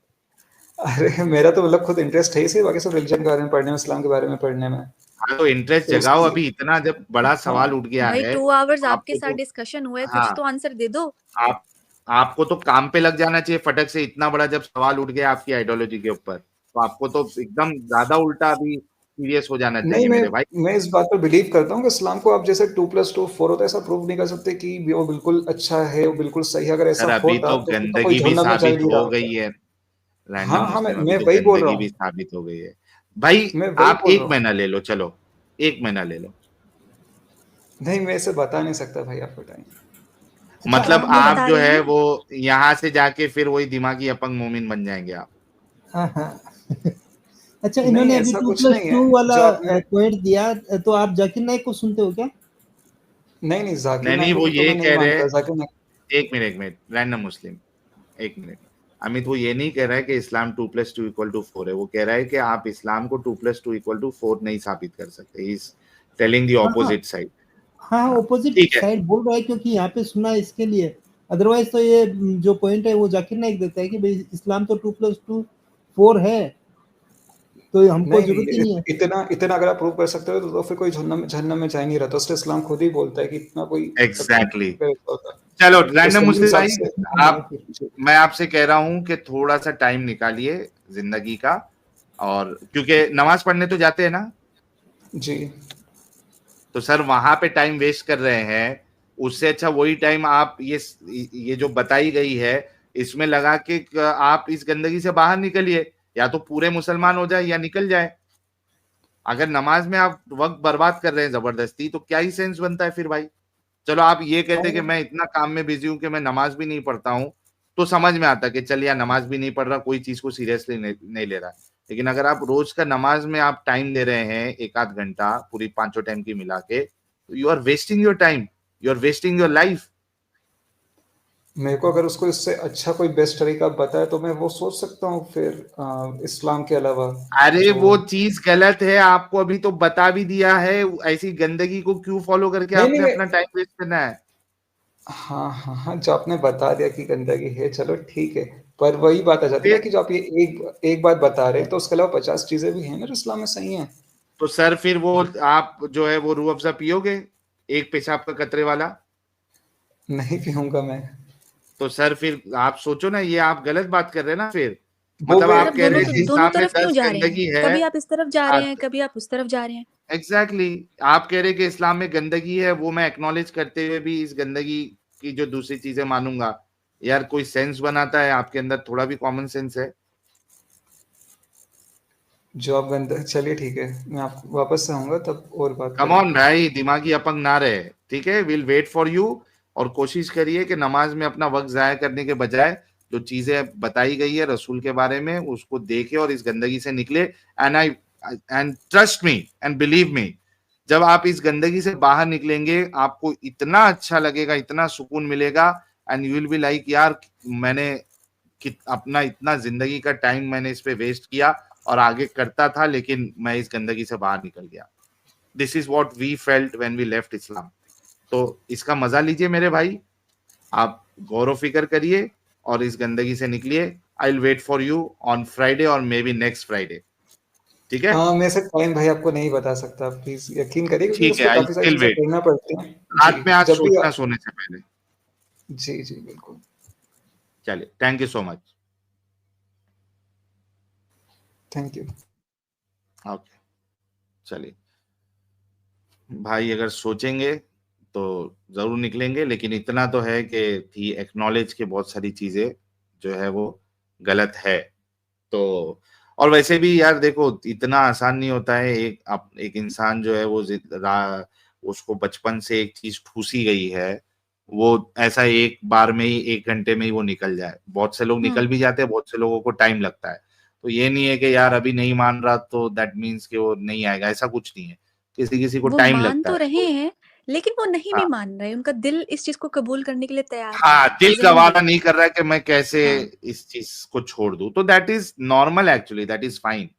अरे मेरा तो मतलब खुद इंटरेस्ट है इसी, बाकी सब रिलीजन के बारे में पढ़ने में, इस्लाम के बारे में पढ़ने में। हाँ तो इंटरेस्ट तो जगाओ, उसकी अभी इतना जब बड़ा सवाल उठ गया भाई है 2 आवर्स तो आपके आपको साथ तो, डिस्कशन हुआ है, कुछ हाँ तो आंसर दे दो। आप आपको तो काम पे लग जाना चाहिए फटक से। इतना बड़ा जब सवाल उठ गया आपकी आइडियोलॉजी के ऊपर, तो आपको तो एकदम ज्यादा उल्टा अभी सीरियस हो जाना नहीं, चाहिए मेरे भाई। मैं इस बात पर बिलीव करता हूँ कि इस्लाम को आप जैसे 2+2 4 होता है, ऐसा प्रूव नहीं कर सकते कि वो बिल्कुल अच्छा है, वो बिल्कुल सही है। अगर सर ऐसा अभी होता तो तो फिर तो कोई गंदगी भी जहन्नम में जा ही साबित नहीं रहा हो होता। गई है। रैंडम हाँ हाँ, मुस्लिम, अभी मैं तो वही बोल रहा गंदगी भी हूँ, साबित हो गई है भाई। मैं वही आप बोल रहा 1 हूँ। महीना ले लो, चलो 1 महीना ले लो। नहीं, मैं ऐसे बता नहीं सकता भाई आपको टाइम। अच्छा मतलब मैं आप बता जो रहे है हैं। वो यहाँ से जाके फिर वही दिमागी अपंग मोमिन बन जाएंगे आप। हाँ हाँ अच्छा नहीं, इन्होंने अभी ऐसा कुछ नहीं 2+2 है वाला जो आपने। पॉइंट दिया, तो आप जाकिर नाइक को सुनते हो क्या? नहीं नहीं, जाकिर नहीं नहीं, नाइक वो को तो ये मैं नहीं कह रहे, मानता। जाकिर नाइक। 1 मिनट रैंडम मुस्लिम, 1 मिनट। अमित वो ये नहीं कह रहा है कि इस्लाम 2+2=4 है। वो कह रहा है कि आप इस्लाम को 2+2=4 नहीं साबित कर सकते। इज टेलिंग द हाँ हाँ ऑपोजिट साइड। हाँ, हाँ ऑपोजिट ठीक है। साइड बोल रहा है क्योंकि यहाँ पे सुना है इसके लिए। अदरवाइज तो ये जो पॉइंट है वो जाकिर नाइक देता है कि भाई इस्लाम तो 2+2 4 है, तो हमको नहीं नहीं, जरूरत ही नहीं है। इतना इतना अगर आप प्रूव कर सकते हो तो फिर कोई जहन्नम जहन्नम में जा ही नहीं रहा। तो उससे इस्लाम खुद ही बोलता है कि इतना कोई एग्जैक्टली होता है। चलो तो रैंडम सही मुस्लिम हिसाब भाई, से। आप, मैं आपसे कह रहा हूं कि थोड़ा सा टाइम निकालिए जिंदगी का, और क्योंकि नमाज पढ़ने तो जाते हैं ना, जी तो सर वहां पे टाइम वेस्ट कर रहे हैं। उससे अच्छा वही टाइम आप ये जो बताई गई है इसमें लगा के आप इस गंदगी से बाहर निकलिए। या तो पूरे मुसलमान हो जाए या निकल जाए। अगर नमाज में आप वक्त बर्बाद कर रहे हैं जबरदस्ती, तो क्या ही सेंस बनता है फिर भाई। चलो आप ये कहते कि मैं इतना काम में बिजी हूं कि मैं नमाज भी नहीं पढ़ता हूं, तो समझ में आता कि चल यार नमाज भी नहीं पढ़ रहा, कोई चीज को सीरियसली नहीं ले रहा। लेकिन अगर आप रोज का नमाज में आप टाइम दे रहे हैं 1 आध घंटा पूरी 5 टाइम की मिला के, तो you are wasting your time, you are wasting your life. मेरे को अगर उसको इससे अच्छा कोई बेस्ट तरीका बताए तो मैं वो सोच सकता हूँ फिर इस्लाम के अलावा। अरे जो वो चीज गलत है, आपको अभी तो बता भी दिया है। ऐसी गंदगी को क्यों फॉलो करके नहीं आपने नहीं, अपना टाइम वेस्ट करना है? हाँ हाँ हाँ, जो आपने बता दिया कि गंदगी है, चलो ठीक है। पर वही बात आ जाती है ना फिर कि जो आप ये एक बात बता रहे हैं, तो उसके अलावा 50 चीजें भी हैं ना जो इस्लाम में सही हैं। तो सर फिर वो आप जो है वो रूह अफ़ज़ा पियोगे, एक पेशाब का कतरे वाला? नहीं पीऊंगा मैं। तो सर फिर आप सोचो ना, ये आप गलत बात कर रहे हैं ना फिर। वो मतलब भी आप मतलब कह रहे दोनों हैं कि दोनों इस्लाम में तरफ क्यों 10 जा रहे गंदगी हैं? है। कभी आप इस तरफ जा रहे हैं, कभी आप उस तरफ जा रहे हैं। एग्जैक्टली आप कह रहे हैं कि इस्लाम में गंदगी है, वो मैं एक्नॉलेज करते हुए भी इस गंदगी की जो दूसरी चीजें मानूंगा। यार कोई सेंस बनाता है आपके अंदर, थोड़ा भी कॉमन सेंस है? जो आप गंदा, चलिए ठीक है, मैं आप वापस से आऊंगा तब और बात कम ऑन करेंगे। भाई, दिमागी अपंग ना रहे। ठीक है, विल वेट फॉर यू। और कोशिश करिए कि नमाज में अपना वक्त जाया करने के बजाय जो चीजें बताई गई है रसूल के बारे में उसको देखे और इस गंदगी से निकले। And trust me and believe me, जब आप इस गंदगी से बाहर निकलेंगे आपको इतना अच्छा लगेगा, इतना सुकून मिलेगा। And you will be like यार, मैंने अपना इतना जिंदगी का टाइम मैंने इस पे वेस्ट किया और आगे करता था, लेकिन मैं इस गंदगी से बाहर निकल गया। This is what we felt when we left Islam. तो इसका मजा लीजिए मेरे भाई, आप गौर फिक्र करिए और इस गंदगी से निकलिए। I will wait for you on Friday और मे बी नेक्स्ट फ्राइडे। ठीक है? मैं से टाइम भाई आपको नहीं बता सकता, प्लीज यकीन करिए, क्योंकि ठीक है, उसमें आई काफी सारी स्टिल चीजें वेट। करना पड़ती हैं। रात जी, में आज जब भी सोचना सोने से पहले। जी जी बिल्कुल। चलिए, thank you so much. Thank you. Okay, चलिए भाई, अगर सोचेंगे तो जरूर निकलेंगे, लेकिन इतना तो है कि ही एक्नॉलेज के बहुत सारी चीजें जो है वो गलत है। तो और वैसे भी यार देखो, इतना आसान नहीं होता है। एक इंसान जो है वो उसको बचपन से एक चीज ठूसी गई है, वो ऐसा एक बार में ही 1 घंटे में ही वो निकल जाए। बहुत से लोग निकल भी जाते हैं, बहुत से लोगों को टाइम लगता है। तो ये नहीं है कि यार अभी नहीं मान रहा तो दैट मीन्स कि वो नहीं आएगा, ऐसा कुछ नहीं है। किसी किसी को वो टाइम मान लगता तो है। रहे हैं, लेकिन वो नहीं भी हाँ, मान रहे, उनका दिल इस चीज को कबूल करने के लिए तैयार नहीं हाँ, है, दिल जहन गवारा नहीं। नहीं कर रहा है कि मैं कैसे हाँ इस चीज को छोड़ दूं। तो that is normal, actually that is fine.